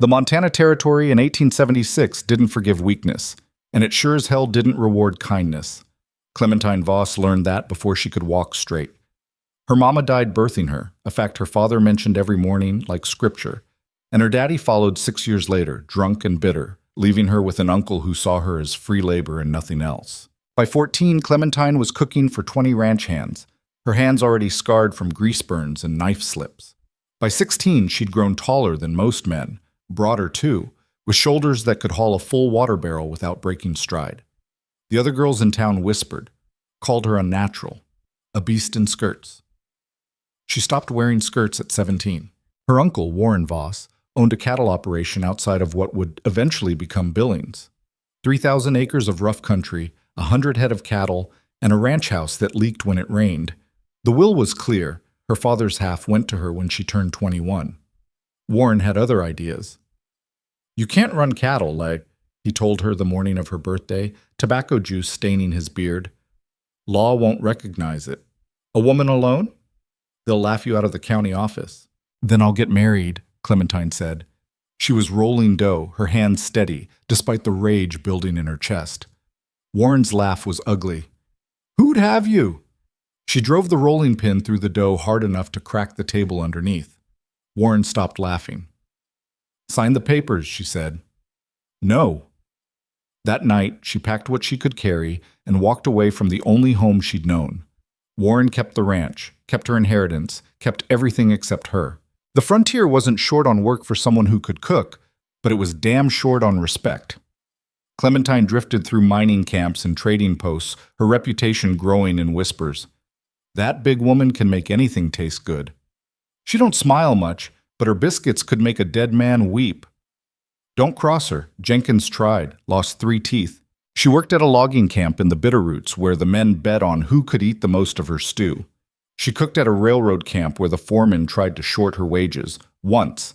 The Montana Territory in 1876 didn't forgive weakness, and it sure as hell didn't reward kindness. Clementine Voss learned that before she could walk straight. Her mama died birthing her, a fact her father mentioned every morning like scripture, and her daddy followed 6 years later, drunk and bitter, leaving her with an uncle who saw her as free labor and nothing else. By 14, Clementine was cooking for 20 ranch hands, her hands already scarred from grease burns and knife slips. By 16, she'd grown taller than most men, broader too, with shoulders that could haul a full water barrel without breaking stride. The other girls in town whispered, called her unnatural, a beast in skirts. She stopped wearing skirts at 17. Her uncle, Warren Voss, owned a cattle operation outside of what would eventually become Billings. 3,000 acres of rough country, 100 head of cattle, and a ranch house that leaked when it rained. The will was clear. Her father's half went to her when she turned 21. Warren had other ideas. "You can't run cattle, like," he told her the morning of her birthday, tobacco juice staining his beard. "Law won't recognize it. A woman alone? They'll laugh you out of the county office." "Then I'll get married," Clementine said. She was rolling dough, her hands steady, despite the rage building in her chest. Warren's laugh was ugly. "Who'd have you?" She drove the rolling pin through the dough hard enough to crack the table underneath. Warren stopped laughing. "Sign the papers," she said. "No." That night, she packed what she could carry and walked away from the only home she'd known. Warren kept the ranch, kept her inheritance, kept everything except her. The frontier wasn't short on work for someone who could cook, but it was damn short on respect. Clementine drifted through mining camps and trading posts, her reputation growing in whispers. "That big woman can make anything taste good. She don't smile much, but her biscuits could make a dead man weep." "Don't cross her." Jenkins tried, lost 3 teeth. She worked at a logging camp in the Bitterroots where the men bet on who could eat the most of her stew. She cooked at a railroad camp where the foreman tried to short her wages, once.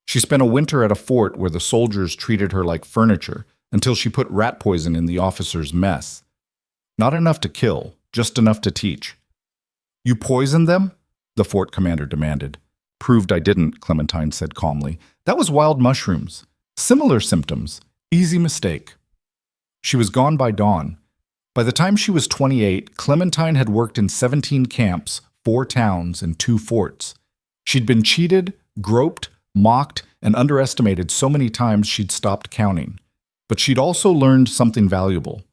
She spent a winter at a fort where the soldiers treated her like furniture until she put rat poison in the officers' mess. Not enough to kill, just enough to teach. "You poisoned them?" the fort commander demanded. "Proved I didn't," Clementine said calmly. "That was wild mushrooms. Similar symptoms. Easy mistake." She was gone by dawn. By the time she was 28, Clementine had worked in 17 camps, 4 towns, and 2 forts. She'd been cheated, groped, mocked, and underestimated so many times she'd stopped counting. But she'd also learned something valuable.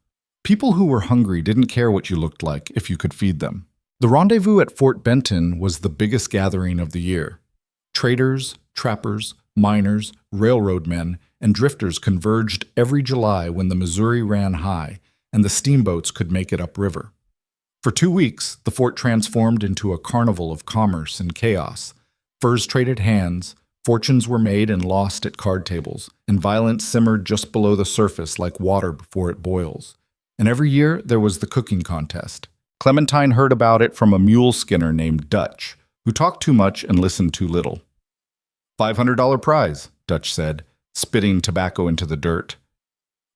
People who were hungry didn't care what you looked like if you could feed them. The rendezvous at Fort Benton was the biggest gathering of the year. Traders, trappers, miners, railroad men, and drifters converged every July when the Missouri ran high and the steamboats could make it upriver. For 2 weeks, the fort transformed into a carnival of commerce and chaos. Furs traded hands, fortunes were made and lost at card tables, and violence simmered just below the surface like water before it boils. And every year, there was the cooking contest. Clementine heard about it from a mule skinner named Dutch, who talked too much and listened too little. $500 prize, Dutch said, spitting tobacco into the dirt.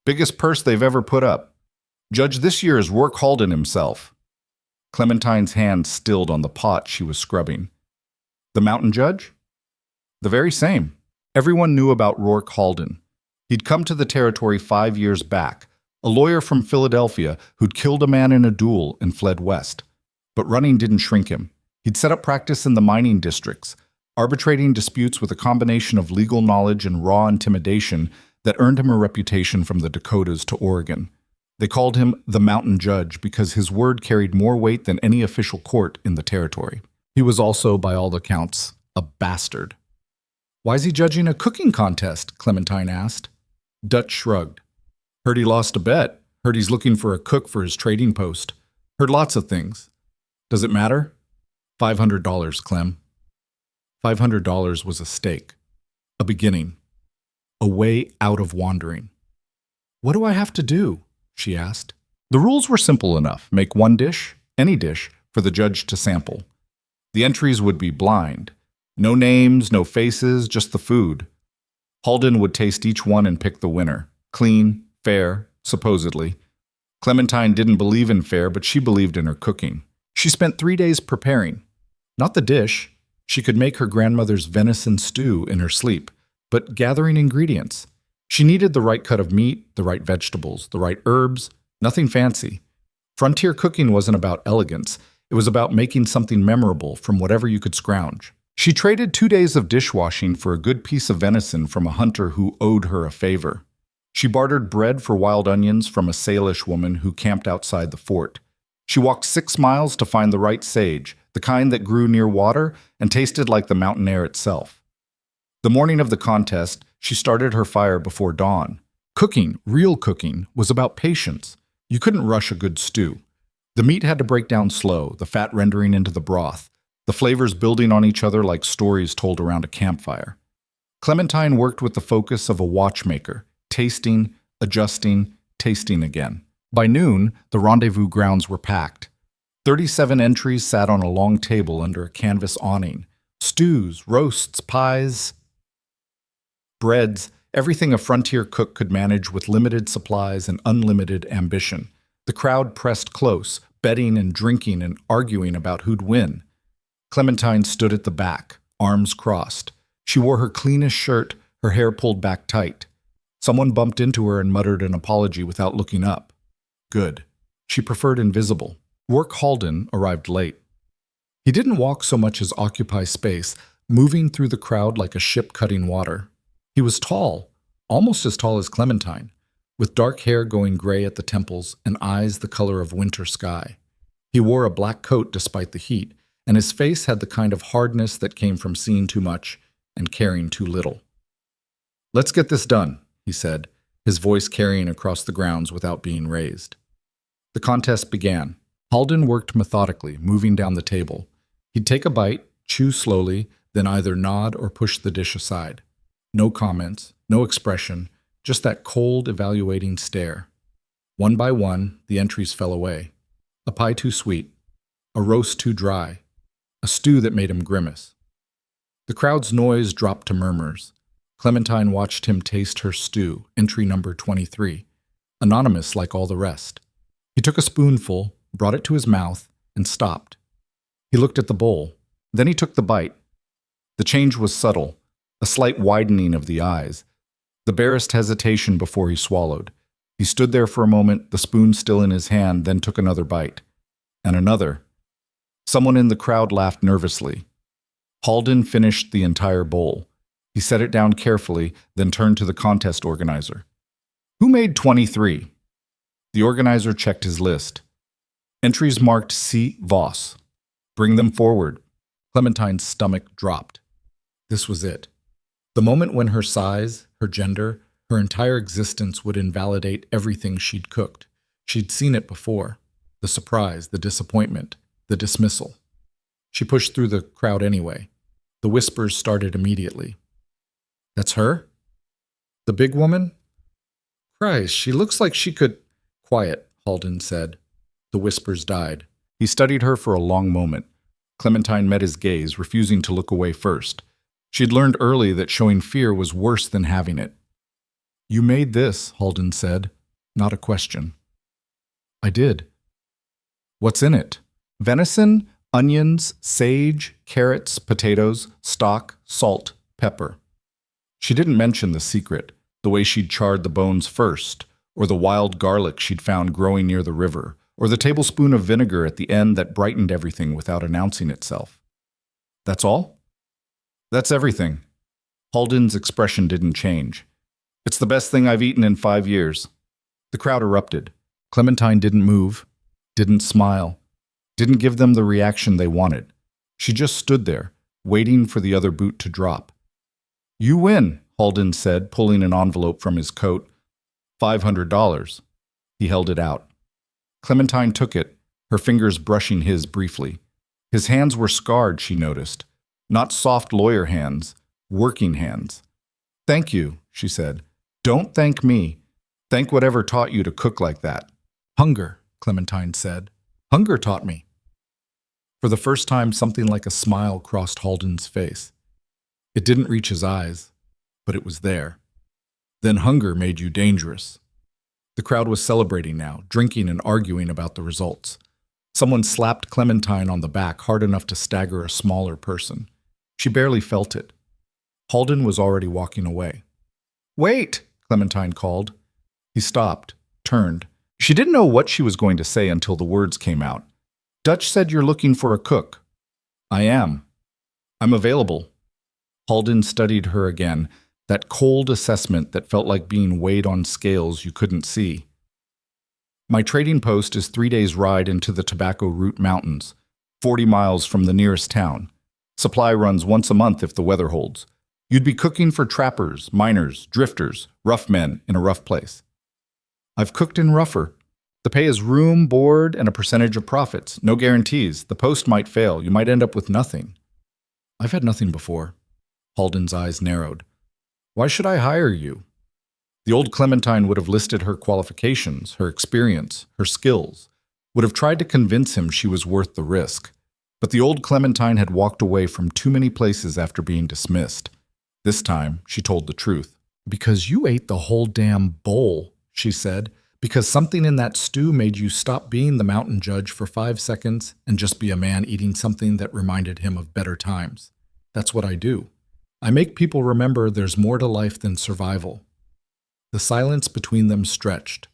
"Biggest purse they've ever put up. Judge this year is Rourke Halden himself." Clementine's hand stilled on the pot she was scrubbing. "The mountain judge?" "The very same." Everyone knew about Rourke Halden. He'd come to the territory 5 years back, a lawyer from Philadelphia who'd killed a man in a duel and fled west. But running didn't shrink him. He'd set up practice in the mining districts, arbitrating disputes with a combination of legal knowledge and raw intimidation that earned him a reputation from the Dakotas to Oregon. They called him the Mountain Judge because his word carried more weight than any official court in the territory. He was also, by all accounts, a bastard. "Why's he judging a cooking contest?" Clementine asked. Dutch shrugged. "Heard he lost a bet. Heard he's looking for a cook for his trading post. Heard lots of things. Does it matter?" $500, Clem. $500 was a stake. A beginning. A way out of wandering. "What do I have to do?" she asked. The rules were simple enough. Make 1 dish, any dish, for the judge to sample. The entries would be blind. No names, no faces, just the food. Halden would taste each one and pick the winner. Clean, fair, supposedly. Clementine didn't believe in fair, but she believed in her cooking. She spent 3 days preparing. Not the dish. She could make her grandmother's venison stew in her sleep. but gathering ingredients. She needed the right cut of meat, the right vegetables, the right herbs, nothing fancy. Frontier cooking wasn't about elegance. It was about making something memorable from whatever you could scrounge. She traded 2 days of dishwashing for a good piece of venison from a hunter who owed her a favor. She bartered bread for wild onions from a Salish woman who camped outside the fort. She walked 6 miles to find the right sage, the kind that grew near water and tasted like the mountain air itself. The morning of the contest, she started her fire before dawn. Cooking, real cooking, was about patience. You couldn't rush a good stew. The meat had to break down slow, the fat rendering into the broth, the flavors building on each other like stories told around a campfire. Clementine worked with the focus of a watchmaker, tasting, adjusting, tasting again. By noon, the rendezvous grounds were packed. 37 entries sat on a long table under a canvas awning. Stews, roasts, pies, breads, everything a frontier cook could manage with limited supplies and unlimited ambition. The crowd pressed close, betting and drinking and arguing about who'd win. Clementine stood at the back, arms crossed. She wore her cleanest shirt, her hair pulled back tight. Someone bumped into her and muttered an apology without looking up. Good. She preferred invisible. Work Halden arrived late. He didn't walk so much as occupy space, moving through the crowd like a ship cutting water. He was tall, almost as tall as Clementine, with dark hair going gray at the temples and eyes the color of winter sky. He wore a black coat despite the heat, and his face had the kind of hardness that came from seeing too much and caring too little. "Let's get this done," he said, his voice carrying across the grounds without being raised. The contest began. Halden worked methodically, moving down the table. He'd take a bite, chew slowly, then either nod or push the dish aside. No comments, no expression, just that cold, evaluating stare. One by one, the entries fell away. A pie too sweet, a roast too dry, a stew that made him grimace. The crowd's noise dropped to murmurs. Clementine watched him taste her stew, entry number 23, anonymous like all the rest. He took a spoonful, brought it to his mouth, and stopped. He looked at the bowl. Then he took the bite. The change was subtle, a slight widening of the eyes, the barest hesitation before he swallowed. He stood there for a moment, the spoon still in his hand, then took another bite. And another. Someone in the crowd laughed nervously. Halden finished the entire bowl. He set it down carefully, then turned to the contest organizer. "Who made 23? The organizer checked his list. Entries marked C. Voss. "Bring them forward." Clementine's stomach dropped. This was it. The moment when her size, her gender, her entire existence would invalidate everything she'd cooked. She'd seen it before. The surprise, the disappointment, the dismissal. She pushed through the crowd anyway. The whispers started immediately. "That's her? The big woman? Christ, she looks like she could—" "Quiet," Halden said. The whispers died. He studied her for a long moment. Clementine met his gaze, refusing to look away first. She'd learned early that showing fear was worse than having it. "You made this," Halden said, not a question. "I did." "What's in it?" "Venison, onions, sage, carrots, potatoes, stock, salt, pepper." She didn't mention the secret, the way she'd charred the bones first, or the wild garlic she'd found growing near the river, or the tablespoon of vinegar at the end that brightened everything without announcing itself. "That's all?" "That's everything." Halden's expression didn't change. "It's the best thing I've eaten in 5 years." The crowd erupted. Clementine didn't move, didn't smile, didn't give them the reaction they wanted. She just stood there, waiting for the other boot to drop. "You win," Halden said, pulling an envelope from his coat. $500. He held it out. Clementine took it, her fingers brushing his briefly. His hands were scarred, she noticed. Not soft lawyer hands, working hands. "Thank you," she said. "Don't thank me. Thank whatever taught you to cook like that." "Hunger," Clementine said. "Hunger taught me." For the first time, something like a smile crossed Halden's face. It didn't reach his eyes, but it was there. "Then hunger made you dangerous." The crowd was celebrating now, drinking and arguing about the results. Someone slapped Clementine on the back hard enough to stagger a smaller person. She barely felt it. Halden was already walking away. "Wait!" Clementine called. He stopped, turned. She didn't know what she was going to say until the words came out. "Dutch said you're looking for a cook." "I am. I'm available." Halden studied her again, that cold assessment that felt like being weighed on scales you couldn't see. "My trading post is 3 days' ride into the Tobacco Root Mountains, 40 miles from the nearest town. Supply runs once a month if the weather holds. You'd be cooking for trappers, miners, drifters, rough men in a rough place." "I've cooked in rougher. The pay is room, board, and a percentage of profits. No guarantees. The post might fail. You might end up with nothing." "I've had nothing before." Halden's eyes narrowed. "Why should I hire you?" The old Clementine would have listed her qualifications, her experience, her skills, would have tried to convince him she was worth the risk. But the old Clementine had walked away from too many places after being dismissed. This time, she told the truth. "Because you ate the whole damn bowl," she said. "Because something in that stew made you stop being the mountain judge for 5 seconds and just be a man eating something that reminded him of better times. That's what I do. I make people remember there's more to life than survival." The silence between them stretched.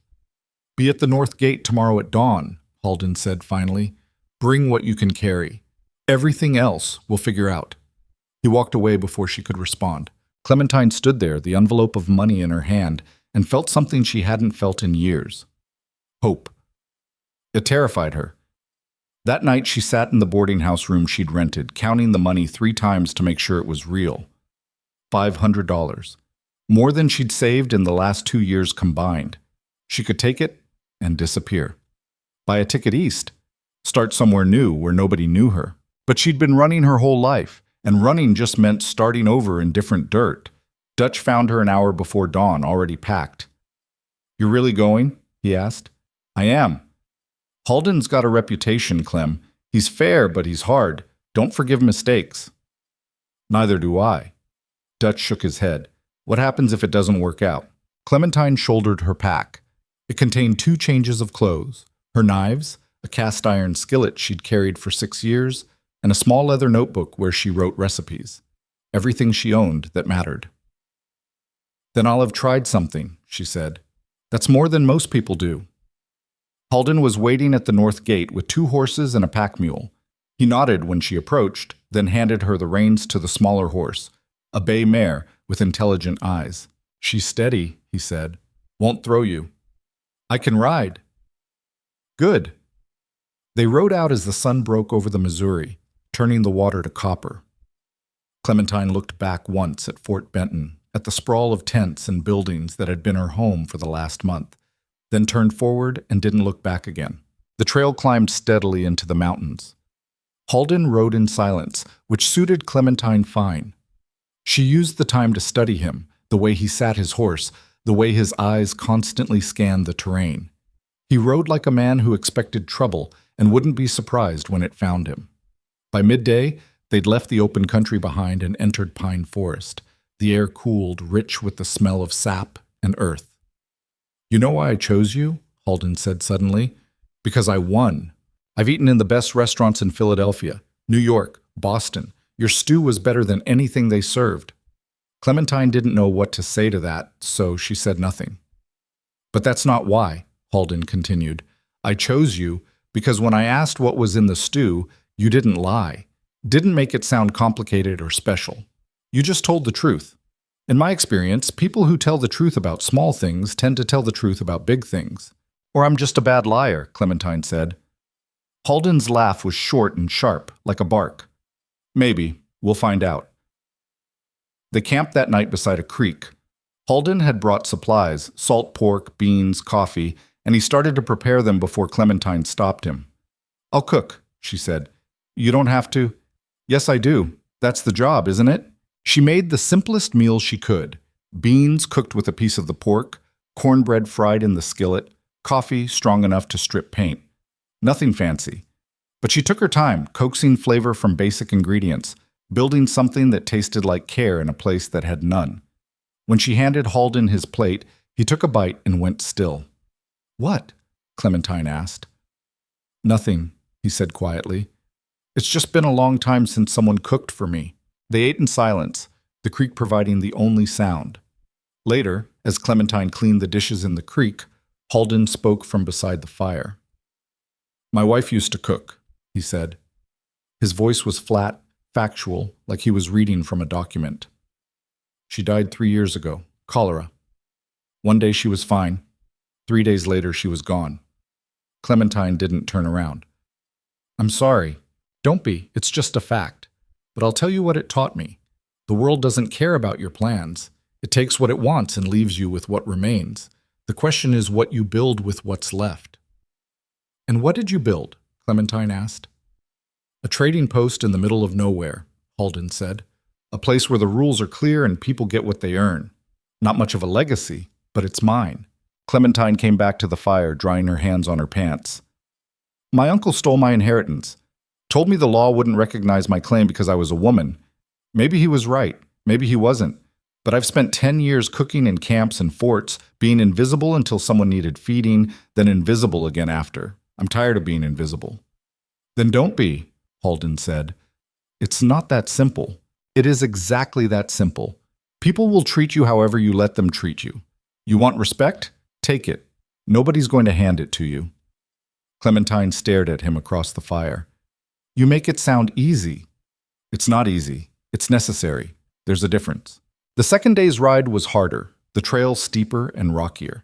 "Be at the North Gate tomorrow at dawn," Halden said finally. "Bring what you can carry. Everything else we'll figure out." He walked away before she could respond. Clementine stood there, the envelope of money in her hand, and felt something she hadn't felt in years. Hope. It terrified her. That night she sat in the boarding house room she'd rented, counting the money 3 times to make sure it was real. $500. More than she'd saved in the last 2 years combined. She could take it and disappear. Buy a ticket east. Start somewhere new where nobody knew her. But she'd been running her whole life, and running just meant starting over in different dirt. Dutch found her an hour before dawn, already packed. "You're really going?" he asked. "I am." "Halden's got a reputation, Clem. He's fair, but he's hard. Don't forgive mistakes." "Neither do I." Dutch shook his head. "What happens if it doesn't work out?" Clementine shouldered her pack. It contained 2 changes of clothes, her knives, a cast-iron skillet she'd carried for 6 years, and a small leather notebook where she wrote recipes. Everything she owned that mattered. "Then I'll have tried something," she said. "That's more than most people do." Halden was waiting at the North Gate with 2 horses and a pack mule. He nodded when she approached, then handed her the reins to the smaller horse, a bay mare with intelligent eyes. "She's steady," he said. "Won't throw you." "I can ride." "Good." They rode out as the sun broke over the Missouri, turning the water to copper. Clementine looked back once at Fort Benton, at the sprawl of tents and buildings that had been her home for the last month, then turned forward and didn't look back again. The trail climbed steadily into the mountains. Halden rode in silence, which suited Clementine fine. She used the time to study him, the way he sat his horse, the way his eyes constantly scanned the terrain. He rode like a man who expected trouble and wouldn't be surprised when it found him. By midday, they'd left the open country behind and entered pine forest. The air cooled, rich with the smell of sap and earth. "You know why I chose you?" Halden said suddenly. "Because I won. I've eaten in the best restaurants in Philadelphia, New York, Boston. Your stew was better than anything they served." Clementine didn't know what to say to that, so she said nothing. "But that's not why," Halden continued. "I chose you because when I asked what was in the stew, you didn't lie, didn't make it sound complicated or special. You just told the truth. In my experience, people who tell the truth about small things tend to tell the truth about big things." "Or I'm just a bad liar," Clementine said. Halden's laugh was short and sharp, like a bark. "Maybe. We'll find out." They camped that night beside a creek. Halden had brought supplies, salt pork, beans, coffee, and he started to prepare them before Clementine stopped him. "I'll cook," she said. "You don't have to." "Yes, I do. That's the job, isn't it?" She made the simplest meal she could. Beans cooked with a piece of the pork, cornbread fried in the skillet, coffee strong enough to strip paint. Nothing fancy. But she took her time, coaxing flavor from basic ingredients, building something that tasted like care in a place that had none. When she handed Halden his plate, he took a bite and went still. "What?" Clementine asked. "Nothing," he said quietly. "It's just been a long time since someone cooked for me." They ate in silence. the creek providing the only sound. Later, as Clementine cleaned the dishes in the creek, Halden spoke from beside the fire. "My wife used to cook," he said. His voice was flat, factual, like he was reading from a document. "She died 3 years ago, cholera. One day she was fine. 3 days later she was gone." Clementine didn't turn around. "I'm sorry. Don't be. It's just a fact. But I'll tell you what it taught me. The world doesn't care about your plans. It takes what it wants and leaves you with what remains. The question is what you build with what's left." "And what did you build?" Clementine asked. "A trading post in the middle of nowhere," Halden said. "A place where the rules are clear and people get what they earn. Not much of a legacy, but it's mine." Clementine came back to the fire, drying her hands on her pants. "My uncle stole my inheritance. Told me the law wouldn't recognize my claim because I was a woman. Maybe he was right. Maybe he wasn't. But I've spent 10 years cooking in camps and forts, being invisible until someone needed feeding, then invisible again after. I'm tired of being invisible." "Then don't be," Halden said. "It's not that simple. It is exactly that simple. People will treat you however you let them treat you. You want respect? Take it. Nobody's going to hand it to you." Clementine stared at him across the fire. "You make it sound easy." "It's not easy. It's necessary. There's a difference." The second day's ride was harder, the trail steeper and rockier.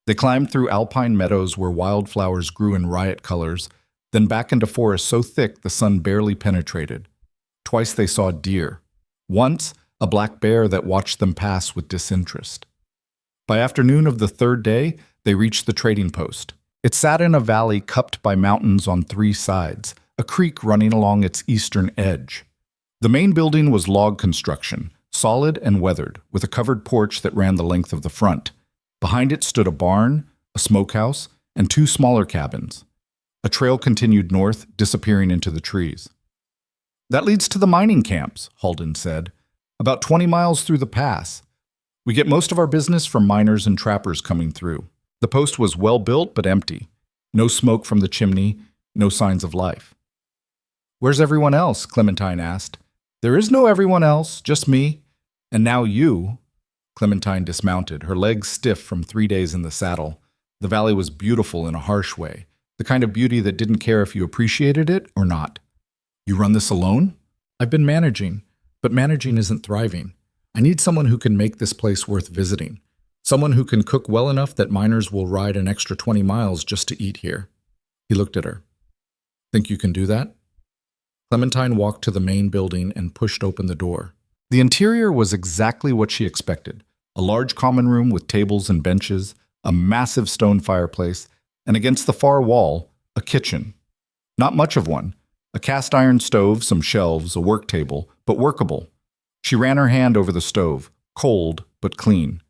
They climbed through alpine meadows where wildflowers grew in riot colors, then back into forest so thick the sun barely penetrated. Twice they saw deer. Once, a black bear that watched them pass with disinterest. By afternoon of the third day, they reached the trading post. It sat in a valley cupped by mountains on 3 sides, a creek running along its eastern edge. The main building was log construction, solid and weathered, with a covered porch that ran the length of the front. Behind it stood a barn, a smokehouse, and 2 smaller cabins. A trail continued north, disappearing into the trees. "That leads to the mining camps," Halden said. "About 20 miles through the pass. We get most of our business from miners and trappers coming through." The post was well built but empty. No smoke from the chimney, no signs of life. "Where's everyone else?" Clementine asked. "There is no everyone else, just me. And now you." Clementine dismounted, her legs stiff from 3 days in the saddle. The valley was beautiful in a harsh way, the kind of beauty that didn't care if you appreciated it or not. "You run this alone?" "I've been managing, but managing isn't thriving. I need someone who can make this place worth visiting. Someone who can cook well enough that miners will ride an extra 20 miles just to eat here." He looked at her. "Think you can do that?" Clementine walked to the main building and pushed open the door. The interior was exactly what she expected. A large common room with tables and benches, a massive stone fireplace, and against the far wall, a kitchen. Not much of one. A cast iron stove, some shelves, a work table, but workable. She ran her hand over the stove, cold but clean.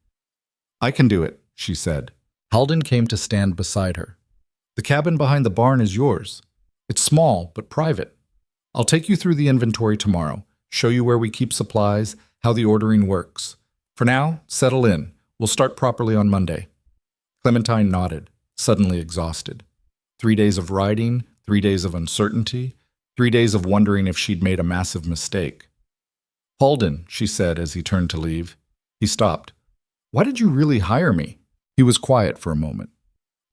"I can do it," she said. Halden came to stand beside her. "The cabin behind the barn is yours. It's small but private. I'll take you through the inventory tomorrow, show you where we keep supplies, how the ordering works. For now, settle in. We'll start properly on Monday." Clementine nodded, suddenly exhausted. 3 days of riding, 3 days of uncertainty, 3 days of wondering if she'd made a massive mistake. "Halden," she said as he turned to leave. He stopped. "Why did you really hire me?" He was quiet for a moment.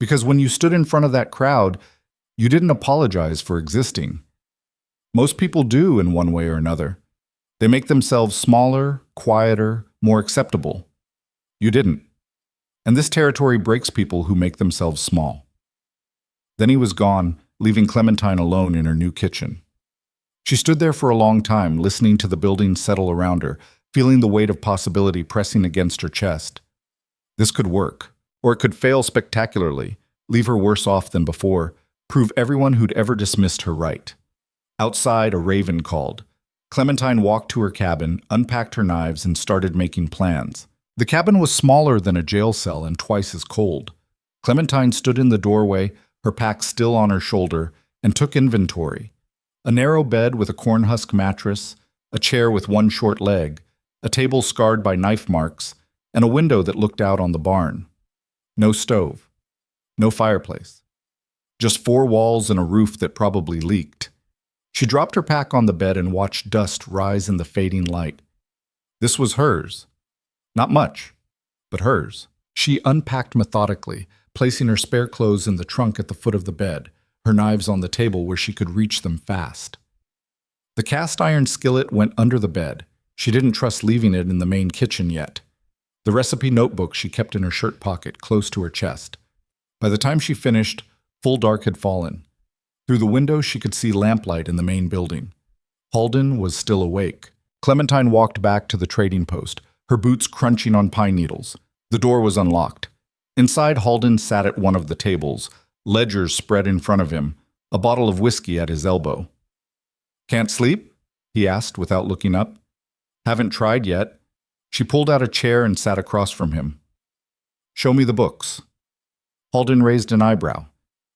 "Because when you stood in front of that crowd, you didn't apologize for existing. Most people do in one way or another. They make themselves smaller, quieter, more acceptable. You didn't. And this territory breaks people who make themselves small." Then he was gone, leaving Clementine alone in her new kitchen. She stood there for a long time, listening to the building settle around her, feeling the weight of possibility pressing against her chest. This could work, or it could fail spectacularly, leave her worse off than before, prove everyone who'd ever dismissed her right. Outside, a raven called. Clementine walked to her cabin, unpacked her knives, and started making plans. The cabin was smaller than a jail cell and twice as cold. Clementine stood in the doorway, her pack still on her shoulder, and took inventory. A narrow bed with a cornhusk mattress, a chair with one short leg, a table scarred by knife marks, and a window that looked out on the barn. No stove. No fireplace. Just 4 walls and a roof that probably leaked. She dropped her pack on the bed and watched dust rise in the fading light. This was hers. Not much, but hers. She unpacked methodically, placing her spare clothes in the trunk at the foot of the bed, her knives on the table where she could reach them fast. The cast iron skillet went under the bed. She didn't trust leaving it in the main kitchen yet. The recipe notebook she kept in her shirt pocket, close to her chest. By the time she finished, full dark had fallen. Through the window, she could see lamplight in the main building. Halden was still awake. Clementine walked back to the trading post, her boots crunching on pine needles. The door was unlocked. Inside, Halden sat at one of the tables, ledgers spread in front of him, a bottle of whiskey at his elbow. "Can't sleep?" he asked without looking up. "Haven't tried yet." She pulled out a chair and sat across from him. "Show me the books." Halden raised an eyebrow.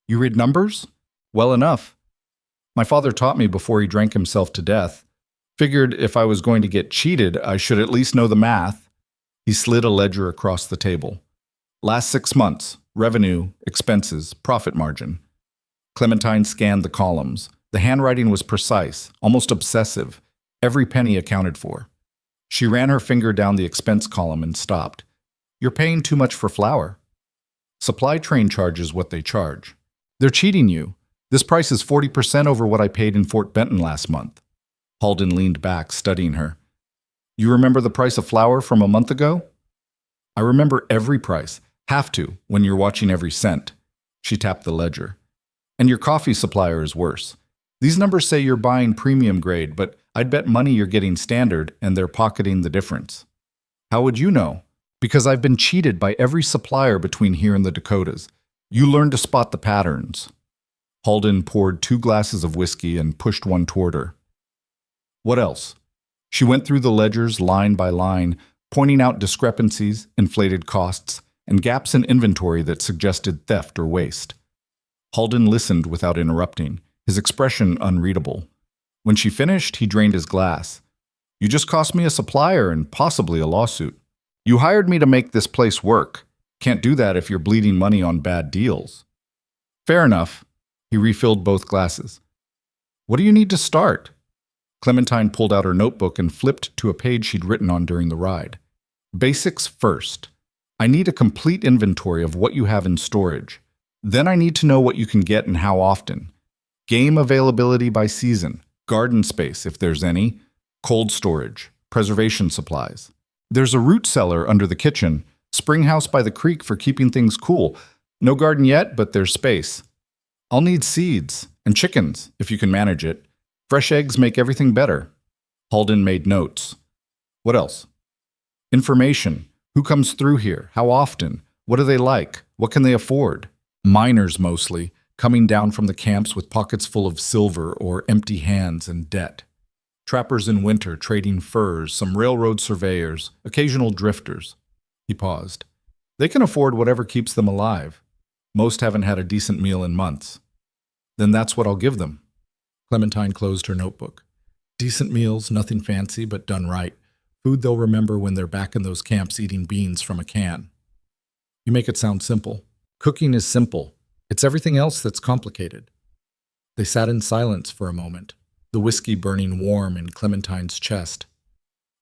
"You read numbers?" "Well enough. My father taught me before he drank himself to death. Figured if I was going to get cheated, I should at least know the math." He slid a ledger across the table. "Last 6 months, revenue, expenses, profit margin." Clementine scanned the columns. The handwriting was precise, almost obsessive, every penny accounted for. She ran her finger down the expense column and stopped. "You're paying too much for flour." "Supply train charges what they charge." "They're cheating you. This price is 40% over what I paid in Fort Benton last month." Halden leaned back, studying her. "You remember the price of flour from a month ago?" "I remember every price. Have to, when you're watching every cent." She tapped the ledger. "And your coffee supplier is worse. These numbers say you're buying premium grade, but I'd bet money you're getting standard and they're pocketing the difference." "How would you know?" "Because I've been cheated by every supplier between here and the Dakotas. You learn to spot the patterns." Halden poured 2 glasses of whiskey and pushed one toward her. "What else?" She went through the ledgers line by line, pointing out discrepancies, inflated costs, and gaps in inventory that suggested theft or waste. Halden listened without interrupting, his expression unreadable. When she finished, he drained his glass. "You just cost me a supplier and possibly a lawsuit. You hired me to make this place work. Can't do that if you're bleeding money on bad deals." "Fair enough." He refilled both glasses. "What do you need to start?" Clementine pulled out her notebook and flipped to a page she'd written on during the ride. "Basics first. I need a complete inventory of what you have in storage. Then I need to know what you can get and how often. Game availability by season, garden space if there's any, cold storage, preservation supplies. There's a root cellar under the kitchen, spring house by the creek for keeping things cool. No garden yet, but there's space. I'll need seeds and chickens if you can manage it. Fresh eggs make everything better." Halden made notes. "What else?" "Information. Who comes through here? How often? What do they like? What can they afford?" "Miners mostly, coming down from the camps with pockets full of silver or empty hands and debt. Trappers in winter trading furs, some railroad surveyors, occasional drifters." He paused. "They can afford whatever keeps them alive. Most haven't had a decent meal in months." "Then that's what I'll give them." Clementine closed her notebook. "Decent meals, nothing fancy, but done right. Food they'll remember when they're back in those camps eating beans from a can." "You make it sound simple." "Cooking is simple. It's everything else that's complicated." They sat in silence for a moment, the whiskey burning warm in Clementine's chest.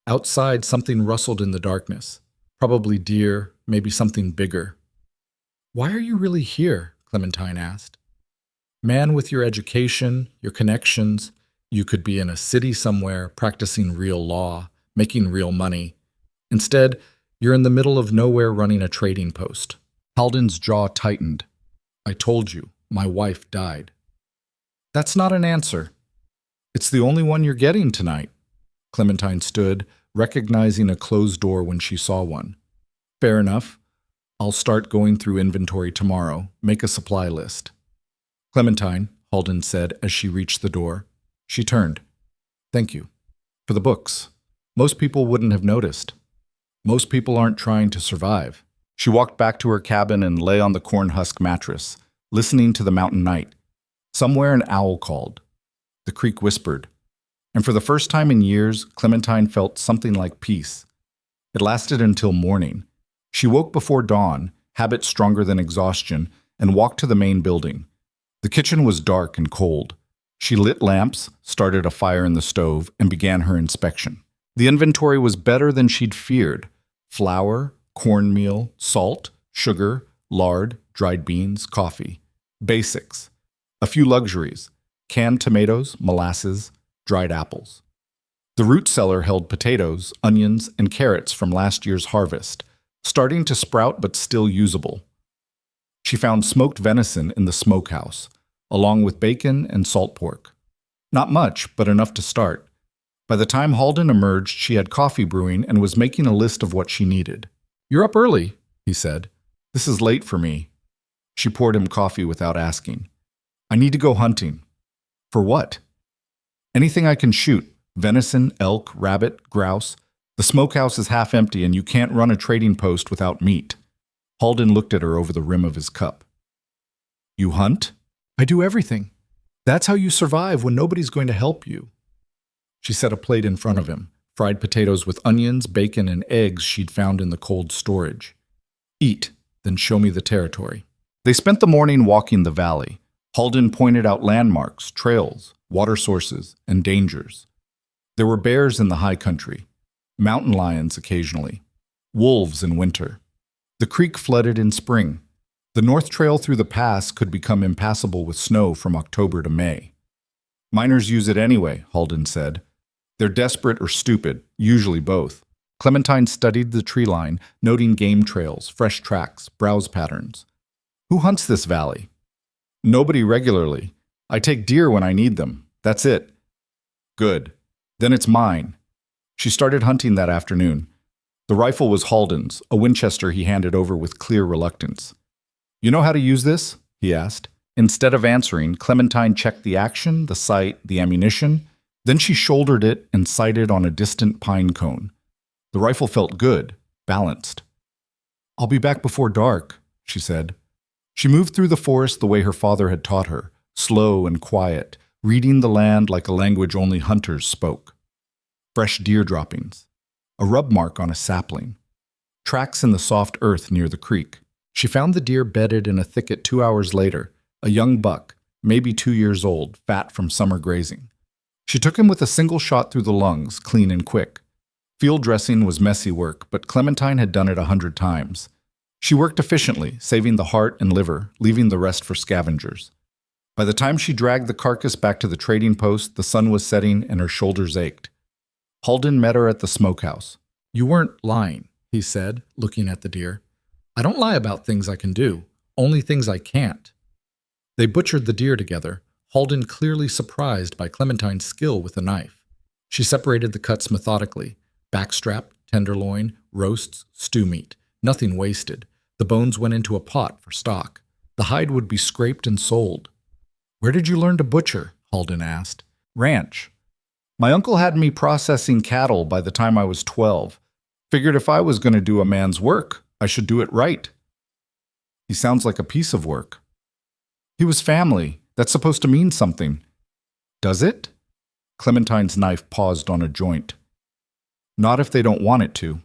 Outside, something rustled in the darkness. Probably deer, maybe something bigger. "Why are you really here?" Clementine asked. "Man, with your education, your connections, you could be in a city somewhere practicing real law, making real money. Instead, you're in the middle of nowhere running a trading post." Halden's jaw tightened. "I told you, my wife died." "That's not an answer." "It's the only one you're getting tonight." Clementine stood, recognizing a closed door when she saw one. "Fair enough. I'll start going through inventory tomorrow, make a supply list." "Clementine," Halden said as she reached the door. She turned. "Thank you. For the books. Most people wouldn't have noticed. Most people aren't trying to survive." She walked back to her cabin and lay on the corn husk mattress, listening to the mountain night. Somewhere an owl called. The creek whispered. And for the first time in years, Clementine felt something like peace. It lasted until morning. She woke before dawn, habit stronger than exhaustion, and walked to the main building. The kitchen was dark and cold. She lit lamps, started a fire in the stove, and began her inspection. The inventory was better than she'd feared. Flour, cornmeal, salt, sugar, lard, dried beans, coffee. Basics. A few luxuries. Canned tomatoes, molasses, dried apples. The root cellar held potatoes, onions, and carrots from last year's harvest, starting to sprout but still usable. She found smoked venison in the smokehouse, along with bacon and salt pork. Not much, but enough to start. By the time Halden emerged, she had coffee brewing and was making a list of what she needed. "You're up early," he said. "This is late for me." She poured him coffee without asking. "I need to go hunting." "For what?" "Anything I can shoot. Venison, elk, rabbit, grouse. The smokehouse is half empty and you can't run a trading post without meat." Halden looked at her over the rim of his cup. "You hunt?" "I do everything. That's how you survive when nobody's going to help you." She set a plate in front of him, fried potatoes with onions, bacon, and eggs she'd found in the cold storage. "Eat, then show me the territory." They spent the morning walking the valley. Halden pointed out landmarks, trails, water sources, and dangers. There were bears in the high country, mountain lions occasionally, wolves in winter. The creek flooded in spring. The north trail through the pass could become impassable with snow from October to May. "Miners use it anyway," Halden said. "They're desperate or stupid, usually both." Clementine studied the tree line, noting game trails, fresh tracks, browse patterns. "Who hunts this valley?" "Nobody regularly. I take deer when I need them. That's it." "Good. Then it's mine." She started hunting that afternoon. The rifle was Halden's, a Winchester he handed over with clear reluctance. "You know how to use this?" he asked. Instead of answering, Clementine checked the action, the sight, the ammunition. Then she shouldered it and sighted on a distant pine cone. The rifle felt good, balanced. "I'll be back before dark," she said. She moved through the forest the way her father had taught her, slow and quiet, reading the land like a language only hunters spoke. Fresh deer droppings. A rub mark on a sapling. Tracks in the soft earth near the creek. She found the deer bedded in a thicket 2 hours later, a young buck, maybe 2 years old, fat from summer grazing. She took him with a single shot through the lungs, clean and quick. Field dressing was messy work, but Clementine had done it 100 times. She worked efficiently, saving the heart and liver, leaving the rest for scavengers. By the time she dragged the carcass back to the trading post, the sun was setting and her shoulders ached. Halden met her at the smokehouse. "You weren't lying," he said, looking at the deer. "I don't lie about things I can do, only things I can't." They butchered the deer together, Halden clearly surprised by Clementine's skill with a knife. She separated the cuts methodically. Backstrap, tenderloin, roasts, stew meat. Nothing wasted. The bones went into a pot for stock. The hide would be scraped and sold. "Where did you learn to butcher?" Halden asked. "Ranch. My uncle had me processing cattle by the time I was 12. Figured if I was going to do a man's work, I should do it right." "He sounds like a piece of work." "He was family. That's supposed to mean something." "Does it?" Clementine's knife paused on a joint. "Not if they don't want it to."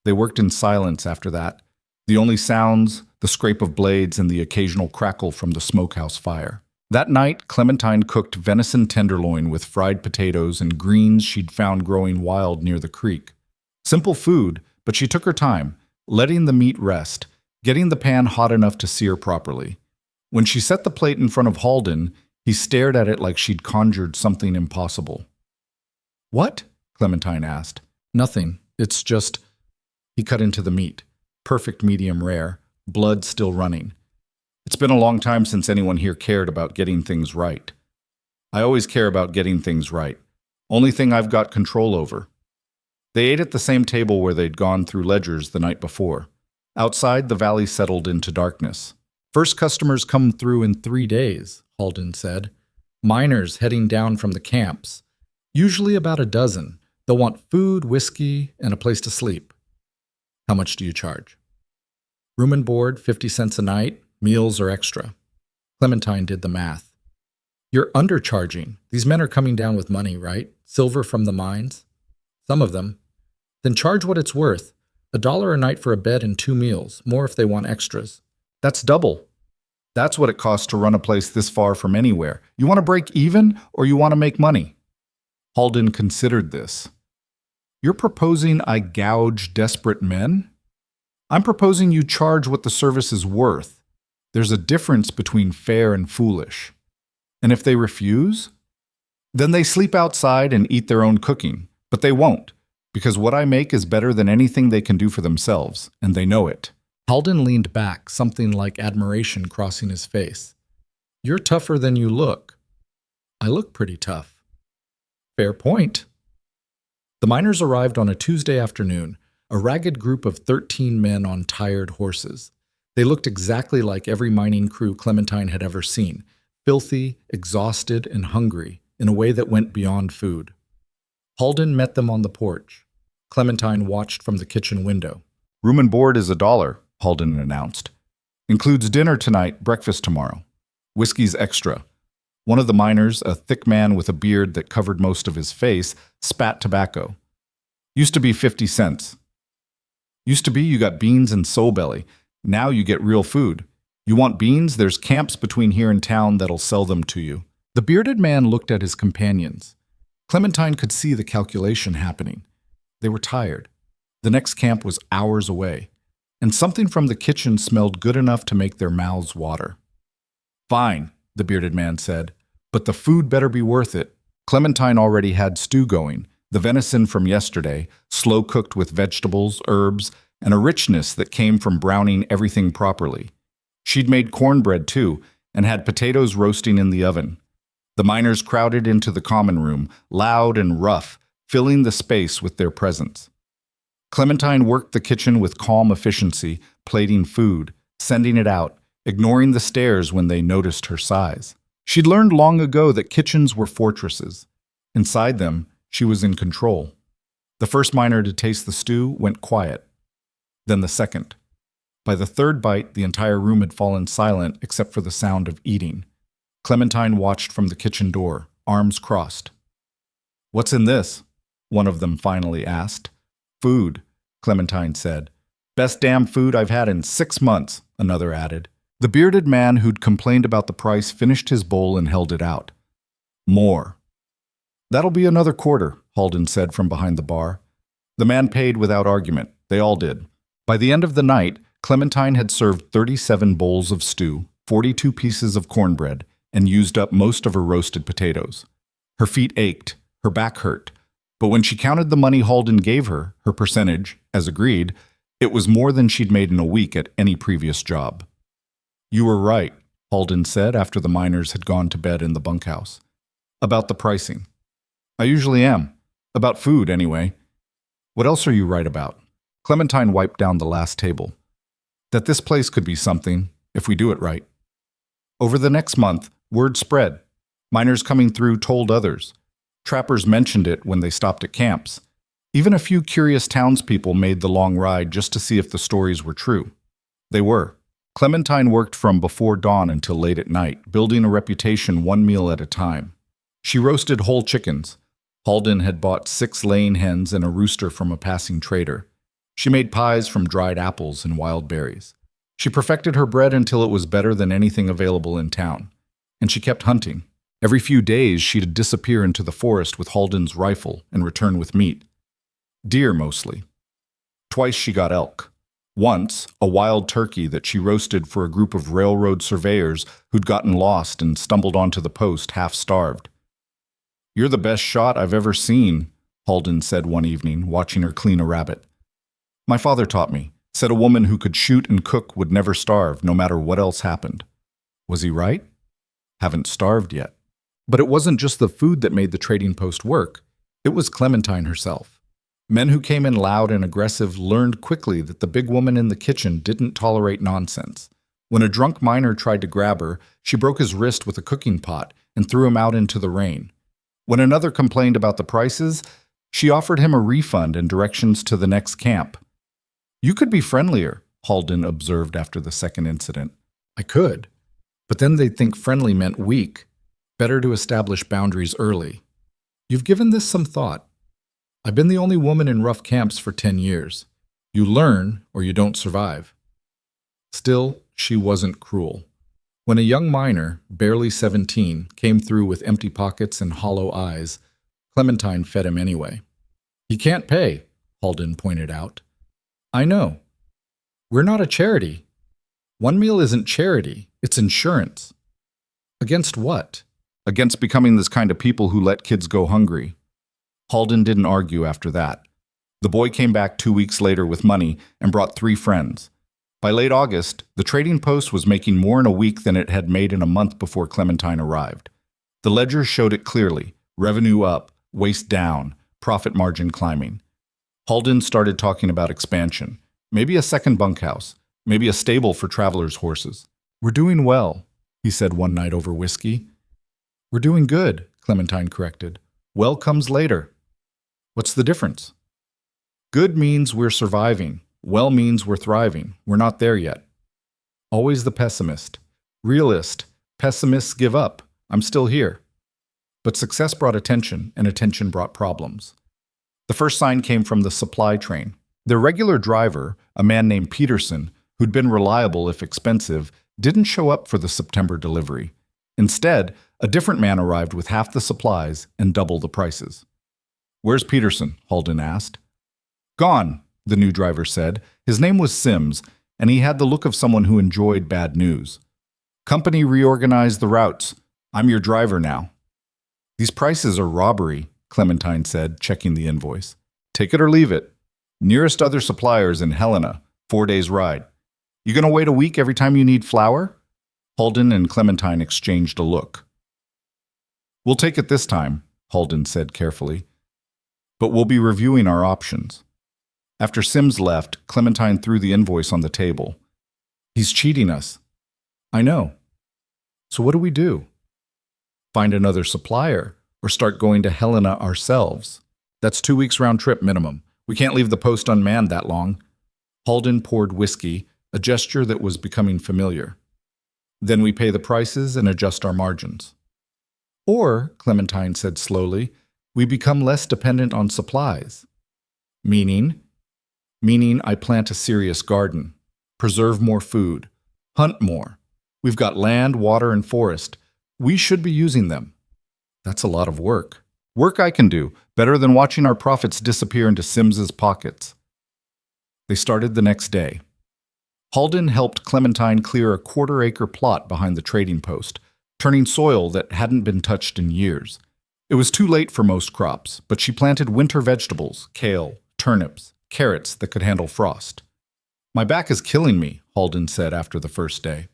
They worked in silence after that. The only sounds, the scrape of blades and the occasional crackle from the smokehouse fire. That night, Clementine cooked venison tenderloin with fried potatoes and greens she'd found growing wild near the creek. Simple food, but she took her time, letting the meat rest, getting the pan hot enough to sear properly. When she set the plate in front of Halden, he stared at it like she'd conjured something impossible. "What?" Clementine asked. "Nothing. It's just—" He cut into the meat. Perfect medium rare. Blood still running. "It's been a long time since anyone here cared about getting things right." "I always care about getting things right. Only thing I've got control over." They ate at the same table where they'd gone through ledgers the night before. Outside, the valley settled into darkness. "First customers come through in 3 days," Halden said. "Miners heading down from the camps. Usually about a dozen. They'll want food, whiskey, and a place to sleep." "How much do you charge?" "Room and board, 50 cents a night. Meals are extra." Clementine did the math. "You're undercharging. These men are coming down with money, right? Silver from the mines?" "Some of them." "Then charge what it's worth. $1 a night for a bed and 2 meals, more if they want extras." "That's double." "That's what it costs to run a place this far from anywhere. You want to break even, or you want to make money?" Halden considered this. You're proposing I gouge desperate men? I'm proposing you charge what the service is worth. There's a difference between fair and foolish. And if they refuse, then they sleep outside and eat their own cooking. But they won't, because what I make is better than anything they can do for themselves, and they know it. Halden leaned back, something like admiration crossing his face. You're tougher than you look. I look pretty tough. Fair point. The miners arrived on a Tuesday afternoon, a ragged group of 13 men on tired horses. They looked exactly like every mining crew Clementine had ever seen, filthy, exhausted, and hungry in a way that went beyond food. Halden met them on the porch. Clementine watched from the kitchen window. Room and board is $1, Halden announced. Includes dinner tonight, breakfast tomorrow. Whiskey's extra. One of the miners, a thick man with a beard that covered most of his face, spat tobacco. Used to be 50 cents. Used to be you got beans and soul belly. Now you get real food. You want beans? There's camps between here and town that'll sell them to you. The bearded man looked at his companions. Clementine could see the calculation happening. They were tired. The next camp was hours away, and something from the kitchen smelled good enough to make their mouths water. Fine, the bearded man said, but the food better be worth it. Clementine already had stew going, the venison from yesterday, slow-cooked with vegetables, herbs, and a richness that came from browning everything properly. She'd made cornbread, too, and had potatoes roasting in the oven. The miners crowded into the common room, loud and rough, filling the space with their presence. Clementine worked the kitchen with calm efficiency, plating food, sending it out, ignoring the stares when they noticed her size. She'd learned long ago that kitchens were fortresses. Inside them, she was in control. The first miner to taste the stew went quiet. Then the second. By the third bite, the entire room had fallen silent except for the sound of eating. Clementine watched from the kitchen door, arms crossed. "What's in this?" one of them finally asked. "Food," Clementine said. "Best damn food I've had in 6 months," another added. The bearded man who'd complained about the price finished his bowl and held it out. "More." "That'll be another quarter," Halden said from behind the bar. The man paid without argument. They all did. By the end of the night, Clementine had served 37 bowls of stew, 42 pieces of cornbread, and used up most of her roasted potatoes. Her feet ached, her back hurt, but when she counted the money Halden gave her, her percentage, as agreed, it was more than she'd made in a week at any previous job. "You were right," Halden said after the miners had gone to bed in the bunkhouse. "About the pricing." "I usually am. About food, anyway." "What else are you right about?" Clementine wiped down the last table. "That this place could be something, if we do it right." Over the next month, word spread. Miners coming through told others. Trappers mentioned it when they stopped at camps. Even a few curious townspeople made the long ride just to see if the stories were true. They were. Clementine worked from before dawn until late at night, building a reputation one meal at a time. She roasted whole chickens. Halden had bought 6 laying hens and a rooster from a passing trader. She made pies from dried apples and wild berries. She perfected her bread until it was better than anything available in town. And she kept hunting. Every few days, she'd disappear into the forest with Halden's rifle and return with meat. Deer, mostly. Twice she got elk. Once, a wild turkey that she roasted for a group of railroad surveyors who'd gotten lost and stumbled onto the post half-starved. "You're the best shot I've ever seen," Halden said one evening, watching her clean a rabbit. "My father taught me. Said a woman who could shoot and cook would never starve, no matter what else happened." Was he right? Haven't starved yet. But it wasn't just the food that made the trading post work. It was Clementine herself. Men who came in loud and aggressive learned quickly that the big woman in the kitchen didn't tolerate nonsense. When a drunk miner tried to grab her, she broke his wrist with a cooking pot and threw him out into the rain. When another complained about the prices, she offered him a refund and directions to the next camp. "You could be friendlier," Halden observed after the second incident. "I could, but then they'd think friendly meant weak. Better to establish boundaries early. You've given this some thought. I've been the only woman in rough camps for 10 years. You learn or you don't survive." Still, she wasn't cruel. When a young miner, barely 17, came through with empty pockets and hollow eyes, Clementine fed him anyway. He can't pay, Halden pointed out. I know. We're not a charity. One meal isn't charity, it's insurance. Against what? Against becoming this kind of people who let kids go hungry. Halden didn't argue after that. The boy came back 2 weeks later with money and brought 3 friends. By late August, the trading post was making more in a week than it had made in a month before Clementine arrived. The ledger showed it clearly: revenue up, waste down, profit margin climbing. Halden started talking about expansion, maybe a second bunkhouse, maybe a stable for travelers' horses. We're doing well, he said one night over whiskey. We're doing good, Clementine corrected. Well comes later. What's the difference? Good means we're surviving. Well means we're thriving. We're not there yet. Always the pessimist. Realist. Pessimists give up. I'm still here. But success brought attention, and attention brought problems. The first sign came from the supply train. Their regular driver, a man named Peterson, who'd been reliable if expensive, didn't show up for the September delivery. Instead, a different man arrived with half the supplies and double the prices. Where's Peterson? Halden asked. Gone, the new driver said. His name was Sims, and he had the look of someone who enjoyed bad news. Company reorganized the routes. I'm your driver now. These prices are robbery, Clementine said, checking the invoice. Take it or leave it. Nearest other suppliers in Helena, 4 days' ride. You gonna wait a week every time you need flour? Halden and Clementine exchanged a look. We'll take it this time, Halden said carefully. But we'll be reviewing our options. After Sims left, Clementine threw the invoice on the table. He's cheating us. I know. So what do we do? Find another supplier, or start going to Helena ourselves. That's 2 weeks round trip minimum. We can't leave the post unmanned that long. Halden poured whiskey, a gesture that was becoming familiar. Then we pay the prices and adjust our margins. Or, Clementine said slowly, we become less dependent on supplies. Meaning I plant a serious garden, preserve more food, hunt more. We've got land, water, and forest. We should be using them. That's a lot of work. Work I can do, better than watching our profits disappear into Sims's pockets. They started the next day. Halden helped Clementine clear a quarter-acre plot behind the trading post, turning soil that hadn't been touched in years. It was too late for most crops, but she planted winter vegetables, kale, turnips, carrots that could handle frost. My back is killing me, Halden said after the first day.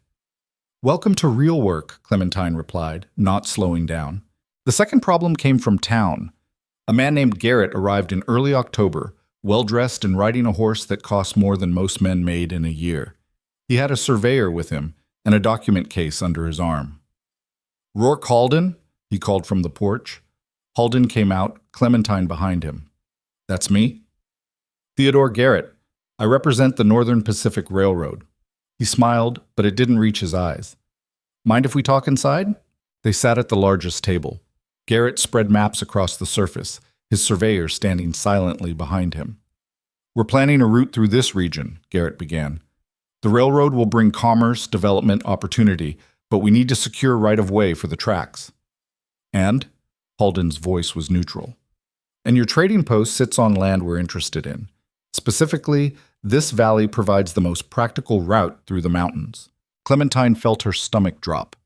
Welcome to real work, Clementine replied, not slowing down. The second problem came from town. A man named Garrett arrived in early October, well-dressed and riding a horse that cost more than most men made in a year. He had a surveyor with him and a document case under his arm. Rourke Halden, he called from the porch. Halden came out, Clementine behind him. That's me. Theodore Garrett. I represent the Northern Pacific Railroad. He smiled, but it didn't reach his eyes. Mind if we talk inside? They sat at the largest table. Garrett spread maps across the surface, his surveyor standing silently behind him. We're planning a route through this region, Garrett began. The railroad will bring commerce, development, opportunity, but we need to secure right-of-way for the tracks. And? Halden's voice was neutral. And your trading post sits on land we're interested in. Specifically, this valley provides the most practical route through the mountains. Clementine felt her stomach drop.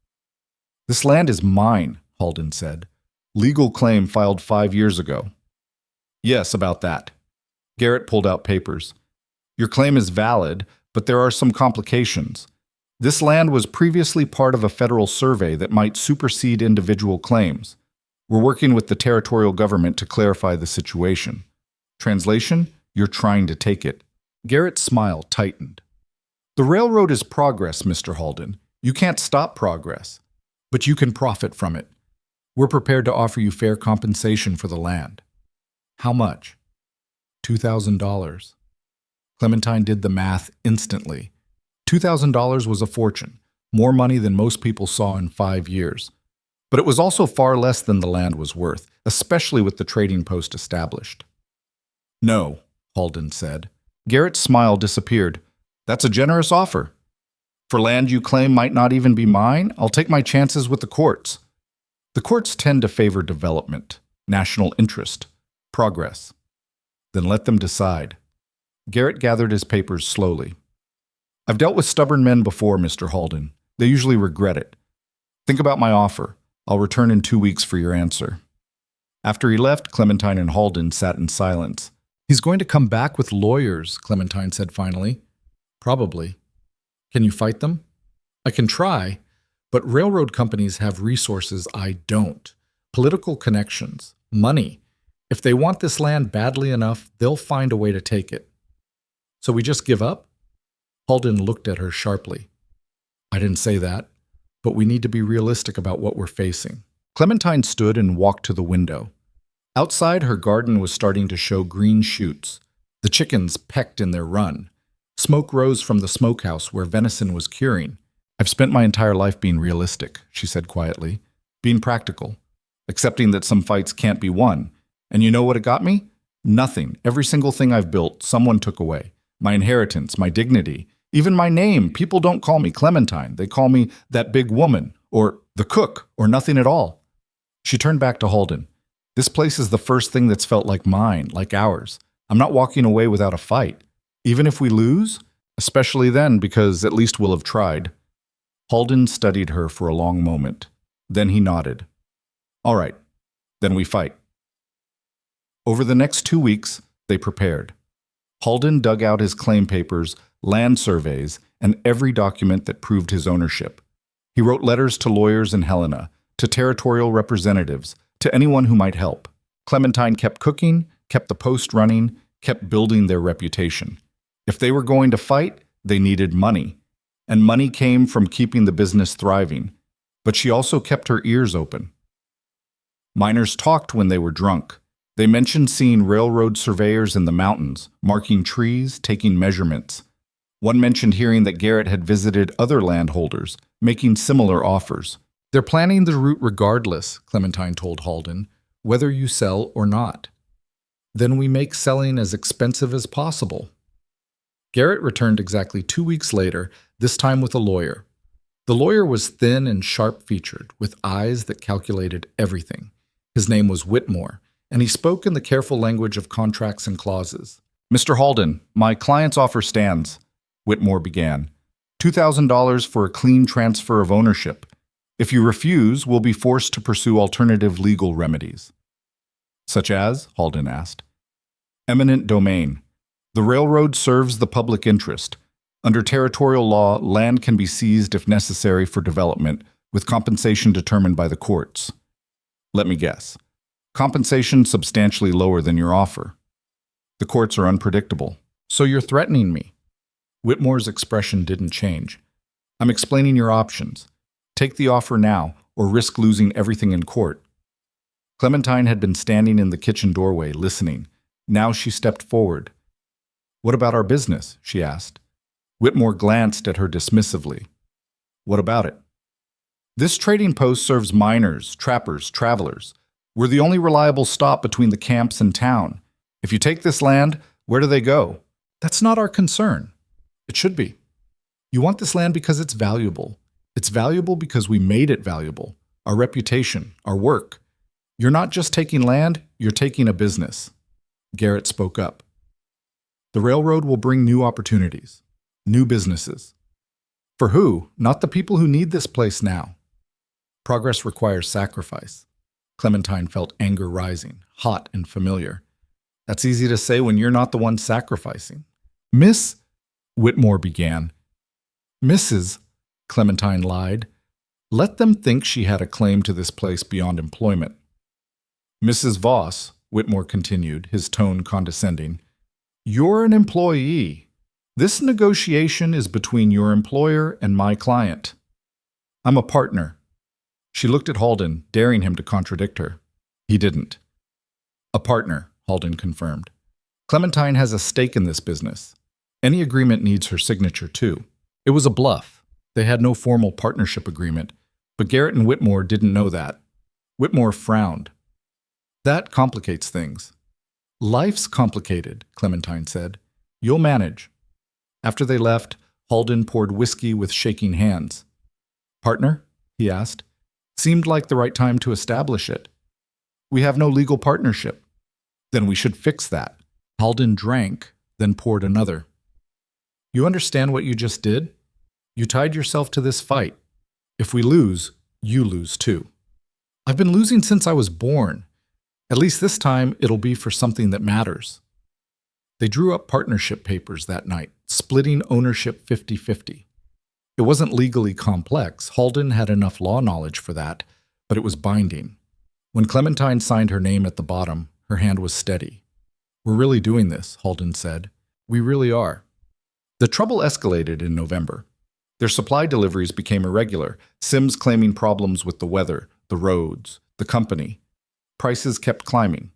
This land is mine, Halden said. Legal claim filed 5 years ago. Yes, about that. Garrett pulled out papers. Your claim is valid, but there are some complications. This land was previously part of a federal survey that might supersede individual claims. We're working with the territorial government to clarify the situation. Translation? You're trying to take it. Garrett's smile tightened. The railroad is progress, Mr. Halden. You can't stop progress, but you can profit from it. We're prepared to offer you fair compensation for the land. How much? $2,000. Clementine did the math instantly. $2,000 was a fortune, more money than most people saw in 5 years. But it was also far less than the land was worth, especially with the trading post established. No, Halden said. Garrett's smile disappeared. That's a generous offer. For land you claim might not even be mine, I'll take my chances with the courts. The courts tend to favor development, national interest, progress. Then let them decide. Garrett gathered his papers slowly. I've dealt with stubborn men before, Mr. Halden. They usually regret it. Think about my offer. I'll return in 2 weeks for your answer. After he left, Clementine and Halden sat in silence. He's going to come back with lawyers, Clementine said finally. Probably. Can you fight them? I can try, but railroad companies have resources I don't. Political connections, money. If they want this land badly enough, they'll find a way to take it. So we just give up? Halden looked at her sharply. I didn't say that, but we need to be realistic about what we're facing. Clementine stood and walked to the window. Outside, her garden was starting to show green shoots. The chickens pecked in their run. Smoke rose from the smokehouse where venison was curing. I've spent my entire life being realistic, she said quietly, being practical, accepting that some fights can't be won. And you know what it got me? Nothing. Every single thing I've built, someone took away. My inheritance, my dignity, even my name. People don't call me Clementine. They call me that big woman, or the cook, or nothing at all. She turned back to Halden. This place is the first thing that's felt like mine, like ours. I'm not walking away without a fight. Even if we lose, especially then, because at least we'll have tried. Halden studied her for a long moment. Then he nodded. All right, then we fight. Over the next 2 weeks, they prepared. Halden dug out his claim papers, land surveys, and every document that proved his ownership. He wrote letters to lawyers in Helena, to territorial representatives, to anyone who might help. Clementine kept cooking, kept the post running, kept building their reputation. If they were going to fight, they needed money. And money came from keeping the business thriving. But she also kept her ears open. Miners talked when they were drunk. They mentioned seeing railroad surveyors in the mountains, marking trees, taking measurements. One mentioned hearing that Garrett had visited other landholders, making similar offers. They're planning the route regardless, Clementine told Halden, whether you sell or not. Then we make selling as expensive as possible. Garrett returned exactly 2 weeks later, this time with a lawyer. The lawyer was thin and sharp-featured, with eyes that calculated everything. His name was Whitmore, and he spoke in the careful language of contracts and clauses. Mr. Halden, my client's offer stands, Whitmore began. $2,000 for a clean transfer of ownership. If you refuse, we'll be forced to pursue alternative legal remedies. Such as? Halden asked. Eminent domain. The railroad serves the public interest. Under territorial law, land can be seized if necessary for development, with compensation determined by the courts. Let me guess. Compensation substantially lower than your offer. The courts are unpredictable. So you're threatening me. Whitmore's expression didn't change. I'm explaining your options. Take the offer now, or risk losing everything in court. Clementine had been standing in the kitchen doorway, listening. Now she stepped forward. What about our business? She asked. Whitmore glanced at her dismissively. What about it? This trading post serves miners, trappers, travelers. We're the only reliable stop between the camps and town. If you take this land, where do they go? That's not our concern. It should be. You want this land because it's valuable. It's valuable because we made it valuable. Our reputation, our work. You're not just taking land, you're taking a business. Garrett spoke up. The railroad will bring new opportunities, new businesses. For who? Not the people who need this place now. Progress requires sacrifice. Clementine felt anger rising, hot and familiar. That's easy to say when you're not the one sacrificing. Miss, Whitmore began. Mrs., Clementine lied. Let them think she had a claim to this place beyond employment. Mrs. Voss, Whitmore continued, his tone condescending, you're an employee. This negotiation is between your employer and my client. I'm a partner. She looked at Halden, daring him to contradict her. He didn't. A partner, Halden confirmed. Clementine has a stake in this business. Any agreement needs her signature, too. It was a bluff. They had no formal partnership agreement, but Garrett and Whitmore didn't know that. Whitmore frowned. That complicates things. Life's complicated, Clementine said. You'll manage. After they left, Halden poured whiskey with shaking hands. Partner? He asked. Seemed like the right time to establish it. We have no legal partnership. Then we should fix that. Halden drank, then poured another. You understand what you just did? You tied yourself to this fight. If we lose, you lose too. I've been losing since I was born. At least this time, it'll be for something that matters. They drew up partnership papers that night, splitting ownership 50-50. It wasn't legally complex. Halden had enough law knowledge for that, but it was binding. When Clementine signed her name at the bottom, her hand was steady. We're really doing this, Halden said. We really are. The trouble escalated in November. Their supply deliveries became irregular, Sims claiming problems with the weather, the roads, the company. Prices kept climbing.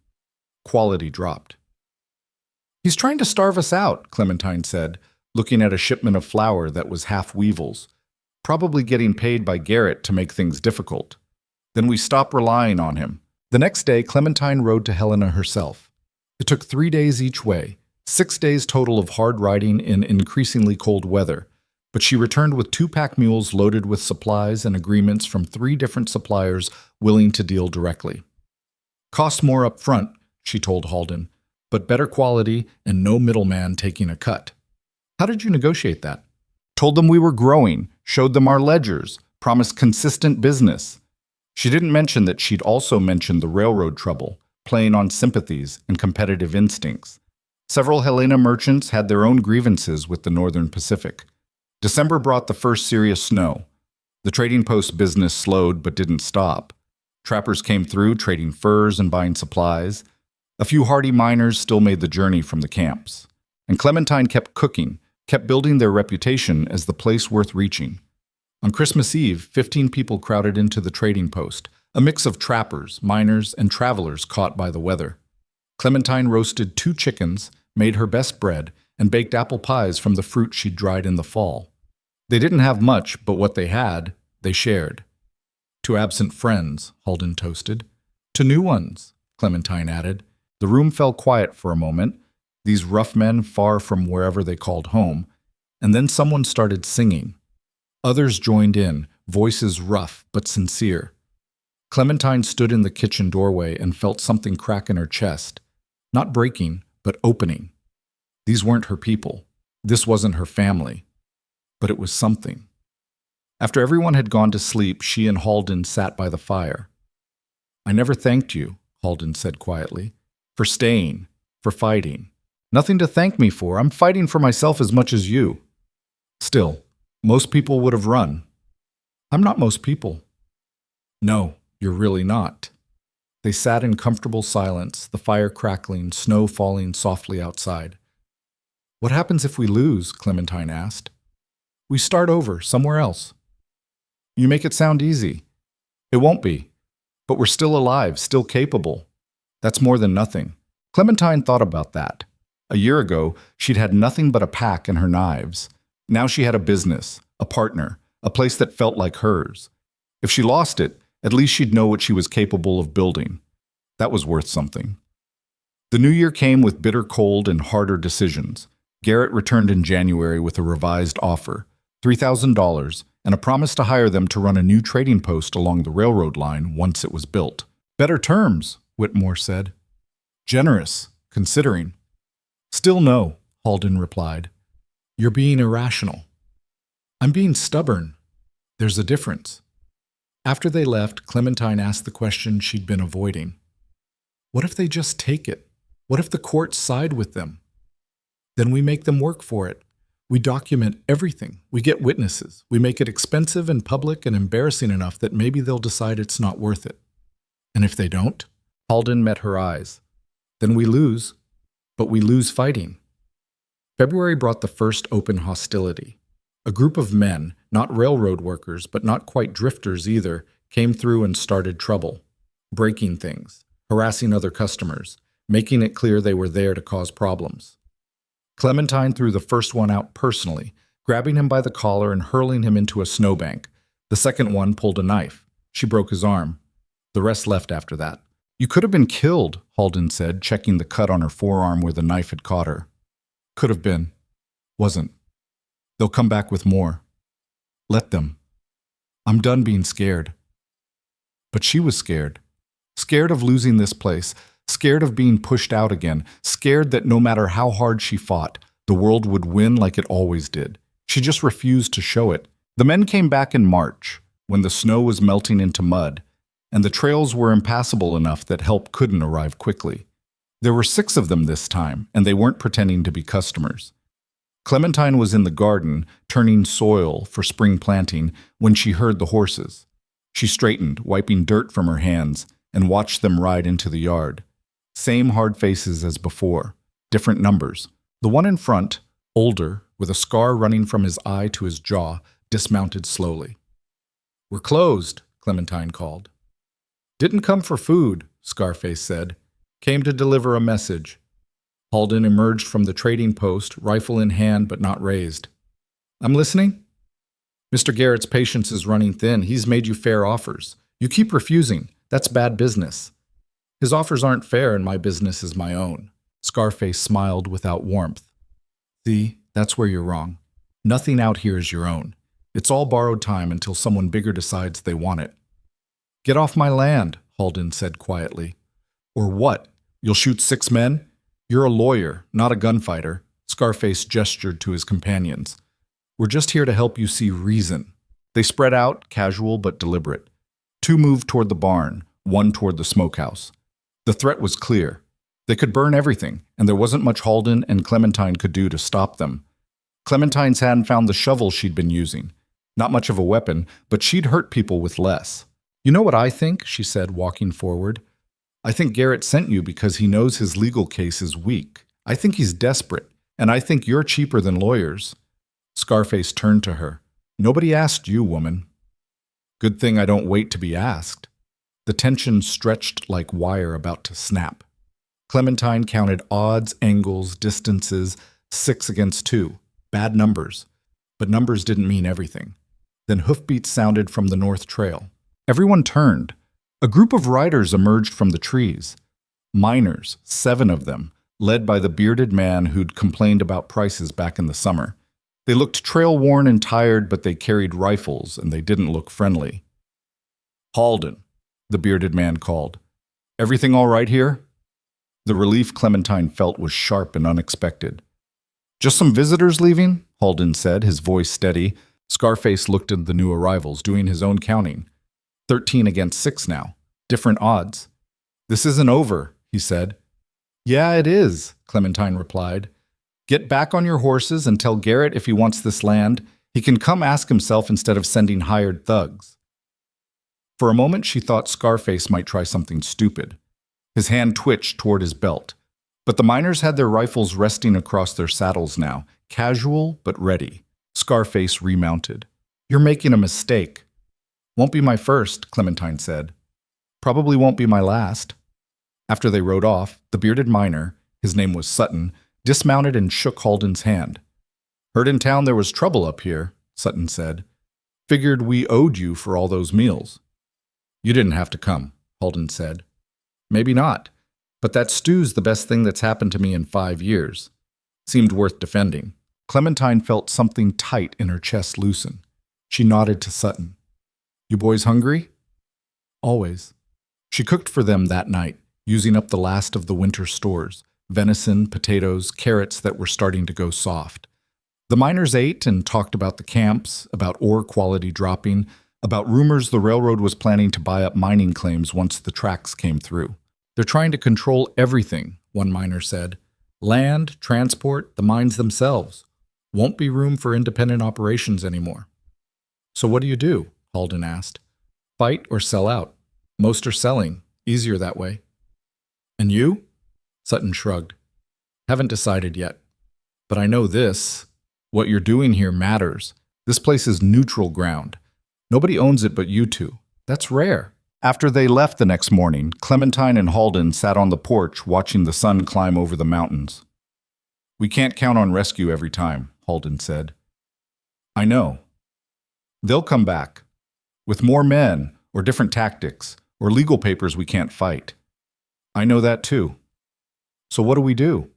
Quality dropped. He's trying to starve us out, Clementine said, looking at a shipment of flour that was half weevils, probably getting paid by Garrett to make things difficult. Then we stopped relying on him. The next day, Clementine rode to Helena herself. It took 3 days each way, 6 days total of hard riding in increasingly cold weather, but she returned with 2 pack mules loaded with supplies and agreements from 3 different suppliers willing to deal directly. Cost more up front, she told Halden, but better quality and no middleman taking a cut. How did you negotiate that? Told them we were growing, showed them our ledgers, promised consistent business. She didn't mention that she'd also mentioned the railroad trouble, playing on sympathies and competitive instincts. Several Helena merchants had their own grievances with the Northern Pacific. December brought the first serious snow. The trading post business slowed but didn't stop. Trappers came through trading furs and buying supplies. A few hardy miners still made the journey from the camps. And Clementine kept cooking, kept building their reputation as the place worth reaching. On Christmas Eve, 15 people crowded into the trading post, a mix of trappers, miners, and travelers caught by the weather. Clementine roasted 2 chickens, made her best bread, and baked apple pies from the fruit she'd dried in the fall. They didn't have much, but what they had, they shared. To absent friends, Halden toasted. To new ones, Clementine added. The room fell quiet for a moment, these rough men far from wherever they called home, and then someone started singing. Others joined in, voices rough but sincere. Clementine stood in the kitchen doorway and felt something crack in her chest. Not breaking, but opening. These weren't her people. This wasn't her family. But it was something. After everyone had gone to sleep, she and Halden sat by the fire. I never thanked you, Halden said quietly, for staying, for fighting. Nothing to thank me for. I'm fighting for myself as much as you. Still, most people would have run. I'm not most people. No, you're really not. They sat in comfortable silence, the fire crackling, snow falling softly outside. What happens if we lose? Clementine asked. We start over, somewhere else. You make it sound easy. It won't be. But we're still alive, still capable. That's more than nothing. Clementine thought about that. A year ago, she'd had nothing but a pack and her knives. Now she had a business, a partner, a place that felt like hers. If she lost it, at least she'd know what she was capable of building. That was worth something. The new year came with bitter cold and harder decisions. Garrett returned in January with a revised offer, $3,000, and a promise to hire them to run a new trading post along the railroad line once it was built. Better terms, Whitmore said. Generous, considering. Still no, Halden replied. You're being irrational. I'm being stubborn. There's a difference. After they left, Clementine asked the question she'd been avoiding. What if they just take it? What if the courts side with them? Then we make them work for it. We document everything. We get witnesses. We make it expensive and public and embarrassing enough that maybe they'll decide it's not worth it. And if they don't? Halden met her eyes. Then we lose. But we lose fighting. February brought the first open hostility. A group of men, not railroad workers, but not quite drifters either, came through and started trouble. Breaking things, harassing other customers, making it clear they were there to cause problems. Clementine threw the first one out personally, grabbing him by the collar and hurling him into a snowbank. The second one pulled a knife. She broke his arm. The rest left after that. You could have been killed, Halden said, checking the cut on her forearm where the knife had caught her. Could have been. Wasn't. They'll come back with more. Let them. I'm done being scared. But she was scared. Scared of losing this place, Scared of being pushed out again, scared that no matter how hard she fought, the world would win like it always did. She just refused to show it. The men came back in March, when the snow was melting into mud, and the trails were impassable enough that help couldn't arrive quickly. There were 6 of them this time, and they weren't pretending to be customers. Clementine was in the garden, turning soil for spring planting, when she heard the horses. She straightened, wiping dirt from her hands, and watched them ride into the yard. Same hard faces as before, different numbers. The one in front, older, with a scar running from his eye to his jaw, dismounted slowly. "We're closed," Clementine called. "Didn't come for food," Scarface said. "Came to deliver a message." Halden emerged from the trading post, rifle in hand but not raised. "I'm listening." "Mr. Garrett's patience is running thin. He's made you fair offers. You keep refusing. That's bad business." "His offers aren't fair and my business is my own." Scarface smiled without warmth. "See, that's where you're wrong. Nothing out here is your own. It's all borrowed time until someone bigger decides they want it." "Get off my land," Halden said quietly. "Or what? You'll shoot 6 men? You're a lawyer, not a gunfighter." Scarface gestured to his companions. "We're just here to help you see reason." They spread out, casual but deliberate. 2 moved toward the barn, 1 toward the smokehouse. The threat was clear. They could burn everything, and there wasn't much Halden and Clementine could do to stop them. Clementine's hadn't found the shovel she'd been using. Not much of a weapon, but she'd hurt people with less. "You know what I think?" she said, walking forward. "I think Garrett sent you because he knows his legal case is weak. I think he's desperate, and I think you're cheaper than lawyers." Scarface turned to her. "Nobody asked you, woman." "Good thing I don't wait to be asked." The tension stretched like wire about to snap. Clementine counted odds, angles, distances, 6 against 2. Bad numbers. But numbers didn't mean everything. Then hoofbeats sounded from the north trail. Everyone turned. A group of riders emerged from the trees. Miners, 7 of them, led by the bearded man who'd complained about prices back in the summer. They looked trail-worn and tired, but they carried rifles, and they didn't look friendly. "Halden," the bearded man called. "Everything all right here?" The relief Clementine felt was sharp and unexpected. "Just some visitors leaving?" Halden said, his voice steady. Scarface looked at the new arrivals, doing his own counting. 13 against 6 now. Different odds. "This isn't over," he said. "Yeah, it is," Clementine replied. "Get back on your horses and tell Garrett if he wants this land, he can come ask himself instead of sending hired thugs." For a moment she thought Scarface might try something stupid. His hand twitched toward his belt. But the miners had their rifles resting across their saddles now, casual but ready. Scarface remounted. "You're making a mistake." "Won't be my first," Clementine said. "Probably won't be my last." After they rode off, the bearded miner, his name was Sutton, dismounted and shook Halden's hand. "Heard in town there was trouble up here," Sutton said. "Figured we owed you for all those meals." "You didn't have to come," Halden said. "Maybe not, but that stew's the best thing that's happened to me in 5 years." Seemed worth defending. Clementine felt something tight in her chest loosen. She nodded to Sutton. "You boys hungry?" "Always." She cooked for them that night, using up the last of the winter stores, venison, potatoes, carrots that were starting to go soft. The miners ate and talked about the camps, about ore quality dropping, about rumors the railroad was planning to buy up mining claims once the tracks came through. "They're trying to control everything," one miner said. "Land, transport, the mines themselves. Won't be room for independent operations anymore." "So what do?" Halden asked. "Fight or sell out. Most are selling. Easier that way." "And you?" Sutton shrugged. "Haven't decided yet. But I know this. What you're doing here matters. This place is neutral ground. Nobody owns it but you two. That's rare." After they left the next morning, Clementine and Halden sat on the porch watching the sun climb over the mountains. "We can't count on rescue every time," Halden said. "I know. They'll come back. With more men, or different tactics, or legal papers we can't fight. I know that too. So what do we do?"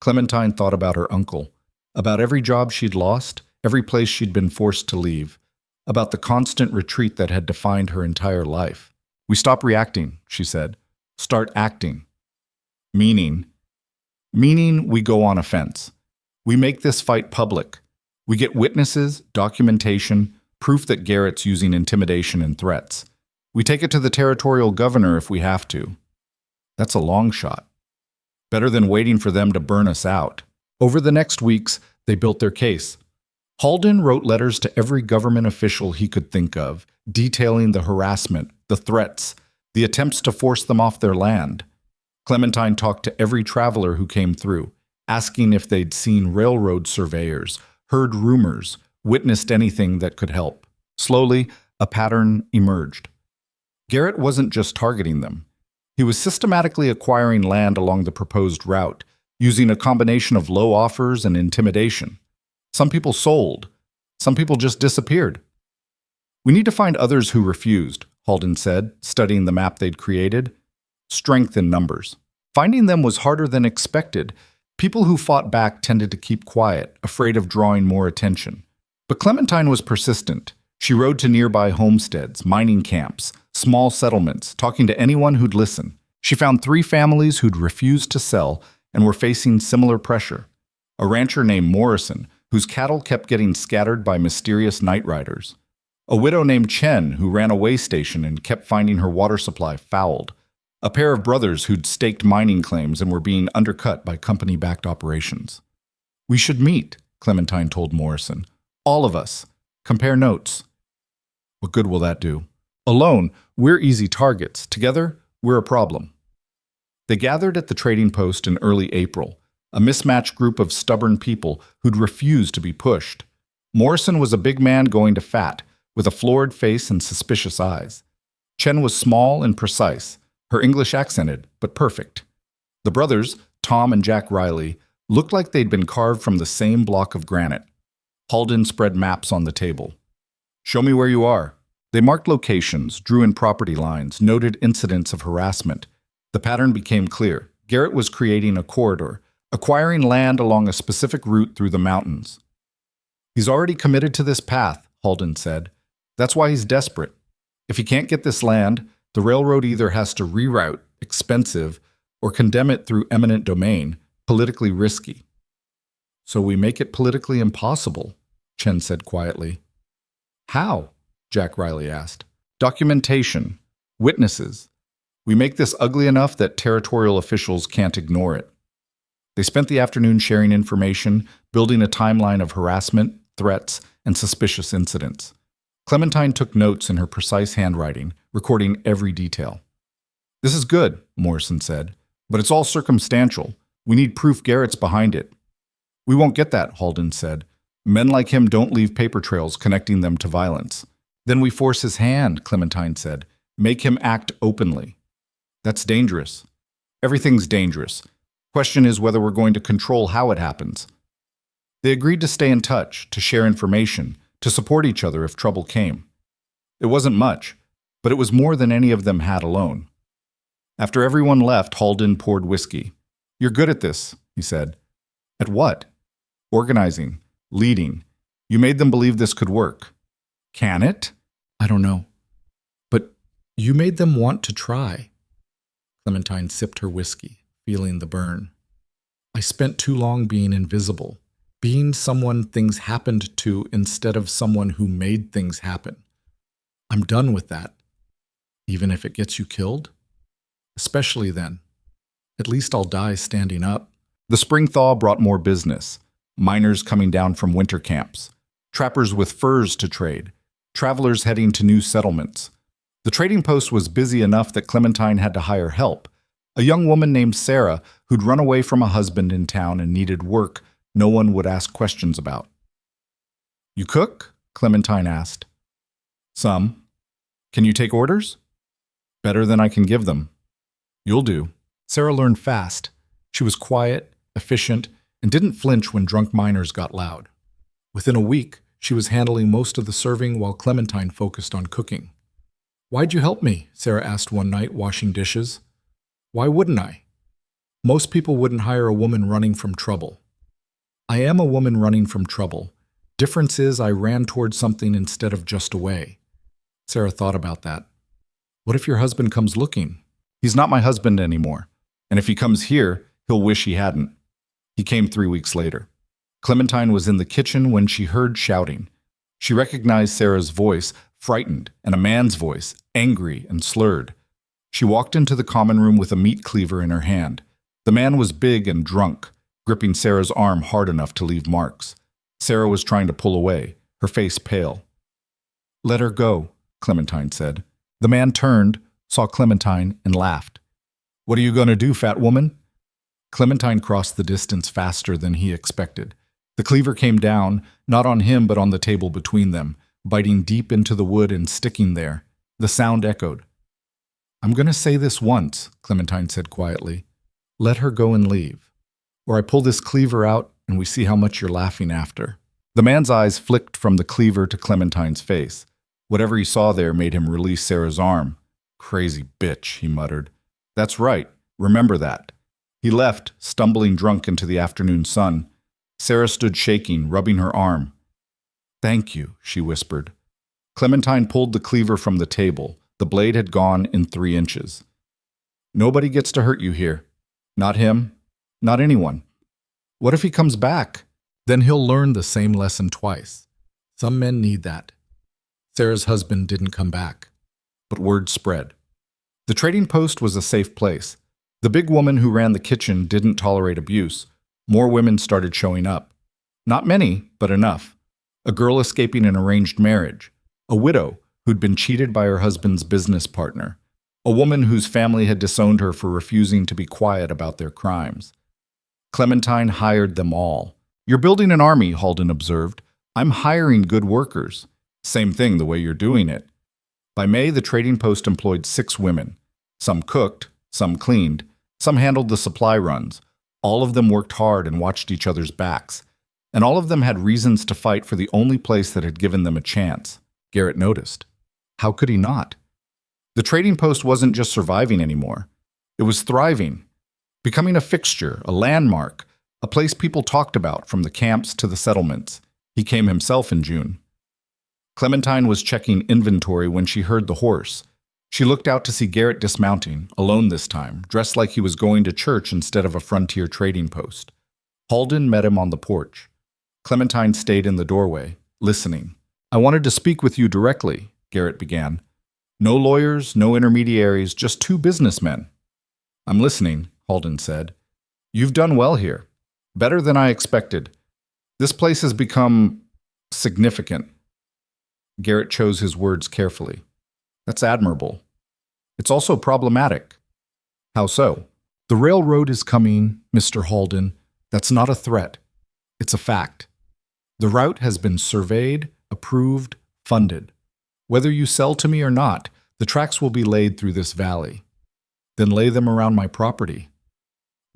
Clementine thought about her uncle, about every job she'd lost, every place she'd been forced to leave, about the constant retreat that had defined her entire life. "We stop reacting," she said. "Start acting. Meaning? Meaning we go on offense. We make this fight public. We get witnesses, documentation, proof that Garrett's using intimidation and threats. We take it to the territorial governor if we have to. That's a long shot. Better than waiting for them to burn us out. Over the next weeks, they built their case. Halden wrote letters to every government official he could think of, detailing the harassment, the threats, the attempts to force them off their land. Clementine talked to every traveler who came through, asking if they'd seen railroad surveyors, heard rumors, witnessed anything that could help. Slowly, a pattern emerged. Garrett wasn't just targeting them. He was systematically acquiring land along the proposed route, using a combination of low offers and intimidation. Some people sold. Some people just disappeared. We need to find others who refused, Halden said, studying the map they'd created. Strength in numbers. Finding them was harder than expected. People who fought back tended to keep quiet, afraid of drawing more attention. But Clementine was persistent. She rode to nearby homesteads, mining camps, small settlements, talking to anyone who'd listen. She found 3 families who'd refused to sell and were facing similar pressure. A rancher named Morrison, whose cattle kept getting scattered by mysterious night riders. A widow named Chen, who ran a way station and kept finding her water supply fouled. A pair of brothers who'd staked mining claims and were being undercut by company-backed operations. "We should meet," Clementine told Morrison. "All of us. Compare notes." "What good will that do? Alone, we're easy targets. Together, we're a problem." They gathered at the trading post in early April, a mismatched group of stubborn people who'd refused to be pushed. Morrison was a big man going to fat, with a florid face and suspicious eyes. Chen was small and precise, her English accented, but perfect. The brothers, Tom and Jack Riley, looked like they'd been carved from the same block of granite. Halden spread maps on the table. "Show me where you are." They marked locations, drew in property lines, noted incidents of harassment. The pattern became clear. Garrett was creating a corridor, acquiring land along a specific route through the mountains. "He's already committed to this path," Halden said. "That's why he's desperate. If he can't get this land, the railroad either has to reroute, expensive, or condemn it through eminent domain, politically risky." "So we make it politically impossible," Chen said quietly. "How?" Jack Riley asked. "Documentation. Witnesses. We make this ugly enough that territorial officials can't ignore it." They spent the afternoon sharing information, building a timeline of harassment, threats, and suspicious incidents. Clementine took notes in her precise handwriting, recording every detail. "This is good," Morrison said, "but it's all circumstantial. We need proof Garrett's behind it." "We won't get that," Halden said. "Men like him don't leave paper trails connecting them to violence." "Then we force his hand," Clementine said. "Make him act openly." "That's dangerous." "Everything's dangerous. Question is whether we're going to control how it happens." They agreed to stay in touch, to share information, to support each other if trouble came. It wasn't much, but it was more than any of them had alone. After everyone left, Halden poured whiskey. "You're good at this," he said. "At what?" "Organizing. Leading. You made them believe this could work." "Can it?" "I don't know. But you made them want to try." Clementine sipped her whiskey, feeling the burn. "I spent too long being invisible, being someone things happened to instead of someone who made things happen. I'm done with that. Even if it gets you killed? Especially then. At least I'll die standing up." The spring thaw brought more business. Miners coming down from winter camps. Trappers with furs to trade. Travelers heading to new settlements. The trading post was busy enough that Clementine had to hire help. A young woman named Sarah who'd run away from a husband in town and needed work no one would ask questions about. "You cook?" Clementine asked. "Some. Can you take orders?" "Better than I can give them." "You'll do." Sarah learned fast. She was quiet, efficient, and didn't flinch when drunk miners got loud. Within a week, she was handling most of the serving while Clementine focused on cooking. "Why'd you help me?" Sarah asked one night, washing dishes. "Why wouldn't I? Most people wouldn't hire a woman running from trouble." "I am a woman running from trouble. Difference is I ran towards something instead of just away." Sarah thought about that. "What if your husband comes looking?" "He's not my husband anymore. And if he comes here, he'll wish he hadn't. He came 3 weeks later. Clementine was in the kitchen when she heard shouting. She recognized Sarah's voice, frightened, and a man's voice, angry and slurred. She walked into the common room with a meat cleaver in her hand. The man was big and drunk, gripping Sarah's arm hard enough to leave marks. Sarah was trying to pull away, her face pale. "Let her go," Clementine said. The man turned, saw Clementine, and laughed. "What are you going to do, fat woman?" Clementine crossed the distance faster than he expected. The cleaver came down, not on him but on the table between them, biting deep into the wood and sticking there. The sound echoed. "I'm going to say this once," Clementine said quietly. "Let her go and leave. Or I pull this cleaver out and we see how much you're laughing after." The man's eyes flicked from the cleaver to Clementine's face. Whatever he saw there made him release Sarah's arm. "Crazy bitch," he muttered. "That's right. Remember that." He left, stumbling drunk into the afternoon sun. Sarah stood shaking, rubbing her arm. "Thank you," she whispered. Clementine pulled the cleaver from the table. The blade had gone in 3 inches. "Nobody gets to hurt you here. Not him. Not anyone. What if he comes back? Then he'll learn the same lesson twice. Some men need that." Sarah's husband didn't come back. But word spread. The trading post was a safe place. The big woman who ran the kitchen didn't tolerate abuse. More women started showing up. Not many, but enough. A girl escaping an arranged marriage. A widow who'd been cheated by her husband's business partner. A woman whose family had disowned her for refusing to be quiet about their crimes. Clementine hired them all. "You're building an army," Halden observed. "I'm hiring good workers. Same thing the way you're doing it." By May, the trading post employed 6 women. Some cooked, some cleaned, some handled the supply runs. All of them worked hard and watched each other's backs. And all of them had reasons to fight for the only place that had given them a chance. Garrett noticed. How could he not? The trading post wasn't just surviving anymore. It was thriving, becoming a fixture, a landmark, a place people talked about from the camps to the settlements. He came himself in June. Clementine was checking inventory when she heard the horse. She looked out to see Garrett dismounting, alone this time, dressed like he was going to church instead of a frontier trading post. Halden met him on the porch. Clementine stayed in the doorway, listening. "I wanted to speak with you directly," Garrett began. "No lawyers, no intermediaries, just 2 businessmen." "I'm listening," Halden said. "You've done well here. Better than I expected. This place has become significant." Garrett chose his words carefully. "That's admirable. It's also problematic." "How so?" "The railroad is coming, Mr. Halden. That's not a threat. It's a fact. The route has been surveyed, approved, funded. Whether you sell to me or not, the tracks will be laid through this valley. Then lay them around my property.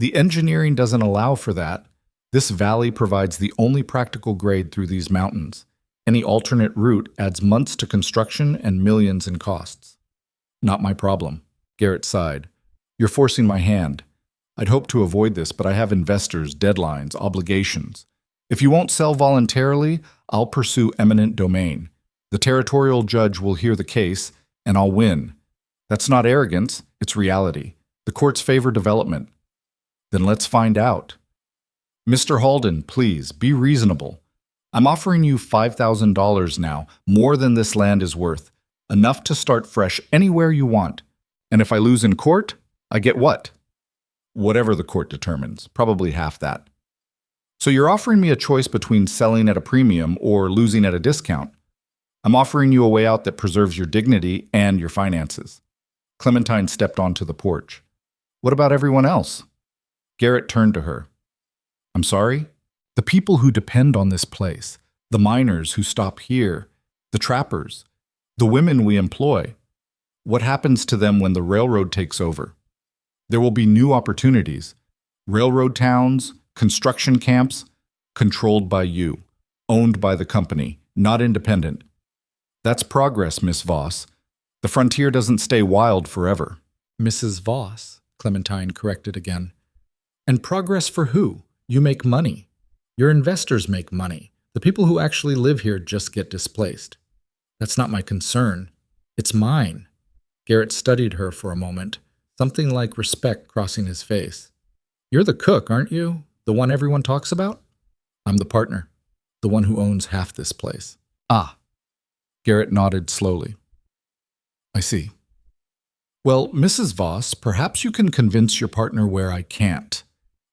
The engineering doesn't allow for that. This valley provides the only practical grade through these mountains. Any alternate route adds months to construction and millions in costs." "Not my problem," Garrett sighed. "You're forcing my hand. I'd hoped to avoid this, but I have investors, deadlines, obligations. If you won't sell voluntarily, I'll pursue eminent domain. The territorial judge will hear the case, and I'll win. That's not arrogance, it's reality. The courts favor development. Then let's find out." "Mr. Halden, please, be reasonable. I'm offering you $5,000 now, more than this land is worth, enough to start fresh anywhere you want. And if I lose in court, I get what?" "Whatever the court determines, probably half that." "So you're offering me a choice between selling at a premium or losing at a discount. I'm offering you a way out that preserves your dignity and your finances." Clementine stepped onto the porch. "What about everyone else?" Garrett turned to her. "I'm sorry?" "The people who depend on this place, the miners who stop here, the trappers, the women we employ. What happens to them when the railroad takes over? There will be new opportunities. Railroad towns, construction camps, controlled by you, owned by the company, not independent. That's progress, Miss Voss. The frontier doesn't stay wild forever." "Mrs. Voss," Clementine corrected again. "And progress for who? You make money. Your investors make money. The people who actually live here just get displaced. That's not my concern. It's mine." Garrett studied her for a moment, something like respect crossing his face. "You're the cook, aren't you? The one everyone talks about?" "I'm the partner, the one who owns half this place." "Ah." Garrett nodded slowly. "I see. Well, Mrs. Voss, perhaps you can convince your partner where I can't.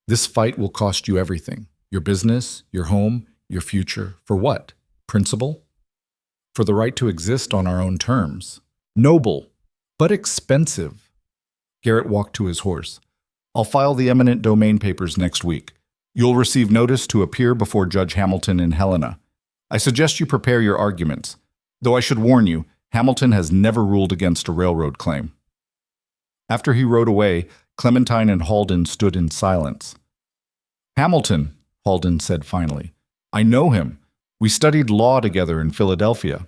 This fight will cost you everything. Your business, your home, your future. For what? Principle? For the right to exist on our own terms. Noble, but expensive." Garrett walked to his horse. "I'll file the eminent domain papers next week. You'll receive notice to appear before Judge Hamilton in Helena. I suggest you prepare your arguments, though I should warn you, Hamilton has never ruled against a railroad claim." After he rode away, Clementine and Halden stood in silence. "Hamilton," Halden said finally. "I know him. We studied law together in Philadelphia."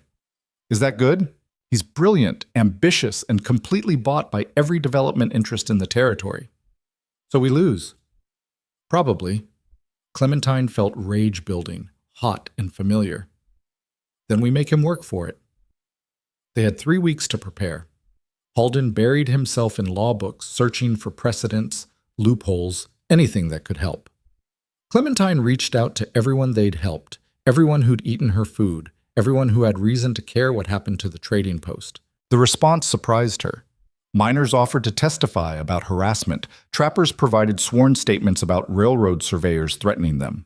"Is that good?" "He's brilliant, ambitious, and completely bought by every development interest in the territory." "So we lose?" "Probably." Clementine felt rage building, hot and familiar. "Then we make him work for it." They had 3 weeks to prepare. Halden buried himself in law books, searching for precedents, loopholes, anything that could help. Clementine reached out to everyone they'd helped, everyone who'd eaten her food, everyone who had reason to care what happened to the trading post. The response surprised her. Miners offered to testify about harassment. Trappers provided sworn statements about railroad surveyors threatening them.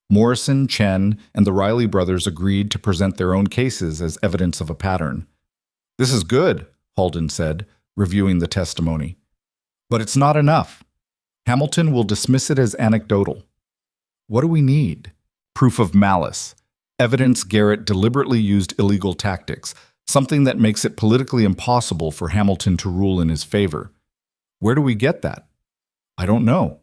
Morrison, Chen, and the Riley brothers agreed to present their own cases as evidence of a pattern. "This is good," Halden said, reviewing the testimony. "But it's not enough. Hamilton will dismiss it as anecdotal. What do we need? Proof of malice. Evidence Garrett deliberately used illegal tactics, something that makes it politically impossible for Hamilton to rule in his favor. Where do we get that? I don't know."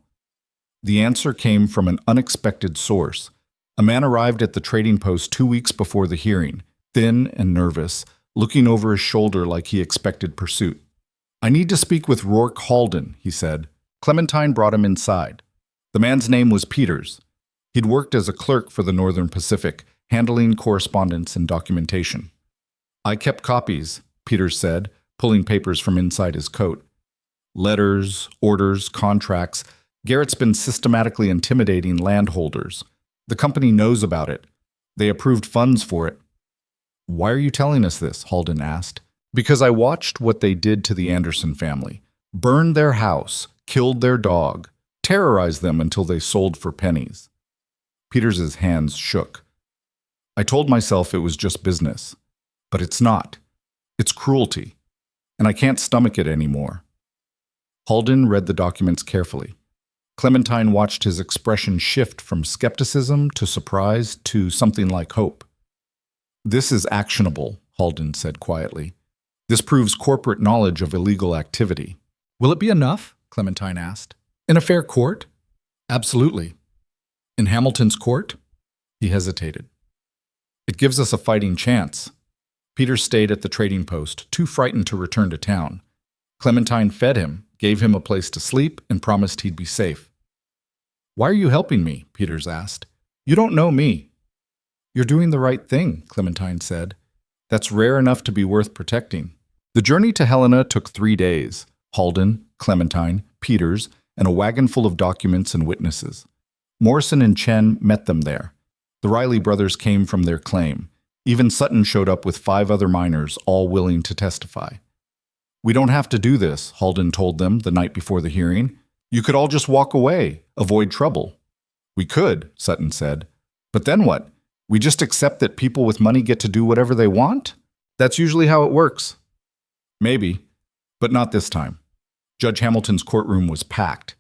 The answer came from an unexpected source. A man arrived at the trading post 2 weeks before the hearing, thin and nervous, looking over his shoulder like he expected pursuit. "I need to speak with Rourke Halden," he said. Clementine brought him inside. The man's name was Peters. He'd worked as a clerk for the Northern Pacific, handling correspondence and documentation. "I kept copies," Peters said, pulling papers from inside his coat. "Letters, orders, contracts. Garrett's been systematically intimidating landholders. The company knows about it. They approved funds for it." "Why are you telling us this?" Halden asked. "Because I watched what they did to the Anderson family. Burned their house, killed their dog, terrorized them until they sold for pennies." Peters's hands shook. "I told myself it was just business. But it's not. It's cruelty. And I can't stomach it anymore." Halden read the documents carefully. Clementine watched his expression shift from skepticism to surprise to something like hope. "This is actionable," Halden said quietly. "This proves corporate knowledge of illegal activity." "Will it be enough?" Clementine asked. "In a fair court?" "Absolutely." "In Hamilton's court?" He hesitated. "It gives us a fighting chance." Peter stayed at the trading post, too frightened to return to town. Clementine fed him, gave him a place to sleep, and promised he'd be safe. "Why are you helping me?" Peters asked. "You don't know me." "You're doing the right thing," Clementine said. "That's rare enough to be worth protecting." The journey to Helena took 3 days. Halden, Clementine, Peters, and a wagon full of documents and witnesses. Morrison and Chen met them there. The Riley brothers came from their claim. Even Sutton showed up with 5 other miners, all willing to testify. "We don't have to do this," Halden told them the night before the hearing. "You could all just walk away, avoid trouble." "We could," Sutton said. "But then what? We just accept that people with money get to do whatever they want? That's usually how it works." "Maybe, but not this time." Judge Hamilton's courtroom was packed.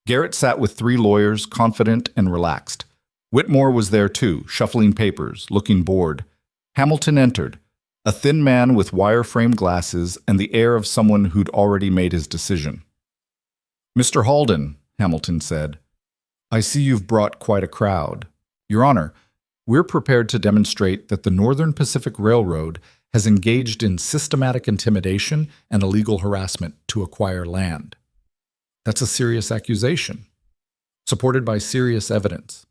Garrett sat with 3 lawyers, confident and relaxed. Whitmore was there too, shuffling papers, looking bored. Hamilton entered, a thin man with wire-frame glasses and the air of someone who'd already made his decision. "Mr. Halden," Hamilton said, "I see you've brought quite a crowd. Your Honor, we're prepared to demonstrate that the Northern Pacific Railroad has engaged in systematic intimidation and illegal harassment to acquire land." That's a serious accusation, supported by serious evidence.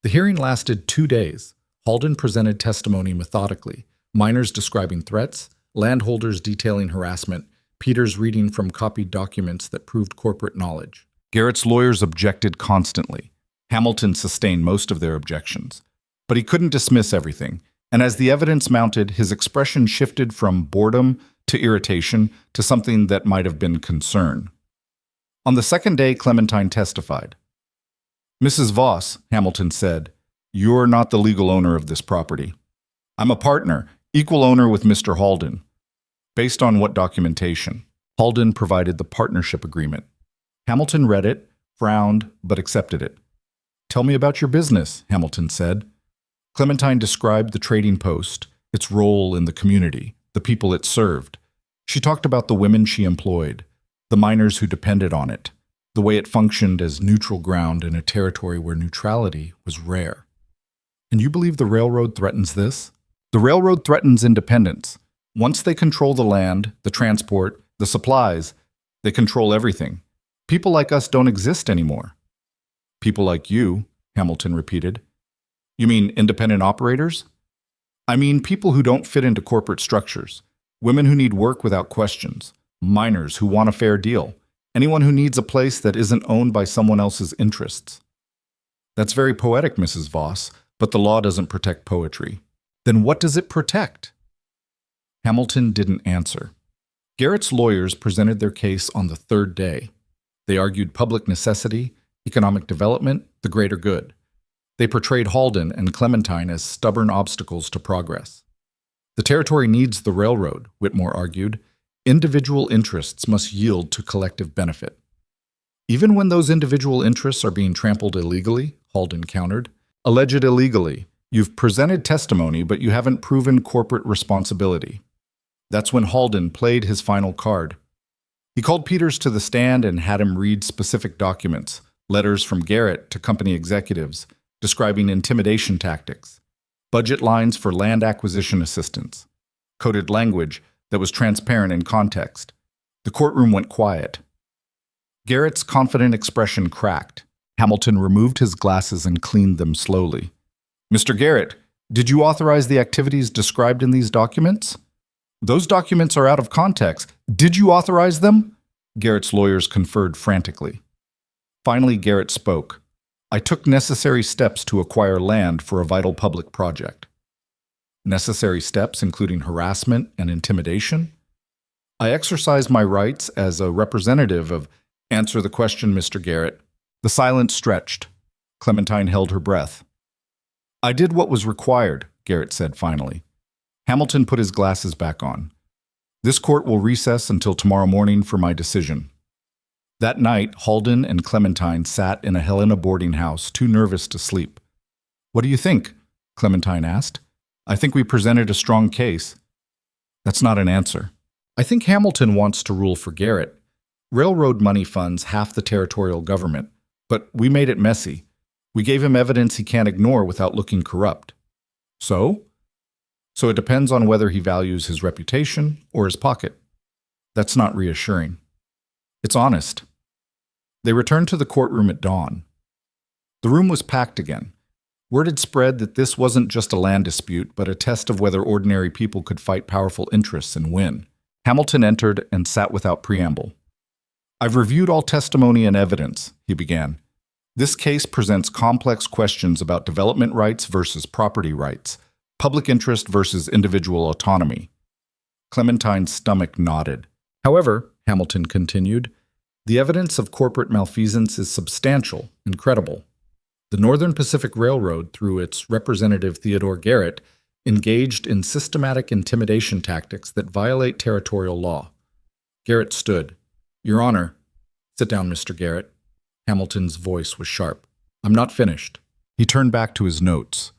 The hearing lasted 2 days. Halden presented testimony methodically, miners describing threats, landholders detailing harassment, Peters reading from copied documents that proved corporate knowledge. Garrett's lawyers objected constantly. Hamilton sustained most of their objections. But he couldn't dismiss everything, and as the evidence mounted, his expression shifted from boredom to irritation to something that might have been concern. On the second day, Clementine testified. "Mrs. Voss," Hamilton said, "you're not the legal owner of this property. I'm a partner, equal owner with Mr. Halden." Based on what documentation? Halden provided the partnership agreement. Hamilton read it, frowned, but accepted it. "Tell me about your business," Hamilton said. Clementine described the trading post, its role in the community, the people it served. She talked about the women she employed, the miners who depended on it, the way it functioned as neutral ground in a territory where neutrality was rare. "And you believe the railroad threatens this?" "The railroad threatens independence. Once they control the land, the transport, the supplies, they control everything. People like us don't exist anymore." "People like you," Hamilton repeated. "You mean independent operators?" "I mean people who don't fit into corporate structures, women who need work without questions, miners who want a fair deal, anyone who needs a place that isn't owned by someone else's interests." "That's very poetic, Mrs. Voss, but the law doesn't protect poetry." "Then what does it protect?" Hamilton didn't answer. Garrett's lawyers presented their case on the third day. They argued public necessity, economic development, the greater good. They portrayed Halden and Clementine as stubborn obstacles to progress. "The territory needs the railroad," Whitmore argued. "Individual interests must yield to collective benefit." "Even when those individual interests are being trampled illegally," Halden countered. "Alleged illegally. You've presented testimony, but you haven't proven corporate responsibility." That's when Halden played his final card. He called Peters to the stand and had him read specific documents, letters from Garrett to company executives, describing intimidation tactics, budget lines for land acquisition assistance, coded language that was transparent in context. The courtroom went quiet. Garrett's confident expression cracked. Hamilton removed his glasses and cleaned them slowly. "Mr. Garrett, did you authorize the activities described in these documents?" "Those documents are out of context. Did you authorize them?" Garrett's lawyers conferred frantically. Finally, Garrett spoke. "I took necessary steps to acquire land for a vital public project." "Necessary steps including harassment and intimidation?" "I exercised my rights as a representative of—" "Answer the question, Mr. Garrett." The silence stretched. Clementine held her breath. "I did what was required," Garrett said finally. Hamilton put his glasses back on. "This court will recess until tomorrow morning for my decision." That night, Halden and Clementine sat in a Helena boarding house, too nervous to sleep. "What do you think?" Clementine asked. "I think we presented a strong case." "That's not an answer." "I think Hamilton wants to rule for Garrett. Railroad money funds half the territorial government, but we made it messy. We gave him evidence he can't ignore without looking corrupt." "So?" "So it depends on whether he values his reputation or his pocket." "That's not reassuring." "It's honest." They returned to the courtroom at dawn. The room was packed again. Word had spread that this wasn't just a land dispute, but a test of whether ordinary people could fight powerful interests and win. Hamilton entered and sat without preamble. "I've reviewed all testimony and evidence," he began. "This case presents complex questions about development rights versus property rights, public interest versus individual autonomy." Clementine's stomach nodded. "However," Hamilton continued, "the evidence of corporate malfeasance is substantial and credible. The Northern Pacific Railroad, through its representative Theodore Garrett, engaged in systematic intimidation tactics that violate territorial law." Garrett stood. "Your Honor." "Sit down, Mr. Garrett." Hamilton's voice was sharp. "I'm not finished." He turned back to his notes.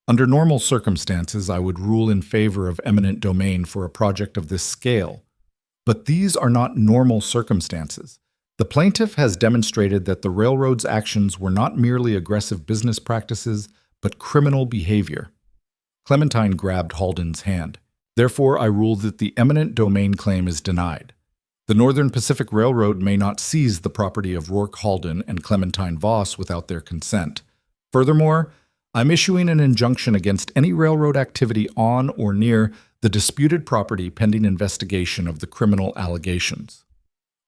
"Under normal circumstances, I would rule in favor of eminent domain for a project of this scale. But these are not normal circumstances. The plaintiff has demonstrated that the railroad's actions were not merely aggressive business practices, but criminal behavior." Clementine grabbed Halden's hand. "Therefore, I rule that the eminent domain claim is denied. The Northern Pacific Railroad may not seize the property of Rourke Halden and Clementine Voss without their consent. Furthermore, I'm issuing an injunction against any railroad activity on or near the disputed property pending investigation of the criminal allegations."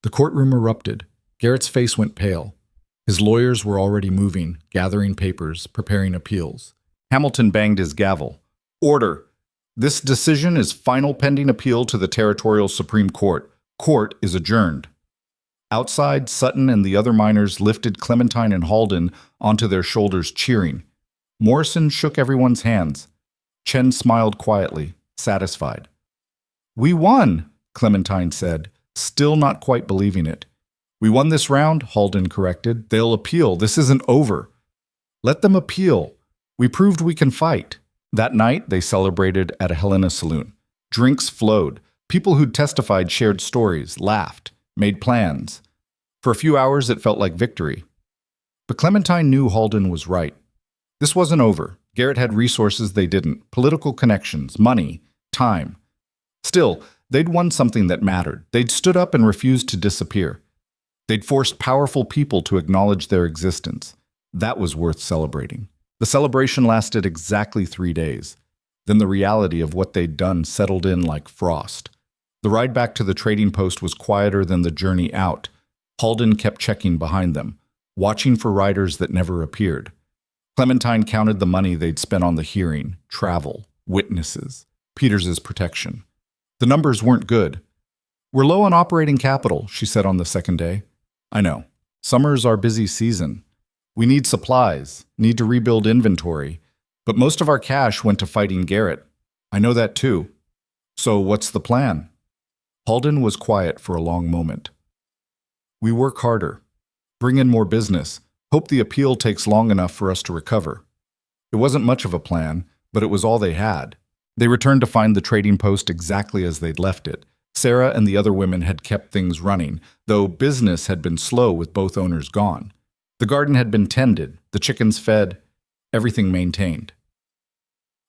The courtroom erupted. Garrett's face went pale. His lawyers were already moving, gathering papers, preparing appeals. Hamilton banged his gavel. "Order! This decision is final pending appeal to the Territorial Supreme Court. Court is adjourned." Outside, Sutton and the other miners lifted Clementine and Halden onto their shoulders, cheering. Morrison shook everyone's hands. Chen smiled quietly, satisfied. "We won," Clementine said, still not quite believing it. "We won this round," Halden corrected. "They'll appeal. This isn't over." "Let them appeal. We proved we can fight." That night, they celebrated at a Helena saloon. Drinks flowed. People who'd testified shared stories, laughed, made plans. For a few hours, it felt like victory. But Clementine knew Halden was right. This wasn't over. Garrett had resources they didn't, political connections, money, time. Still, they'd won something that mattered. They'd stood up and refused to disappear. They'd forced powerful people to acknowledge their existence. That was worth celebrating. The celebration lasted exactly 3 days. Then the reality of what they'd done settled in like frost. The ride back to the trading post was quieter than the journey out. Halden kept checking behind them, watching for riders that never appeared. Clementine counted the money they'd spent on the hearing, travel, witnesses, Peters's protection. The numbers weren't good. "We're low on operating capital," she said on the second day. "I know. Summer's our busy season. We need supplies, need to rebuild inventory. But most of our cash went to fighting Garrett. I know that too. So what's the plan?" Halden was quiet for a long moment. "We work harder, bring in more business, hope the appeal takes long enough for us to recover." It wasn't much of a plan, but it was all they had. They returned to find the trading post exactly as they'd left it. Sarah and the other women had kept things running, though business had been slow with both owners gone. The garden had been tended, the chickens fed, everything maintained.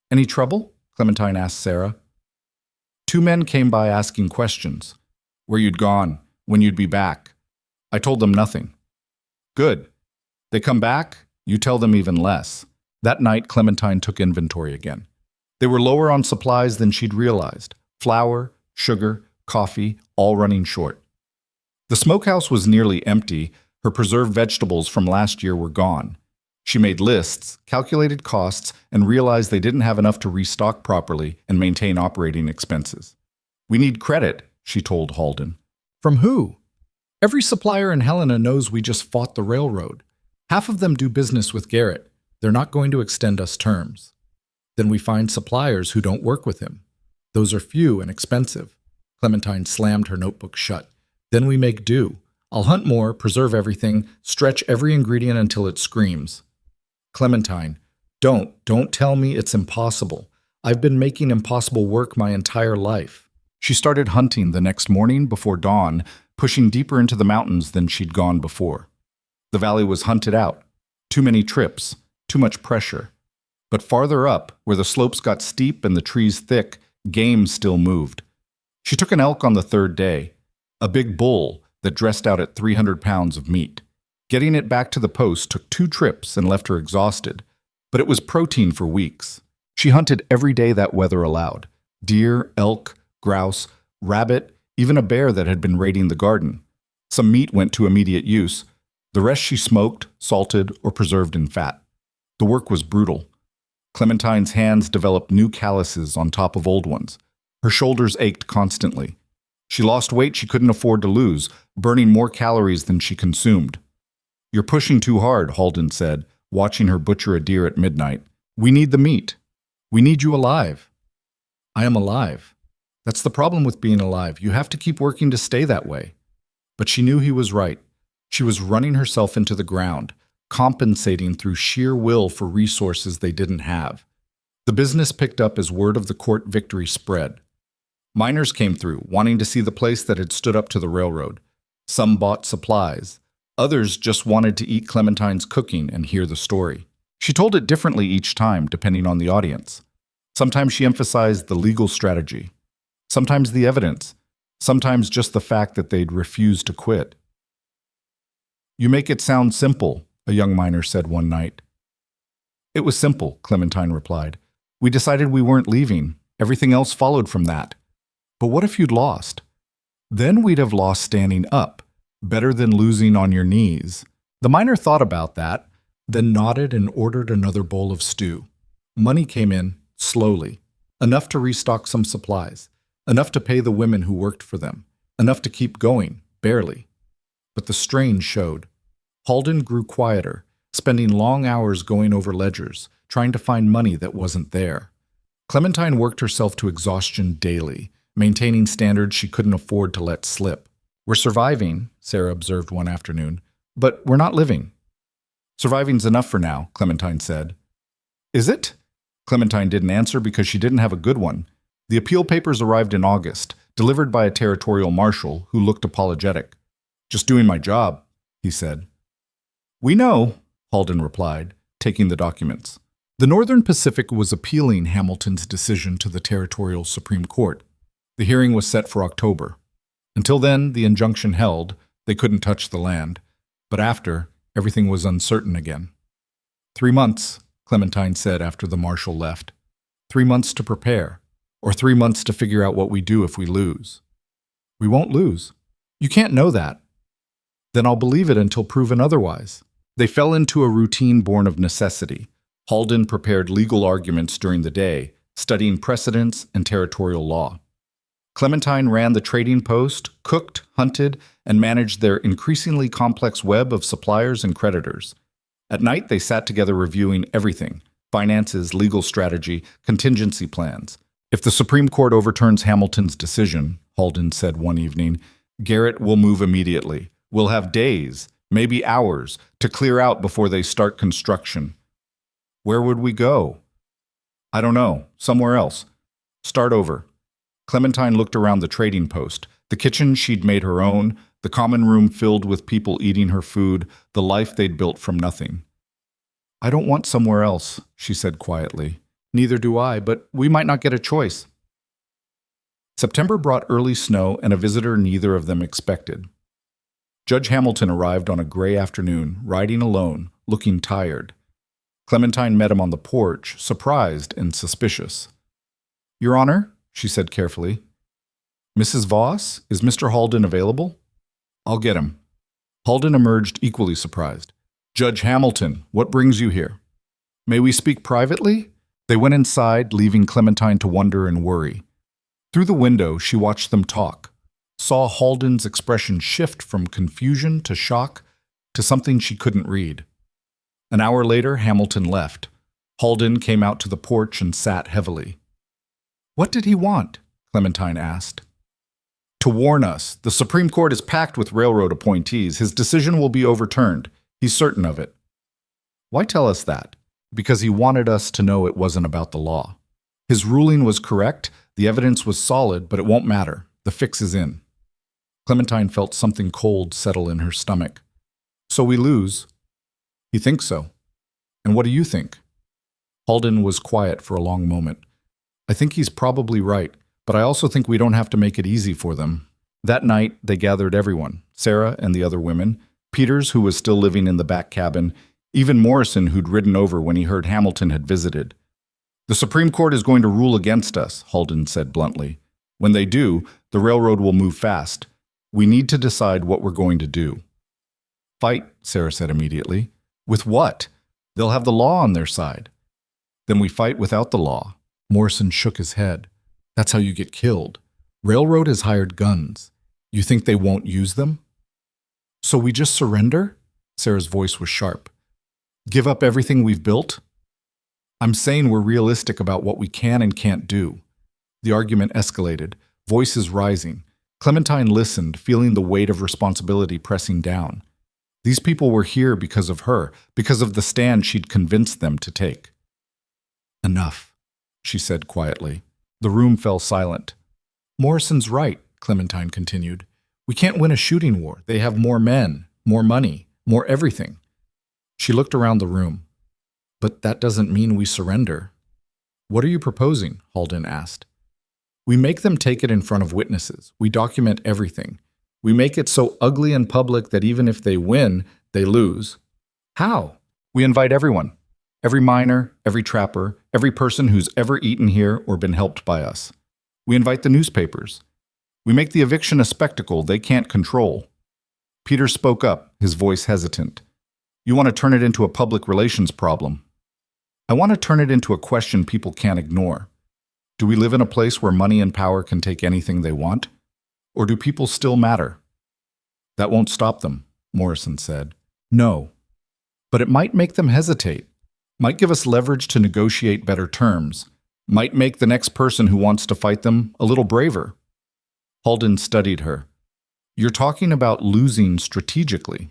"Any trouble?" Clementine asked Sarah. 2 men came by asking questions. Where you'd gone, when you'd be back. I told them nothing. "Good. They come back, you tell them even less." That night, Clementine took inventory again. They were lower on supplies than she'd realized. Flour, sugar, coffee, all running short. The smokehouse was nearly empty. Her preserved vegetables from last year were gone. She made lists, calculated costs, and realized they didn't have enough to restock properly and maintain operating expenses. "We need credit," she told Halden. "From who?" "Every supplier in Helena knows we just fought the railroad. Half of them do business with Garrett. They're not going to extend us terms. Then we find suppliers who don't work with him. Those are few and expensive." Clementine slammed her notebook shut. "Then we make do. I'll hunt more, preserve everything, stretch every ingredient until it screams." "Clementine, don't tell me it's impossible. I've been making impossible work my entire life." She started hunting the next morning before dawn, pushing deeper into the mountains than she'd gone before. The valley was hunted out. Too many trips, too much pressure. But farther up, where the slopes got steep and the trees thick, game still moved. She took an elk on the 3rd day, a big bull that dressed out at 300 pounds of meat. Getting it back to the post took 2 trips and left her exhausted, but it was protein for weeks. She hunted every day that weather allowed. Deer, elk, grouse, rabbit, even a bear that had been raiding the garden. Some meat went to immediate use. The rest she smoked, salted, or preserved in fat. The work was brutal. Clementine's hands developed new calluses on top of old ones. Her shoulders ached constantly. She lost weight she couldn't afford to lose, burning more calories than she consumed. "You're pushing too hard," Halden said, watching her butcher a deer at midnight. "We need the meat. We need you alive." "I am alive. That's the problem with being alive. You have to keep working to stay that way." But she knew he was right. She was running herself into the ground, compensating through sheer will for resources they didn't have. The business picked up as word of the court victory spread. Miners came through, wanting to see the place that had stood up to the railroad. Some bought supplies. Others just wanted to eat Clementine's cooking and hear the story. She told it differently each time, depending on the audience. Sometimes she emphasized the legal strategy. Sometimes the evidence. Sometimes just the fact that they'd refused to quit. "You make it sound simple," a young miner said one night. It was simple, Clementine replied. We decided we weren't leaving. Everything else followed from that. But what if you'd lost? Then we'd have lost standing up. Better than losing on your knees. The miner thought about that, then nodded and ordered another bowl of stew. Money came in, slowly. Enough to restock some supplies. Enough to pay the women who worked for them. Enough to keep going, barely. But the strain showed. Halden grew quieter, spending long hours going over ledgers, trying to find money that wasn't there. Clementine worked herself to exhaustion daily, maintaining standards she couldn't afford to let slip. We're surviving, Sarah observed one afternoon, but we're not living. Surviving's enough for now, Clementine said. Is it? Clementine didn't answer because she didn't have a good one. The appeal papers arrived in August, delivered by a territorial marshal who looked apologetic. Just doing my job, he said. We know, Halden replied, taking the documents. The Northern Pacific was appealing Hamilton's decision to the Territorial Supreme Court. The hearing was set for October. Until then, the injunction held, they couldn't touch the land. But after, everything was uncertain again. 3 months, Clementine said after the marshal left. 3 months to prepare, or 3 months to figure out what we do if we lose. We won't lose. You can't know that. Then I'll believe it until proven otherwise. They fell into a routine born of necessity. Halden prepared legal arguments during the day, studying precedents and territorial law. Clementine ran the trading post, cooked, hunted, and managed their increasingly complex web of suppliers and creditors. At night, they sat together reviewing everything: finances, legal strategy, contingency plans. If the Supreme Court overturns Hamilton's decision, Halden said one evening, Garrett will move immediately. We'll have days, maybe hours, to clear out before they start construction. Where would we go? I don't know. Somewhere else. Start over. Clementine looked around the trading post, the kitchen she'd made her own, the common room filled with people eating her food, the life they'd built from nothing. I don't want somewhere else, she said quietly. Neither do I, but we might not get a choice. September brought early snow and a visitor neither of them expected. Judge Hamilton arrived on a gray afternoon, riding alone, looking tired. Clementine met him on the porch, surprised and suspicious. Your Honor, she said carefully. Mrs. Voss, is Mr. Halden available? I'll get him. Halden emerged equally surprised. Judge Hamilton, what brings you here? May we speak privately? They went inside, leaving Clementine to wonder and worry. Through the window, she watched them talk, saw Halden's expression shift from confusion to shock to something she couldn't read. An hour later, Hamilton left. Halden came out to the porch and sat heavily. What did he want? Clementine asked. To warn us. The Supreme Court is packed with railroad appointees. His decision will be overturned. He's certain of it. Why tell us that? Because he wanted us to know it wasn't about the law. His ruling was correct, the evidence was solid, but it won't matter. The fix is in. Clementine felt something cold settle in her stomach. So we lose. He thinks so. And what do you think? Halden was quiet for a long moment. I think he's probably right, but I also think we don't have to make it easy for them. That night, they gathered everyone, Sarah and the other women, Peters, who was still living in the back cabin, even Morrison, who'd ridden over when he heard Hamilton had visited. The Supreme Court is going to rule against us, Halden said bluntly. When they do, the railroad will move fast. We need to decide what we're going to do. Fight, Sarah said immediately. With what? They'll have the law on their side. Then we fight without the law. Morrison shook his head. That's how you get killed. Railroad has hired guns. You think they won't use them? So we just surrender? Sarah's voice was sharp. Give up everything we've built? I'm saying we're realistic about what we can and can't do. The argument escalated, voices rising. Clementine listened, feeling the weight of responsibility pressing down. These people were here because of her, because of the stand she'd convinced them to take. Enough, she said quietly. The room fell silent. Morrison's right, Clementine continued. We can't win a shooting war. They have more men, more money, more everything. She looked around the room. But that doesn't mean we surrender. What are you proposing? Halden asked. We make them take it in front of witnesses. We document everything. We make it so ugly and public that even if they win, they lose. How? We invite everyone. Every miner, every trapper, every person who's ever eaten here or been helped by us. We invite the newspapers. We make the eviction a spectacle they can't control. Peter spoke up, his voice hesitant. You want to turn it into a public relations problem. I want to turn it into a question people can't ignore. Do we live in a place where money and power can take anything they want? Or do people still matter? That won't stop them, Morrison said. No. But it might make them hesitate. Might give us leverage to negotiate better terms. Might make the next person who wants to fight them a little braver. Halden studied her. You're talking about losing strategically.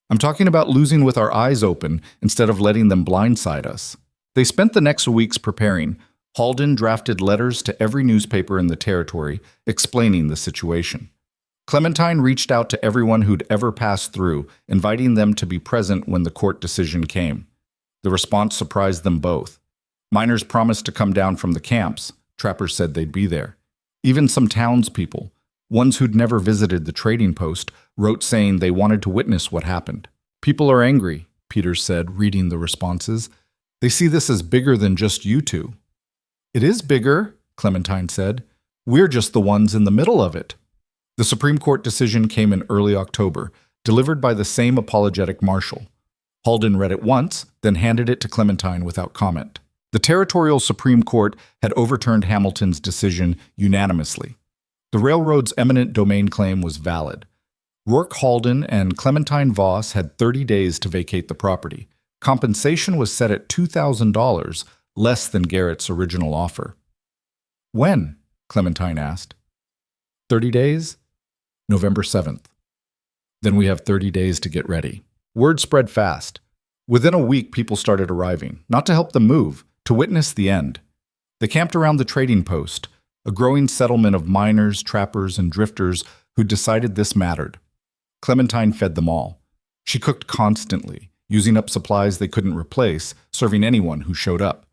I'm talking about losing with our eyes open instead of letting them blindside us. They spent the next weeks preparing. Halden drafted letters to every newspaper in the territory explaining the situation. Clementine reached out to everyone who'd ever passed through, inviting them to be present when the court decision came. The response surprised them both. Miners promised to come down from the camps. Trappers said they'd be there. Even some townspeople, ones who'd never visited the trading post, wrote saying they wanted to witness what happened. People are angry, Peters said, reading the responses. They see this as bigger than just you two. It is bigger, Clementine said. We're just the ones in the middle of it. The Supreme Court decision came in early October, delivered by the same apologetic marshal. Halden read it once, then handed it to Clementine without comment. The territorial Supreme Court had overturned Hamilton's decision unanimously. The railroad's eminent domain claim was valid. Rourke Halden and Clementine Voss had 30 days to vacate the property. Compensation was set at $2,000, less than Garrett's original offer. When? Clementine asked. 30 days? November 7th. Then we have 30 days to get ready. Word spread fast. Within a week, people started arriving, not to help them move, to witness the end. They camped around the trading post, a growing settlement of miners, trappers, and drifters who decided this mattered. Clementine fed them all. She cooked constantly, using up supplies they couldn't replace, serving anyone who showed up.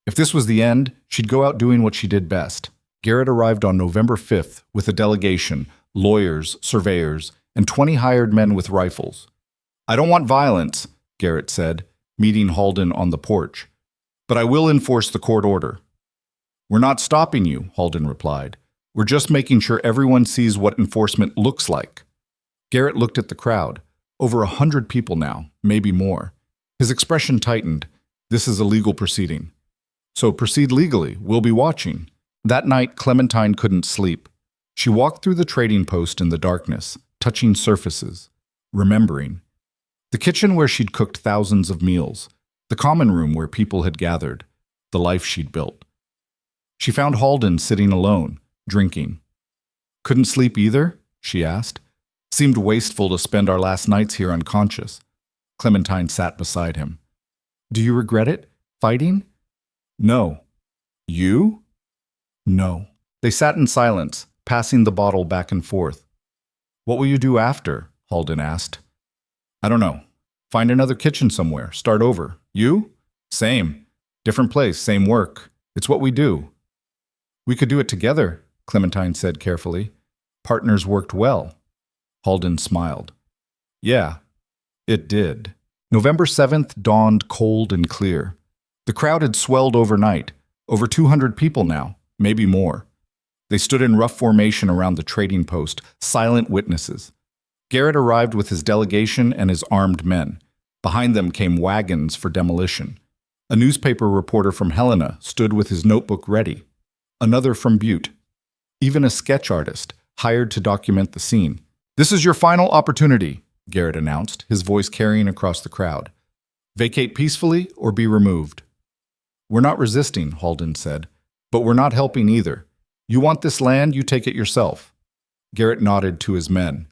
If this was the end, she'd go out doing what she did best. Garrett arrived on November 5th with a delegation, lawyers, surveyors, and 20 hired men with rifles. I don't want violence, Garrett said, meeting Halden on the porch. But I will enforce the court order. We're not stopping you, Halden replied. We're just making sure everyone sees what enforcement looks like. Garrett looked at the crowd. Over 100 people now, maybe more. His expression tightened. This is a legal proceeding. So proceed legally. We'll be watching. That night, Clementine couldn't sleep. She walked through the trading post in the darkness, touching surfaces, remembering. The kitchen where she'd cooked thousands of meals, the common room where people had gathered, the life she'd built. She found Halden sitting alone, drinking. Couldn't sleep either? She asked. Seemed wasteful to spend our last nights here unconscious. Clementine sat beside him. Do you regret it? Fighting? No. You? No. They sat in silence, passing the bottle back and forth. What will you do after? Halden asked. I don't know. Find another kitchen somewhere. Start over. You? Same. Different place, same work. It's what we do. We could do it together, Clementine said carefully. Partners worked well. Halden smiled. Yeah, it did. November 7th dawned cold and clear. The crowd had swelled overnight. Over 200 people now, maybe more. They stood in rough formation around the trading post, silent witnesses. Garrett arrived with his delegation and his armed men. Behind them came wagons for demolition. A newspaper reporter from Helena stood with his notebook ready. Another from Butte. Even a sketch artist, hired to document the scene. This is your final opportunity, Garrett announced, his voice carrying across the crowd. Vacate peacefully or be removed. We're not resisting, Halden said, but we're not helping either. You want this land, you take it yourself. Garrett nodded to his men.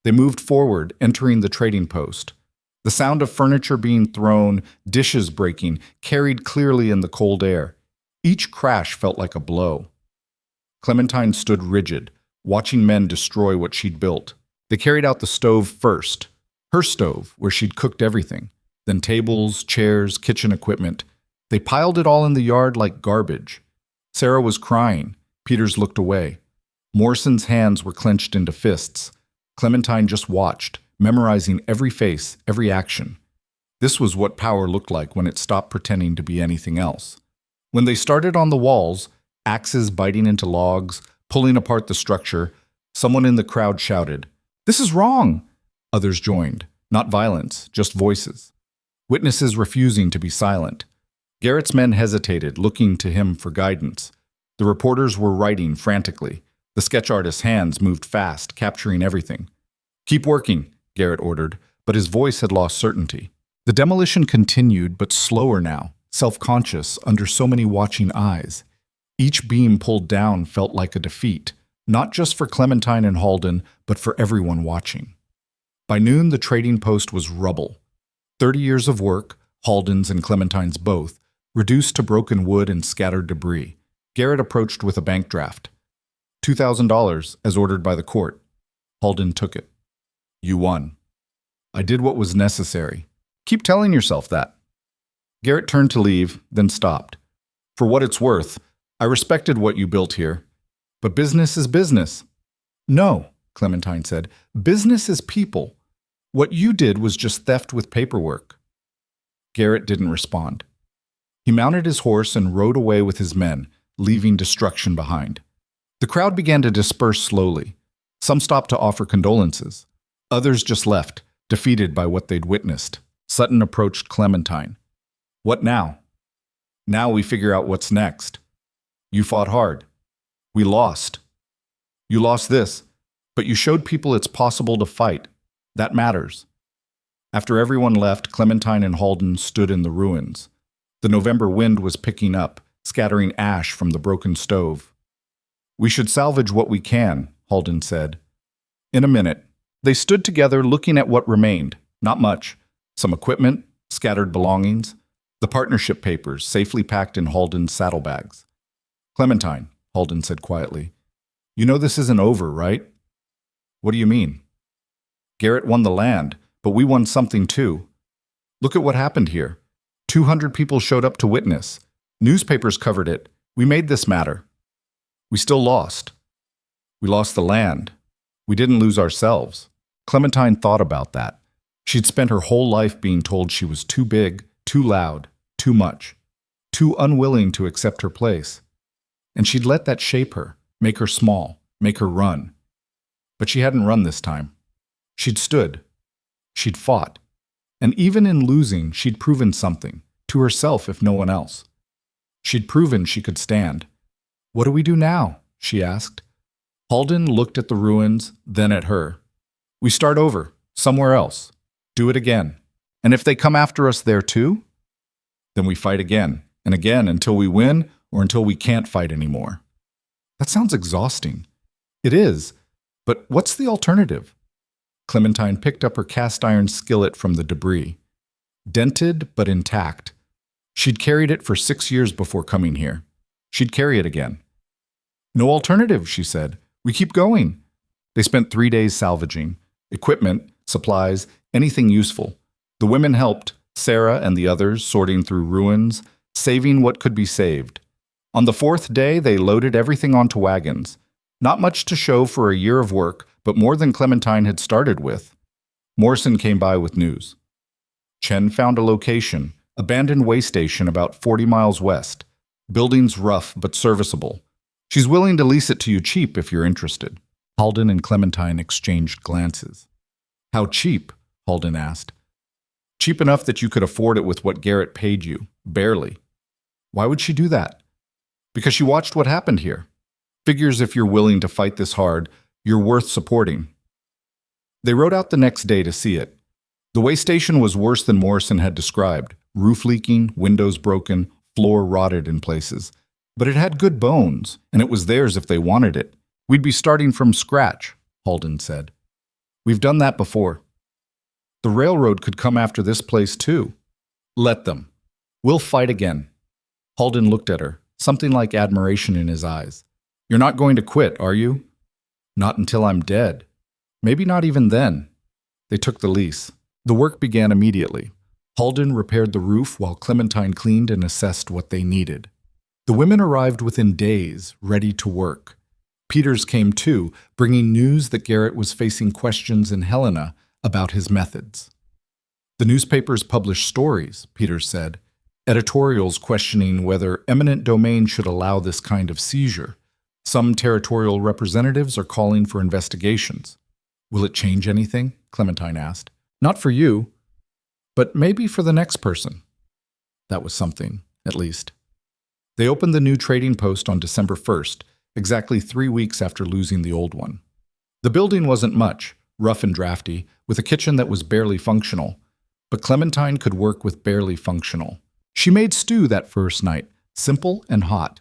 They moved forward, entering the trading post. The sound of furniture being thrown, dishes breaking, carried clearly in the cold air. Each crash felt like a blow. Clementine stood rigid, watching men destroy what she'd built. They carried out the stove first, her stove, where she'd cooked everything, then tables, chairs, kitchen equipment. They piled it all in the yard like garbage. Sarah was crying. Peters looked away. Morrison's hands were clenched into fists. Clementine just watched, memorizing every face, every action. This was what power looked like when it stopped pretending to be anything else. When they started on the walls, axes biting into logs, pulling apart the structure, someone in the crowd shouted, "This is wrong!" Others joined. Not violence, just voices. Witnesses refusing to be silent. Garrett's men hesitated, looking to him for guidance. The reporters were writing frantically. The sketch artist's hands moved fast, capturing everything. "Keep working," Garrett ordered, but his voice had lost certainty. The demolition continued, but slower now, self-conscious under so many watching eyes. Each beam pulled down felt like a defeat, not just for Clementine and Halden, but for everyone watching. By noon, the trading post was rubble. 30 years of work, Halden's and Clementine's both, reduced to broken wood and scattered debris. Garrett approached with a bank draft. $2,000, as ordered by the court. Halden took it. "You won. I did what was necessary. Keep telling yourself that." Garrett turned to leave, then stopped. "For what it's worth, I respected what you built here. But business is business." "No," Clementine said. "Business is people. What you did was just theft with paperwork." Garrett didn't respond. He mounted his horse and rode away with his men, leaving destruction behind. The crowd began to disperse slowly. Some stopped to offer condolences. Others just left, defeated by what they'd witnessed. Sutton approached Clementine. "What now?" "Now we figure out what's next. You fought hard. We lost. You lost this, but you showed people it's possible to fight. That matters." After everyone left, Clementine and Halden stood in the ruins. The November wind was picking up, scattering ash from the broken stove. "We should salvage what we can," Halden said. "In a minute." They stood together looking at what remained. Not much. Some equipment, scattered belongings, the partnership papers safely packed in Halden's saddlebags. "Clementine," Halden said quietly, "you know this isn't over, right?" "What do you mean?" "Garrett won the land, but we won something too. Look at what happened here. 200 people showed up to witness. Newspapers covered it. We made this matter. We still lost. We lost the land. We didn't lose ourselves." Clementine thought about that. She'd spent her whole life being told she was too big, too loud, too much, too unwilling to accept her place. And she'd let that shape her, make her small, make her run. But she hadn't run this time. She'd stood. She'd fought. And even in losing, she'd proven something, to herself if no one else. She'd proven she could stand. "What do we do now?" she asked. Halden looked at the ruins, then at her. "We start over, somewhere else. Do it again. And if they come after us there too? Then we fight again, and again until we win or until we can't fight anymore." That sounds exhausting. It is. But what's the alternative? Clementine picked up her cast iron skillet from the debris. Dented but intact. She'd carried it for 6 years before coming here. She'd carry it again. "No alternative," she said. "We keep going." They spent 3 days salvaging. Equipment, supplies, anything useful. The women helped, Sarah and the others sorting through ruins, saving what could be saved. On the 4th day, they loaded everything onto wagons. Not much to show for a year of work, but more than Clementine had started with. Morrison came by with news. Chen found a location, abandoned way station about 40 miles west. Buildings rough but serviceable. She's willing to lease it to you cheap if you're interested. Halden and Clementine exchanged glances. "How cheap?" Halden asked. "Cheap enough that you could afford it with what Garrett paid you. Barely." "Why would she do that?" "Because she watched what happened here. Figures if you're willing to fight this hard, you're worth supporting." They rode out the next day to see it. The way station was worse than Morrison had described. Roof leaking, windows broken, floor rotted in places. But it had good bones, and it was theirs if they wanted it. "We'd be starting from scratch," Halden said. "We've done that before. The railroad could come after this place too." "Let them. We'll fight again." Halden looked at her, something like admiration in his eyes. "You're not going to quit, are you?" "Not until I'm dead. Maybe not even then." They took the lease. The work began immediately. Halden repaired the roof while Clementine cleaned and assessed what they needed. The women arrived within days, ready to work. Peters came too, bringing news that Garrett was facing questions in Helena about his methods. The newspapers publish stories, Peters said, editorials questioning whether eminent domain should allow this kind of seizure. Some territorial representatives are calling for investigations. Will it change anything? Clementine asked. Not for you, but maybe for the next person. That was something, at least. They opened the new trading post on December 1st, exactly 3 weeks after losing the old one. The building wasn't much, rough and drafty, with a kitchen that was barely functional. But Clementine could work with barely functional. She made stew that first night, simple and hot.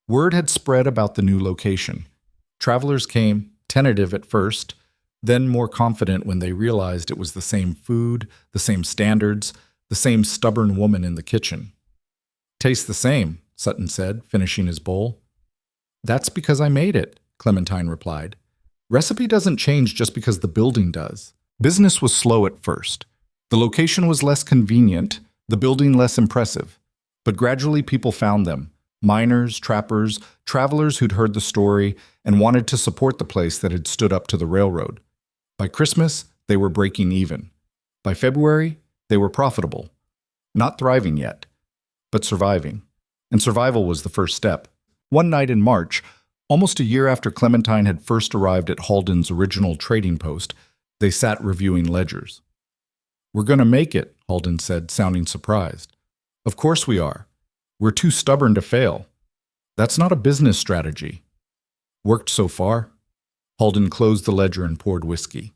Word had spread about the new location. Travelers came, tentative at first, then more confident when they realized it was the same food, the same standards, the same stubborn woman in the kitchen. Tastes the same, Sutton said, finishing his bowl. That's because I made it, Clementine replied. Recipe doesn't change just because the building does. Business was slow at first. The location was less convenient, the building less impressive. But gradually people found them. Miners, trappers, travelers who'd heard the story and wanted to support the place that had stood up to the railroad. By Christmas, they were breaking even. By February, they were profitable. Not thriving yet, but surviving. And survival was the first step. One night in March, almost a year after Clementine had first arrived at Halden's original trading post, they sat reviewing ledgers. We're going to make it, Halden said, sounding surprised. Of course we are. We're too stubborn to fail. That's not a business strategy. Worked so far? Halden closed the ledger and poured whiskey.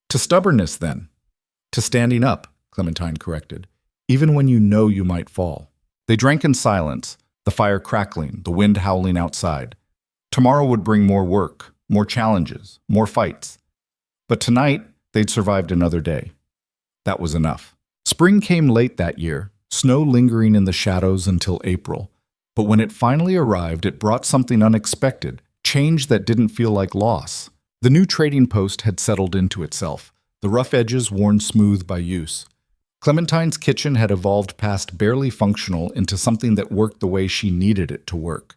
To stubbornness, then. To standing up, Clementine corrected, even when you know you might fall. They drank in silence, the fire crackling, the wind howling outside. Tomorrow would bring more work, more challenges, more fights. But tonight, they'd survived another day. That was enough. Spring came late that year, snow lingering in the shadows until April. But when it finally arrived, it brought something unexpected, change that didn't feel like loss. The new trading post had settled into itself, the rough edges worn smooth by use. Clementine's kitchen had evolved past barely functional into something that worked the way she needed it to work.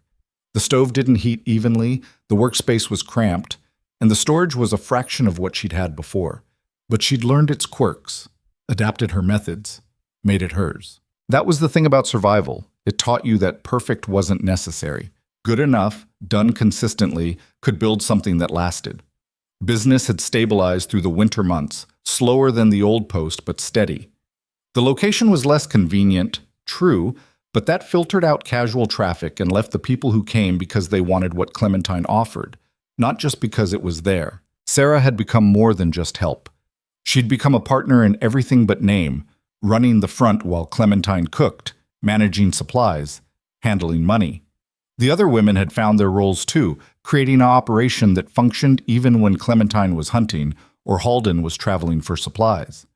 The stove didn't heat evenly, the workspace was cramped, and the storage was a fraction of what she'd had before. But she'd learned its quirks, adapted her methods, made it hers. That was the thing about survival. It taught you that perfect wasn't necessary. Good enough, done consistently, could build something that lasted. Business had stabilized through the winter months, slower than the old post, but steady. The location was less convenient, true, but that filtered out casual traffic and left the people who came because they wanted what Clementine offered, not just because it was there. Sarah had become more than just help. She'd become a partner in everything but name, running the front while Clementine cooked, managing supplies, handling money. The other women had found their roles too, creating an operation that functioned even when Clementine was hunting or Halden was traveling for supplies.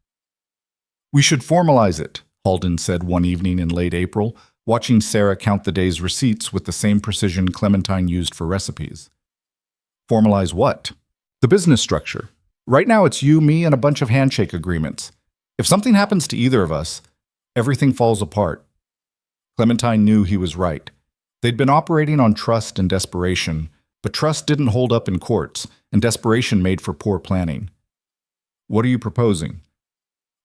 We should formalize it, Halden said one evening in late April, watching Sarah count the day's receipts with the same precision Clementine used for recipes. Formalize what? The business structure. Right now it's you, me, and a bunch of handshake agreements. If something happens to either of us, everything falls apart. Clementine knew he was right. They'd been operating on trust and desperation, but trust didn't hold up in courts, and desperation made for poor planning. What are you proposing?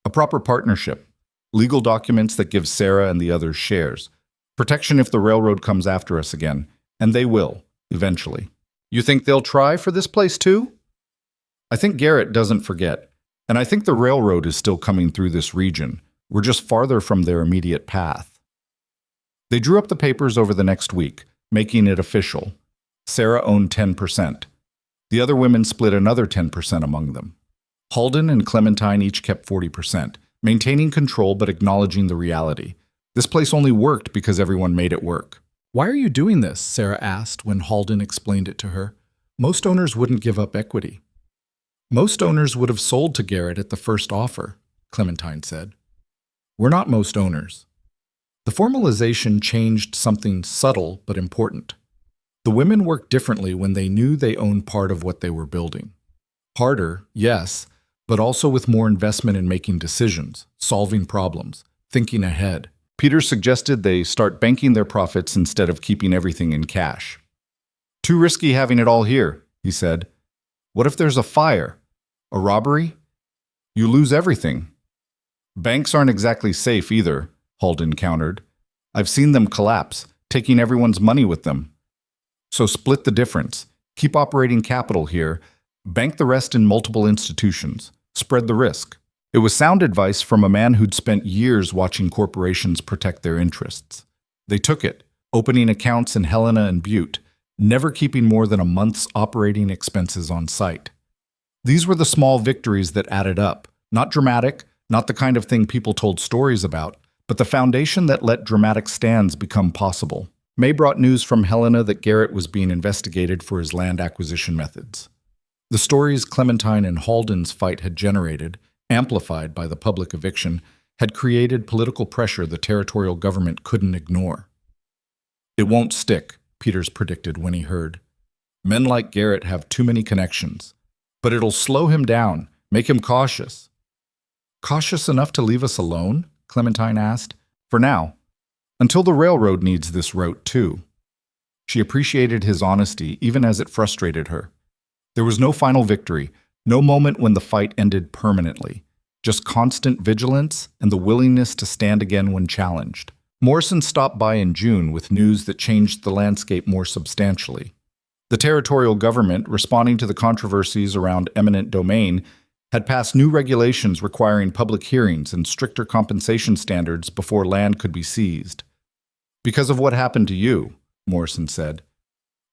A proper partnership. Legal documents that give Sarah and the others shares. Protection if the railroad comes after us again, and they will, eventually. You think they'll try for this place too? I think Garrett doesn't forget, and I think the railroad is still coming through this region. We're just farther from their immediate path. They drew up the papers over the next week, making it official. Sarah owned 10%. The other women split another 10% among them. Halden and Clementine each kept 40%, maintaining control but acknowledging the reality. This place only worked because everyone made it work. Why are you doing this? Sarah asked when Halden explained it to her. Most owners wouldn't give up equity. Most owners would have sold to Garrett at the first offer, Clementine said. We're not most owners. The formalization changed something subtle but important. The women worked differently when they knew they owned part of what they were building. Harder, yes, but also with more investment in making decisions, solving problems, thinking ahead. Peter suggested they start banking their profits instead of keeping everything in cash. Too risky having it all here, he said. What if there's a fire? A robbery? You lose everything. Banks aren't exactly safe either, Halden countered. I've seen them collapse, taking everyone's money with them. So split the difference. Keep operating capital here. Bank the rest in multiple institutions. Spread the risk. It was sound advice from a man who'd spent years watching corporations protect their interests. They took it, opening accounts in Helena and Butte, never keeping more than a month's operating expenses on site. These were the small victories that added up. Not dramatic, not the kind of thing people told stories about, but the foundation that let dramatic stands become possible. May brought news from Helena that Garrett was being investigated for his land acquisition methods. The stories Clementine and Halden's fight had generated, amplified by the public eviction, had created political pressure the territorial government couldn't ignore. It won't stick, Peters predicted when he heard. Men like Garrett have too many connections. But it'll slow him down, make him cautious. Cautious enough to leave us alone? Clementine asked. For now. Until the railroad needs this route, too. She appreciated his honesty, even as it frustrated her. There was no final victory, no moment when the fight ended permanently. Just constant vigilance and the willingness to stand again when challenged. Morrison stopped by in June with news that changed the landscape more substantially. The territorial government, responding to the controversies around eminent domain, had passed new regulations requiring public hearings and stricter compensation standards before land could be seized. Because of what happened to you, Morrison said.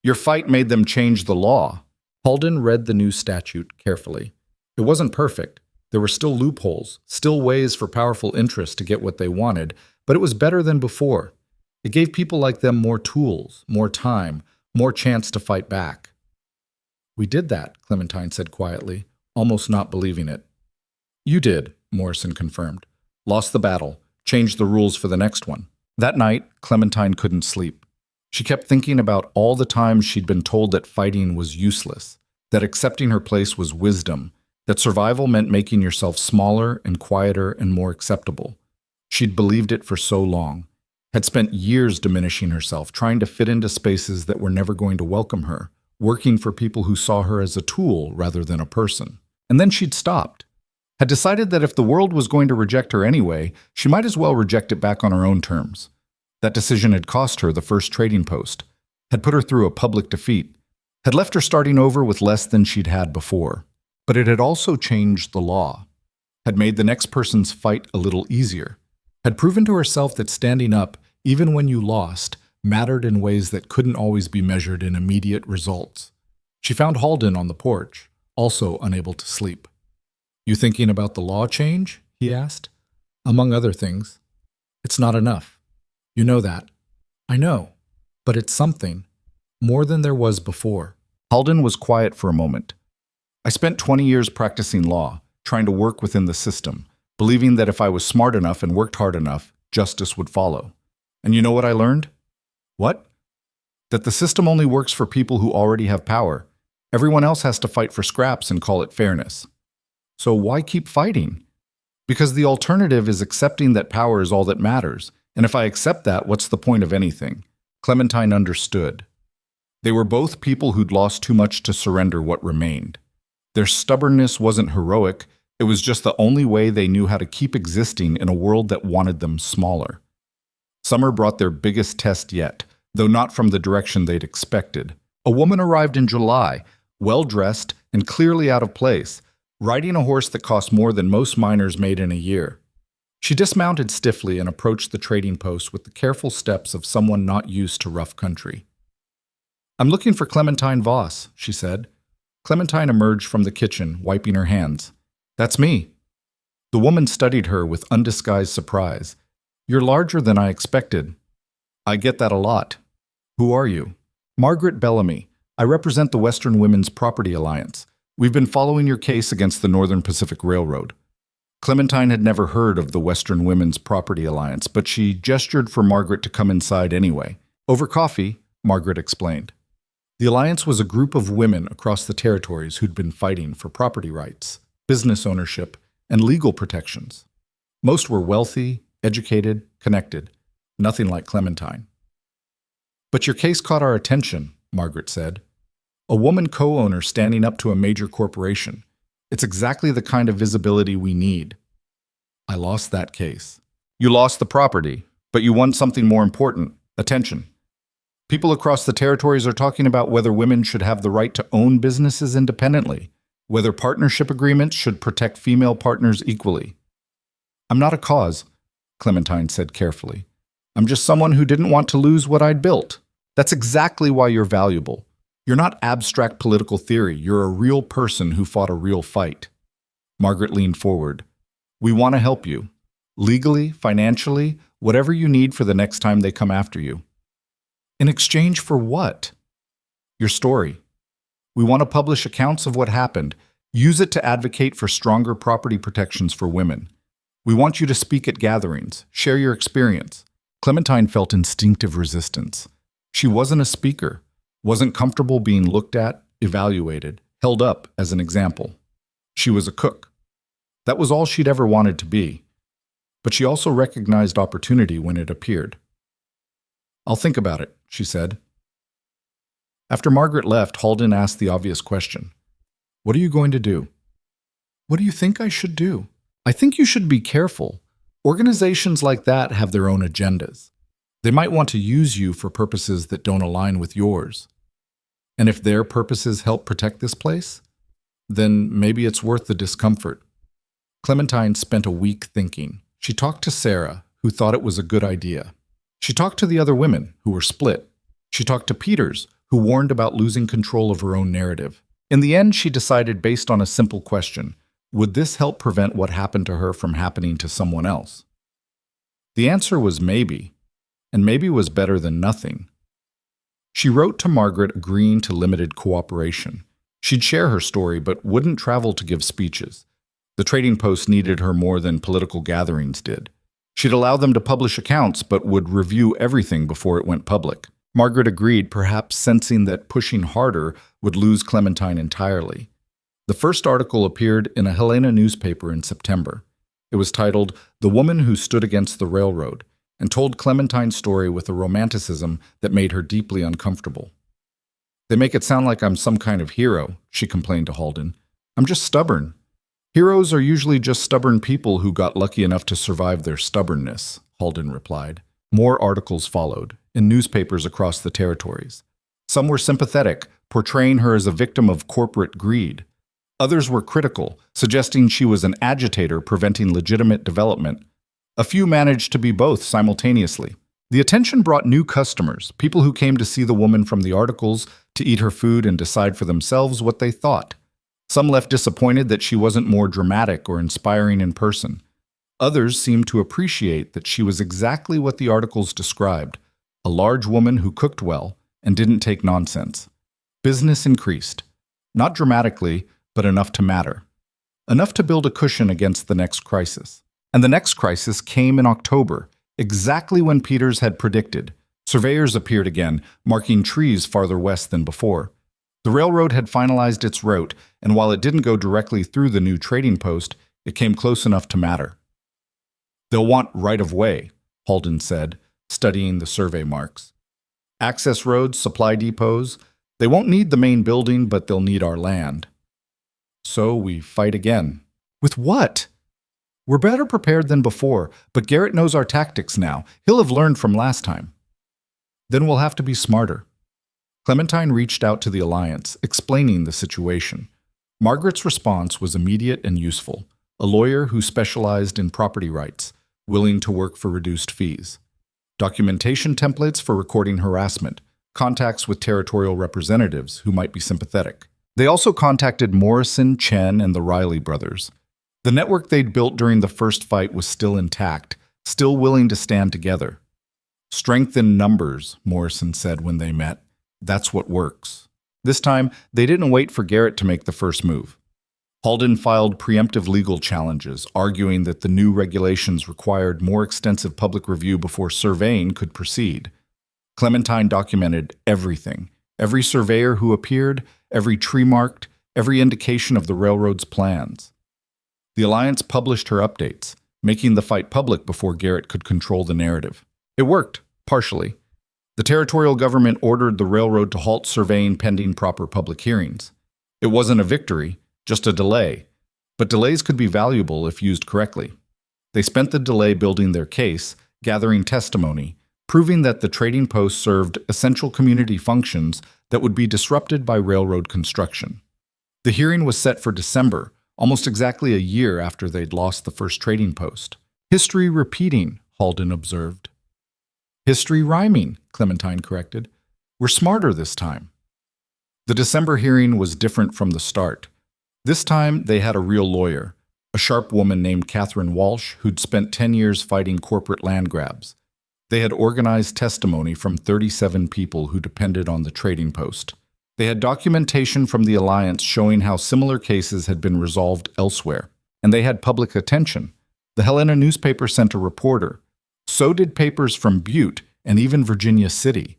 Your fight made them change the law. Halden read the new statute carefully. It wasn't perfect. There were still loopholes, still ways for powerful interests to get what they wanted, but it was better than before. It gave people like them more tools, more time, more chance to fight back. We did that, Clementine said quietly, almost not believing it. You did, Morrison confirmed. Lost the battle, changed the rules for the next one. That night, Clementine couldn't sleep. She kept thinking about all the times she'd been told that fighting was useless, that accepting her place was wisdom, that survival meant making yourself smaller and quieter and more acceptable. She'd believed it for so long, had spent years diminishing herself, trying to fit into spaces that were never going to welcome her, working for people who saw her as a tool rather than a person. And then she'd stopped, had decided that if the world was going to reject her anyway, she might as well reject it back on her own terms. That decision had cost her the first trading post, had put her through a public defeat, had left her starting over with less than she'd had before. But it had also changed the law, had made the next person's fight a little easier, had proven to herself that standing up, even when you lost, mattered in ways that couldn't always be measured in immediate results. She found Halden on the porch, also unable to sleep. You thinking about the law change? He asked. Among other things. It's not enough. You know that. I know. But it's something. More than there was before. Halden was quiet for a moment. I spent 20 years practicing law, trying to work within the system, believing that if I was smart enough and worked hard enough, justice would follow. And you know what I learned? What? That the system only works for people who already have power. Everyone else has to fight for scraps and call it fairness. So why keep fighting? Because the alternative is accepting that power is all that matters. And if I accept that, what's the point of anything? Clementine understood. They were both people who'd lost too much to surrender what remained. Their stubbornness wasn't heroic. It was just the only way they knew how to keep existing in a world that wanted them smaller. Summer brought their biggest test yet, though not from the direction they'd expected. A woman arrived in July, well-dressed and clearly out of place, riding a horse that cost more than most miners made in a year. She dismounted stiffly and approached the trading post with the careful steps of someone not used to rough country. I'm looking for Clementine Voss, she said. Clementine emerged from the kitchen, wiping her hands. That's me. The woman studied her with undisguised surprise. You're larger than I expected. I get that a lot. Who are you? Margaret Bellamy. I represent the Western Women's Property Alliance. We've been following your case against the Northern Pacific Railroad. Clementine had never heard of the Western Women's Property Alliance, but she gestured for Margaret to come inside anyway. Over coffee, Margaret explained. The Alliance was a group of women across the territories who'd been fighting for property rights, business ownership, and legal protections. Most were wealthy, educated, connected, nothing like Clementine. But your case caught our attention, Margaret said. A woman co-owner standing up to a major corporation. It's exactly the kind of visibility we need. I lost that case. You lost the property, but you won something more important: attention. People across the territories are talking about whether women should have the right to own businesses independently, whether partnership agreements should protect female partners equally. I'm not a cause, Clementine said carefully. I'm just someone who didn't want to lose what I'd built. That's exactly why you're valuable. You're not abstract political theory. You're a real person who fought a real fight. Margaret leaned forward. We want to help you. Legally, financially, whatever you need for the next time they come after you. In exchange for what? Your story. We want to publish accounts of what happened. Use it to advocate for stronger property protections for women. We want you to speak at gatherings, share your experience. Clementine felt instinctive resistance. She wasn't a speaker, wasn't comfortable being looked at, evaluated, held up as an example. She was a cook. That was all she'd ever wanted to be. But she also recognized opportunity when it appeared. I'll think about it, she said. After Margaret left, Halden asked the obvious question. What are you going to do? What do you think I should do? I think you should be careful. Organizations like that have their own agendas. They might want to use you for purposes that don't align with yours. And if their purposes help protect this place, then maybe it's worth the discomfort. Clementine spent a week thinking. She talked to Sarah, who thought it was a good idea. She talked to the other women, who were split. She talked to Peters, who warned about losing control of her own narrative. In the end, she decided based on a simple question: would this help prevent what happened to her from happening to someone else? The answer was maybe, and maybe was better than nothing. She wrote to Margaret agreeing to limited cooperation. She'd share her story, but wouldn't travel to give speeches. The Trading Post needed her more than political gatherings did. She'd allow them to publish accounts, but would review everything before it went public. Margaret agreed, perhaps sensing that pushing harder would lose Clementine entirely. The first article appeared in a Helena newspaper in September. It was titled, "The Woman Who Stood Against the Railroad," and told Clementine's story with a romanticism that made her deeply uncomfortable. They make it sound like I'm some kind of hero, she complained to Halden. I'm just stubborn. Heroes are usually just stubborn people who got lucky enough to survive their stubbornness, Halden replied. More articles followed, in newspapers across the territories. Some were sympathetic, portraying her as a victim of corporate greed. Others were critical, suggesting she was an agitator preventing legitimate development. A few managed to be both simultaneously. The attention brought new customers, people who came to see the woman from the articles, to eat her food and decide for themselves what they thought. Some left disappointed that she wasn't more dramatic or inspiring in person. Others seemed to appreciate that she was exactly what the articles described, a large woman who cooked well and didn't take nonsense. Business increased. Not dramatically, but enough to matter. Enough to build a cushion against the next crisis. And the next crisis came in October, exactly when Peters had predicted. Surveyors appeared again, marking trees farther west than before. The railroad had finalized its route, and while it didn't go directly through the new trading post, it came close enough to matter. They'll want right-of-way, Halden said, studying the survey marks. Access roads, supply depots. They won't need the main building, but they'll need our land. So we fight again. With what? We're better prepared than before, but Garrett knows our tactics now. He'll have learned from last time. Then we'll have to be smarter. Clementine reached out to the Alliance, explaining the situation. Margaret's response was immediate and useful. A lawyer who specialized in property rights, willing to work for reduced fees. Documentation templates for recording harassment. Contacts with territorial representatives who might be sympathetic. They also contacted Morrison, Chen, and the Riley brothers. The network they'd built during the first fight was still intact, still willing to stand together. Strength in numbers, Morrison said when they met. That's what works. This time, they didn't wait for Garrett to make the first move. Halden filed preemptive legal challenges, arguing that the new regulations required more extensive public review before surveying could proceed. Clementine documented everything. Every surveyor who appeared, every tree marked, every indication of the railroad's plans. The Alliance published her updates, making the fight public before Garrett could control the narrative. It worked, partially. The territorial government ordered the railroad to halt surveying pending proper public hearings. It wasn't a victory, just a delay, but delays could be valuable if used correctly. They spent the delay building their case, gathering testimony, proving that the trading post served essential community functions that would be disrupted by railroad construction. The hearing was set for December, almost exactly a year after they'd lost the first trading post. History repeating, Halden observed. History rhyming, Clementine corrected. We're smarter this time. The December hearing was different from the start. This time, they had a real lawyer, a sharp woman named Catherine Walsh who'd spent 10 years fighting corporate land grabs. They had organized testimony from 37 people who depended on the trading post. They had documentation from the Alliance showing how similar cases had been resolved elsewhere. And they had public attention. The Helena newspaper sent a reporter. So did papers from Butte and even Virginia City.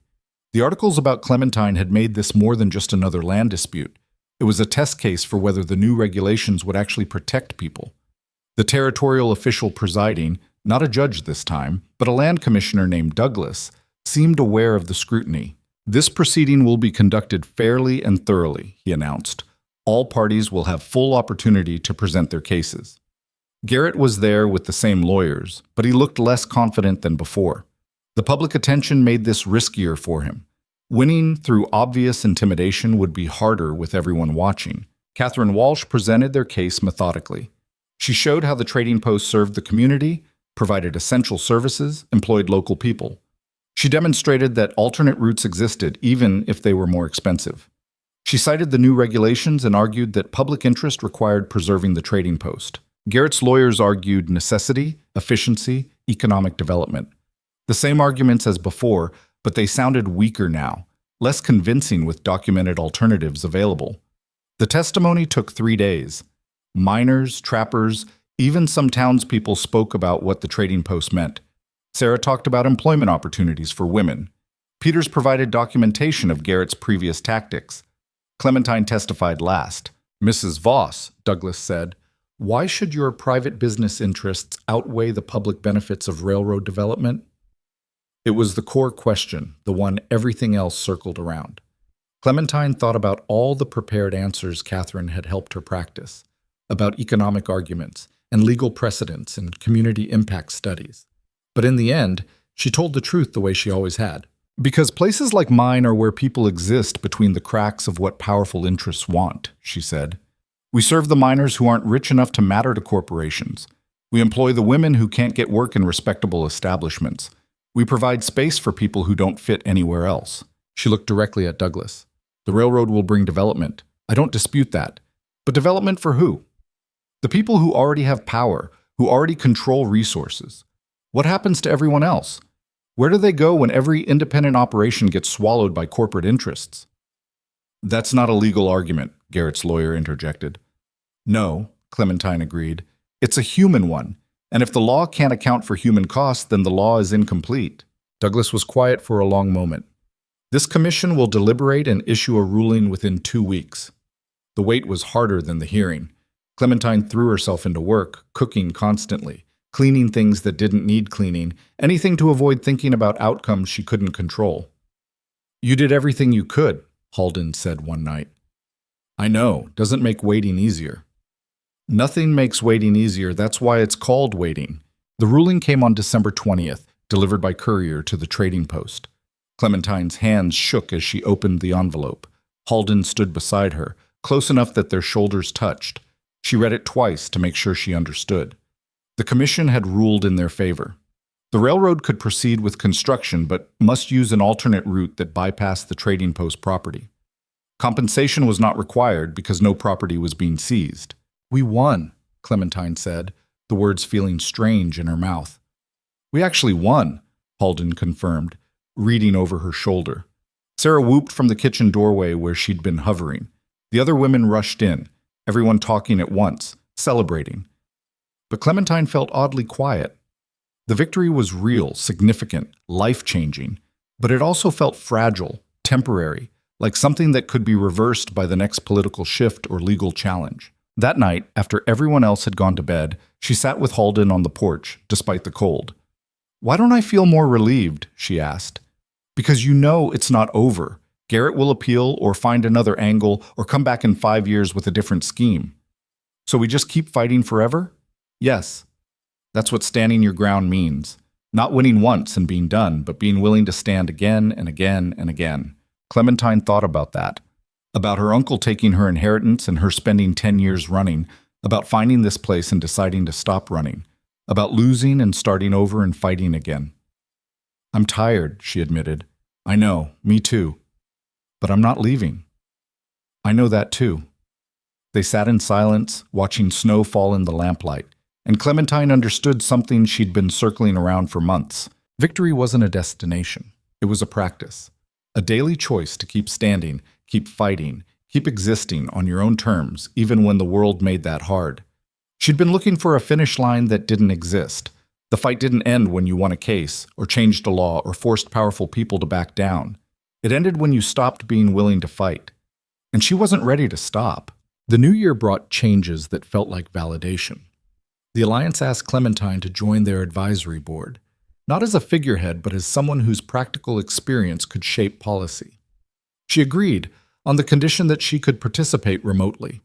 The articles about Clementine had made this more than just another land dispute. It was a test case for whether the new regulations would actually protect people. The territorial official presiding, not a judge this time, but a land commissioner named Douglas, seemed aware of the scrutiny. This proceeding will be conducted fairly and thoroughly, he announced. All parties will have full opportunity to present their cases. Garrett was there with the same lawyers, but he looked less confident than before. The public attention made this riskier for him. Winning through obvious intimidation would be harder with everyone watching. Catherine Walsh presented their case methodically. She showed how the trading post served the community, provided essential services, employed local people. She demonstrated that alternate routes existed, even if they were more expensive. She cited the new regulations and argued that public interest required preserving the trading post. Garrett's lawyers argued necessity, efficiency, economic development. The same arguments as before, but they sounded weaker now, less convincing with documented alternatives available. The testimony took 3 days. Miners, trappers, even some townspeople spoke about what the trading post meant. Sarah talked about employment opportunities for women. Peters provided documentation of Garrett's previous tactics. Clementine testified last. Mrs. Voss, Douglas said, why should your private business interests outweigh the public benefits of railroad development? It was the core question, the one everything else circled around. Clementine thought about all the prepared answers Catherine had helped her practice, about economic arguments and legal precedents and community impact studies. But in the end, she told the truth the way she always had. Because places like mine are where people exist between the cracks of what powerful interests want, she said. We serve the miners who aren't rich enough to matter to corporations. We employ the women who can't get work in respectable establishments. We provide space for people who don't fit anywhere else. She looked directly at Douglas. The railroad will bring development. I don't dispute that. But development for who? The people who already have power, who already control resources. What happens to everyone else? Where do they go when every independent operation gets swallowed by corporate interests? That's not a legal argument, Garrett's lawyer interjected. No, Clementine agreed. It's a human one. And if the law can't account for human costs, then the law is incomplete. Douglas was quiet for a long moment. This commission will deliberate and issue a ruling within 2 weeks. The wait was harder than the hearing. Clementine threw herself into work, cooking constantly, cleaning things that didn't need cleaning, anything to avoid thinking about outcomes she couldn't control. You did everything you could, Halden said one night. I know, doesn't make waiting easier. Nothing makes waiting easier, that's why it's called waiting. The ruling came on December 20th, delivered by courier to the trading post. Clementine's hands shook as she opened the envelope. Halden stood beside her, close enough that their shoulders touched. She read it twice to make sure she understood. The commission had ruled in their favor. The railroad could proceed with construction, but must use an alternate route that bypassed the trading post property. Compensation was not required because no property was being seized. We won, Clementine said, the words feeling strange in her mouth. We actually won, Halden confirmed, reading over her shoulder. Sarah whooped from the kitchen doorway where she'd been hovering. The other women rushed in, everyone talking at once, celebrating. But Clementine felt oddly quiet. The victory was real, significant, life-changing, but it also felt fragile, temporary, like something that could be reversed by the next political shift or legal challenge. That night, after everyone else had gone to bed, she sat with Halden on the porch, despite the cold. Why don't I feel more relieved? She asked. Because you know it's not over. Garrett will appeal or find another angle or come back in 5 years with a different scheme. So we just keep fighting forever? Yes. That's what standing your ground means. Not winning once and being done, but being willing to stand again and again and again. Clementine thought about that. About her uncle taking her inheritance and her spending 10 years running. About finding this place and deciding to stop running. About losing and starting over and fighting again. I'm tired, she admitted. I know, me too. But I'm not leaving. I know that too. They sat in silence, watching snow fall in the lamplight, and Clementine understood something she'd been circling around for months. Victory wasn't a destination. It was a practice. A daily choice to keep standing, keep fighting, keep existing on your own terms, even when the world made that hard. She'd been looking for a finish line that didn't exist. The fight didn't end when you won a case, or changed a law, or forced powerful people to back down. It ended when you stopped being willing to fight. And she wasn't ready to stop. The new year brought changes that felt like validation. The Alliance asked Clementine to join their advisory board, not as a figurehead, but as someone whose practical experience could shape policy. She agreed, on the condition that she could participate remotely.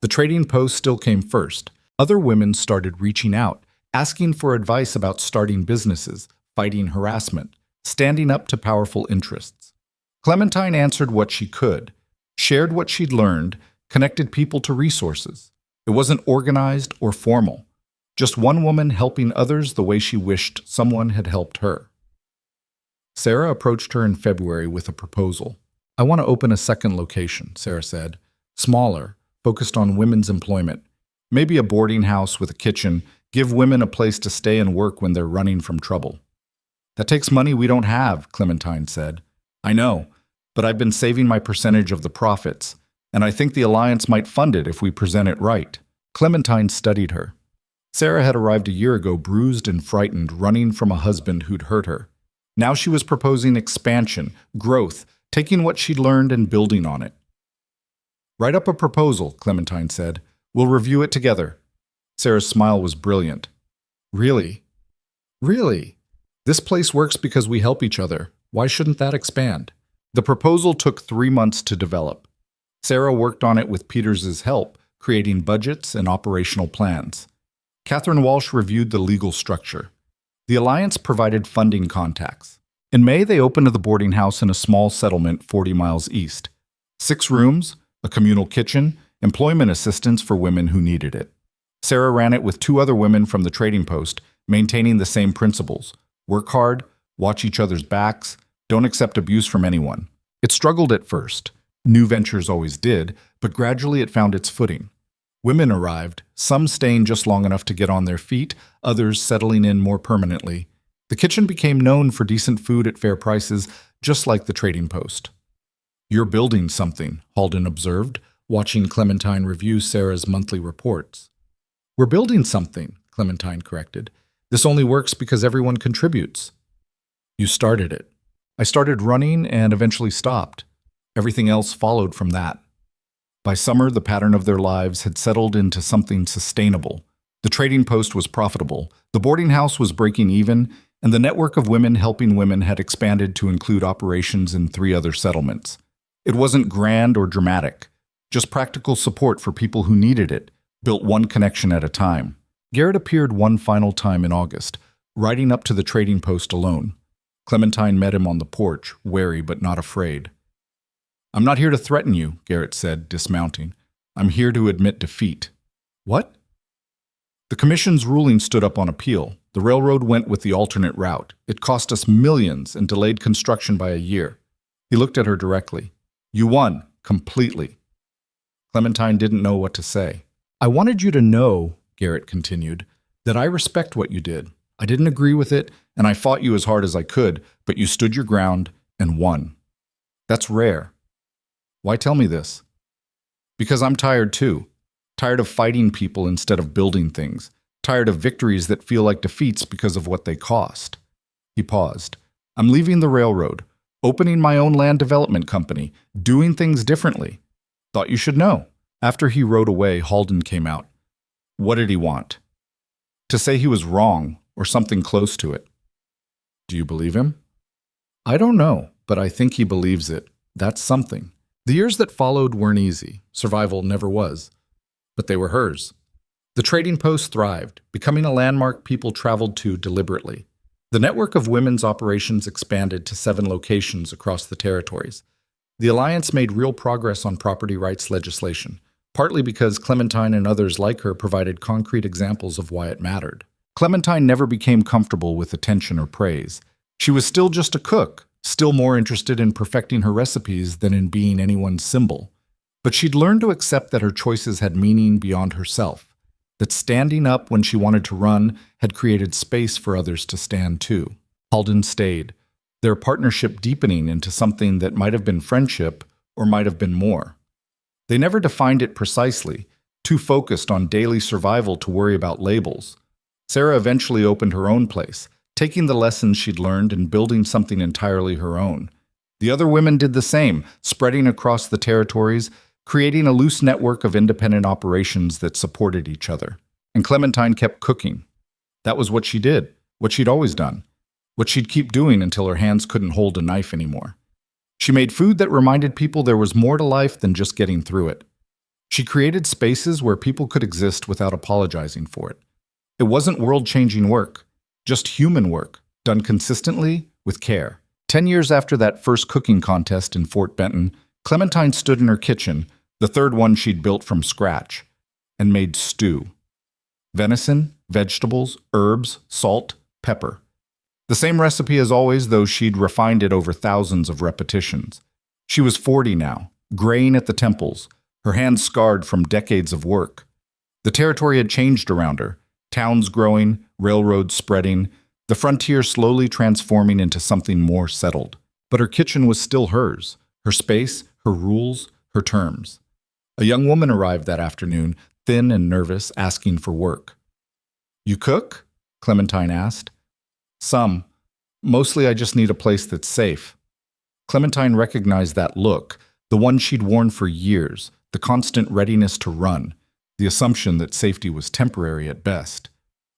The trading post still came first. Other women started reaching out, asking for advice about starting businesses, fighting harassment, standing up to powerful interests. Clementine answered what she could, shared what she'd learned, connected people to resources. It wasn't organized or formal. Just one woman helping others the way she wished someone had helped her. Sarah approached her in February with a proposal. I want to open a second location, Sarah said. Smaller, focused on women's employment. Maybe a boarding house with a kitchen, give women a place to stay and work when they're running from trouble. That takes money we don't have, Clementine said. I know, but I've been saving my percentage of the profits, and I think the Alliance might fund it if we present it right. Clementine studied her. Sarah had arrived a year ago bruised and frightened, running from a husband who'd hurt her. Now she was proposing expansion, growth, taking what she'd learned and building on it. Write up a proposal, Clementine said. We'll review it together. Sarah's smile was brilliant. Really? Really? This place works because we help each other. Why shouldn't that expand? The proposal took 3 months to develop. Sarah worked on it with Peters's help, creating budgets and operational plans. Catherine Walsh reviewed the legal structure. The Alliance provided funding contacts. In May, they opened the boarding house in a small settlement 40 miles east. 6 rooms, a communal kitchen, employment assistance for women who needed it. Sarah ran it with 2 other women from the trading post, maintaining the same principles. Work hard, watch each other's backs, don't accept abuse from anyone. It struggled at first. New ventures always did, but gradually it found its footing. Women arrived, some staying just long enough to get on their feet, others settling in more permanently. The kitchen became known for decent food at fair prices, just like the trading post. You're building something, Halden observed, watching Clementine review Sarah's monthly reports. We're building something, Clementine corrected. This only works because everyone contributes. You started it. I started running and eventually stopped. Everything else followed from that. By summer, the pattern of their lives had settled into something sustainable. The trading post was profitable, the boarding house was breaking even, and the network of women helping women had expanded to include operations in 3 other settlements. It wasn't grand or dramatic, just practical support for people who needed it, built one connection at a time. Garrett appeared one final time in August, riding up to the trading post alone. Clementine met him on the porch, wary but not afraid. I'm not here to threaten you, Garrett said, dismounting. I'm here to admit defeat. What? The commission's ruling stood up on appeal. The railroad went with the alternate route. It cost us millions and delayed construction by a year. He looked at her directly. You won, completely. Clementine didn't know what to say. I wanted you to know, Garrett continued, that I respect what you did. I didn't agree with it, and I fought you as hard as I could, but you stood your ground and won. That's rare. Why tell me this? Because I'm tired too. Tired of fighting people instead of building things. Tired of victories that feel like defeats because of what they cost. He paused. I'm leaving the railroad, opening my own land development company, doing things differently. Thought you should know. After he rode away, Halden came out. What did he want? To say he was wrong, or something close to it. Do you believe him? I don't know, but I think he believes it. That's something. The years that followed weren't easy. Survival never was. But they were hers. The trading post thrived, becoming a landmark people traveled to deliberately. The network of women's operations expanded to 7 locations across the territories. The alliance made real progress on property rights legislation, partly because Clementine and others like her provided concrete examples of why it mattered. Clementine never became comfortable with attention or praise. She was still just a cook, still more interested in perfecting her recipes than in being anyone's symbol. But she'd learned to accept that her choices had meaning beyond herself, that standing up when she wanted to run had created space for others to stand too. Halden stayed, their partnership deepening into something that might have been friendship or might have been more. They never defined it precisely, too focused on daily survival to worry about labels. Sarah eventually opened her own place, taking the lessons she'd learned and building something entirely her own. The other women did the same, spreading across the territories, creating a loose network of independent operations that supported each other. And Clementine kept cooking. That was what she did, what she'd always done, what she'd keep doing until her hands couldn't hold a knife anymore. She made food that reminded people there was more to life than just getting through it. She created spaces where people could exist without apologizing for it. It wasn't world-changing work, just human work, done consistently with care. 10 years after that first cooking contest in Fort Benton, Clementine stood in her kitchen, the third one she'd built from scratch, and made stew. Venison, vegetables, herbs, salt, pepper. The same recipe as always, though she'd refined it over thousands of repetitions. She was 40 now, graying at the temples, her hands scarred from decades of work. The territory had changed around her, towns growing, railroads spreading, the frontier slowly transforming into something more settled. But her kitchen was still hers, her space, her rules, her terms. A young woman arrived that afternoon, thin and nervous, asking for work. "You cook?" Clementine asked. "Some. Mostly I just need a place that's safe." Clementine recognized that look, the one she'd worn for years, the constant readiness to run, the assumption that safety was temporary at best.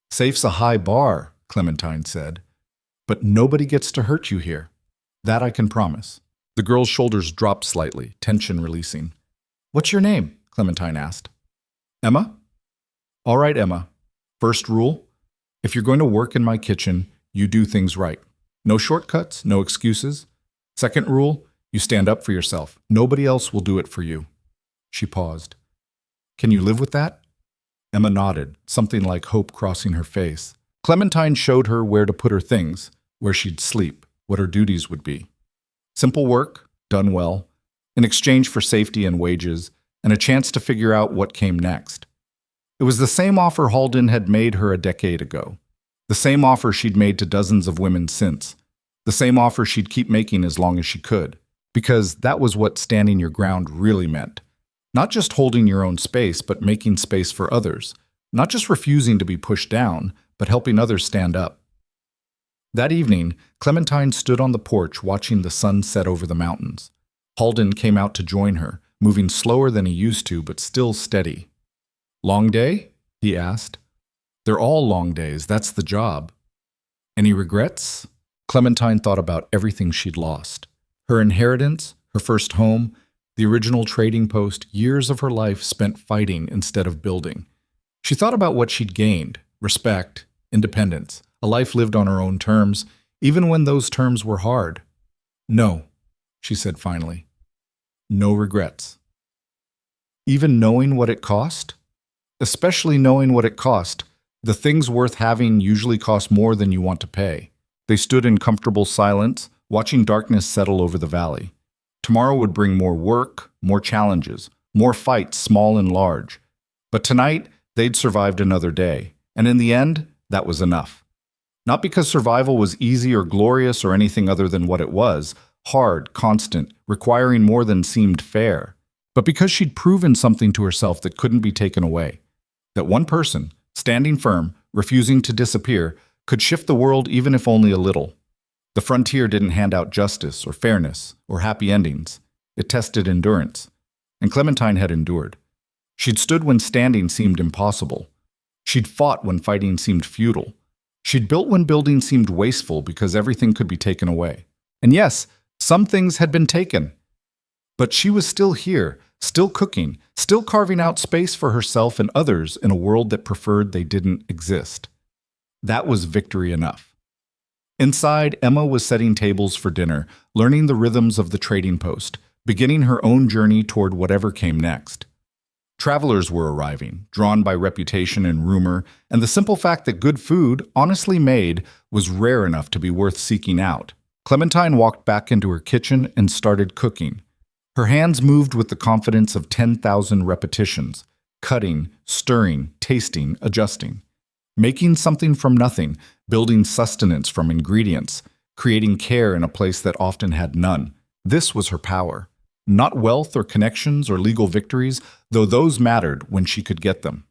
"Safe's a high bar," Clementine said. "But nobody gets to hurt you here. That I can promise." The girl's shoulders dropped slightly, tension releasing. "What's your name?" Clementine asked. "Emma?" "All right, Emma. First rule, if you're going to work in my kitchen, you do things right. No shortcuts, no excuses. Second rule, you stand up for yourself. Nobody else will do it for you." She paused. "Can you live with that?" Emma nodded, something like hope crossing her face. Clementine showed her where to put her things, where she'd sleep, what her duties would be. Simple work, done well, in exchange for safety and wages, and a chance to figure out what came next. It was the same offer Halden had made her a decade ago. The same offer she'd made to dozens of women since. The same offer she'd keep making as long as she could. Because that was what standing your ground really meant. Not just holding your own space, but making space for others. Not just refusing to be pushed down, but helping others stand up. That evening, Clementine stood on the porch watching the sun set over the mountains. Halden came out to join her, moving slower than he used to, but still steady. "Long day?" he asked. "They're all long days, that's the job." "Any regrets?" Clementine thought about everything she'd lost. Her inheritance, her first home, the original trading post, years of her life spent fighting instead of building. She thought about what she'd gained: respect, independence, a life lived on her own terms, even when those terms were hard. "No," she said finally. "No regrets." Even knowing what it cost? Especially knowing what it cost. The things worth having usually cost more than you want to pay. They stood in comfortable silence, watching darkness settle over the valley. Tomorrow would bring more work, more challenges, more fights, small and large. But tonight, they'd survived another day, and in the end, that was enough. Not because survival was easy or glorious or anything other than what it was, hard, constant, requiring more than seemed fair, but because she'd proven something to herself that couldn't be taken away. That one person, standing firm, refusing to disappear, could shift the world even if only a little. The frontier didn't hand out justice or fairness or happy endings. It tested endurance. And Clementine had endured. She'd stood when standing seemed impossible. She'd fought when fighting seemed futile. She'd built when building seemed wasteful because everything could be taken away. And yes, some things had been taken. But she was still here, still cooking, still carving out space for herself and others in a world that preferred they didn't exist. That was victory enough. Inside, Emma was setting tables for dinner, learning the rhythms of the trading post, beginning her own journey toward whatever came next. Travelers were arriving, drawn by reputation and rumor, and the simple fact that good food, honestly made, was rare enough to be worth seeking out. Clementine walked back into her kitchen and started cooking. Her hands moved with the confidence of 10,000 repetitions, cutting, stirring, tasting, adjusting. Making something from nothing, building sustenance from ingredients, creating care in a place that often had none. This was her power. Not wealth or connections or legal victories, though those mattered when she could get them.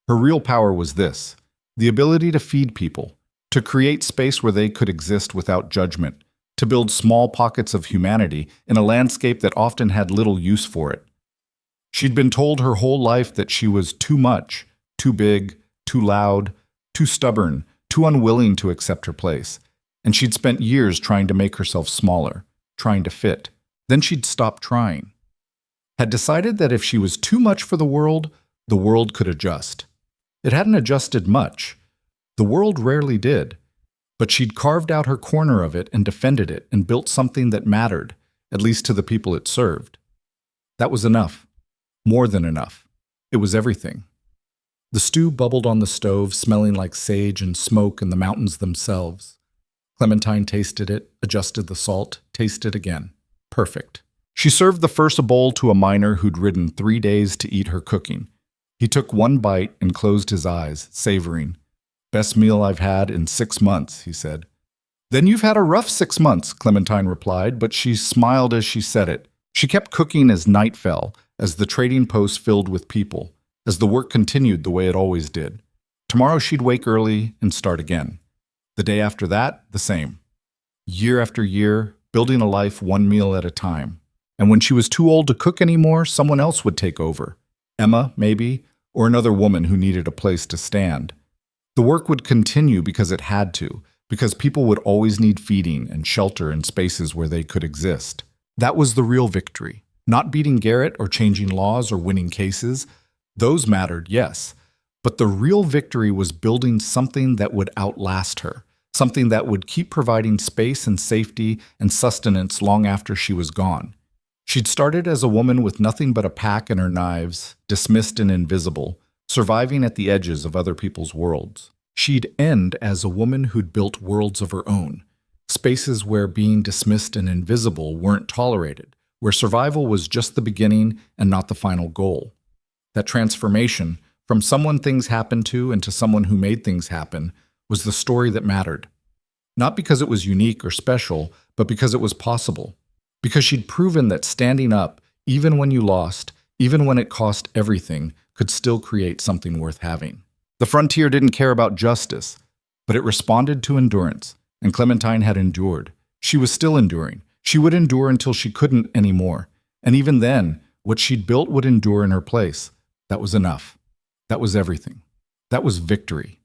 Her real power was this: the ability to feed people, to create space where they could exist without judgment, to build small pockets of humanity in a landscape that often had little use for it. She'd been told her whole life that she was too much, too big, too loud, too stubborn, too unwilling to accept her place, and she'd spent years trying to make herself smaller, trying to fit. Then she'd stopped trying. Had decided that if she was too much for the world could adjust. It hadn't adjusted much. The world rarely did. But she'd carved out her corner of it and defended it and built something that mattered, at least to the people it served. That was enough. More than enough. It was everything. The stew bubbled on the stove, smelling like sage and smoke and the mountains themselves. Clementine tasted it, adjusted the salt, tasted again. Perfect. She served the first bowl to a miner who'd ridden 3 days to eat her cooking. He took one bite and closed his eyes, savoring. "Best meal I've had in 6 months," he said. "Then you've had a rough 6 months," Clementine replied, but she smiled as she said it. She kept cooking as night fell, as the trading post filled with people, as the work continued the way it always did. Tomorrow she'd wake early and start again. The day after that, the same. Year after year, building a life one meal at a time. And when she was too old to cook anymore, someone else would take over. Emma, maybe, or another woman who needed a place to stand. The work would continue because it had to, because people would always need feeding and shelter and spaces where they could exist. That was the real victory. Not beating Garrett or changing laws or winning cases. Those mattered, yes. But the real victory was building something that would outlast her. Something that would keep providing space and safety and sustenance long after she was gone. She'd started as a woman with nothing but a pack and her knives, dismissed and invisible, surviving at the edges of other people's worlds. She'd end as a woman who'd built worlds of her own, spaces where being dismissed and invisible weren't tolerated, where survival was just the beginning and not the final goal. That transformation, from someone things happened to and to someone who made things happen, was the story that mattered. Not because it was unique or special, but because it was possible. Because she'd proven that standing up, even when you lost, even when it cost everything, could still create something worth having. The frontier didn't care about justice, but it responded to endurance, and Clementine had endured. She was still enduring. She would endure until she couldn't anymore. And even then, what she'd built would endure in her place. That was enough. That was everything. That was victory.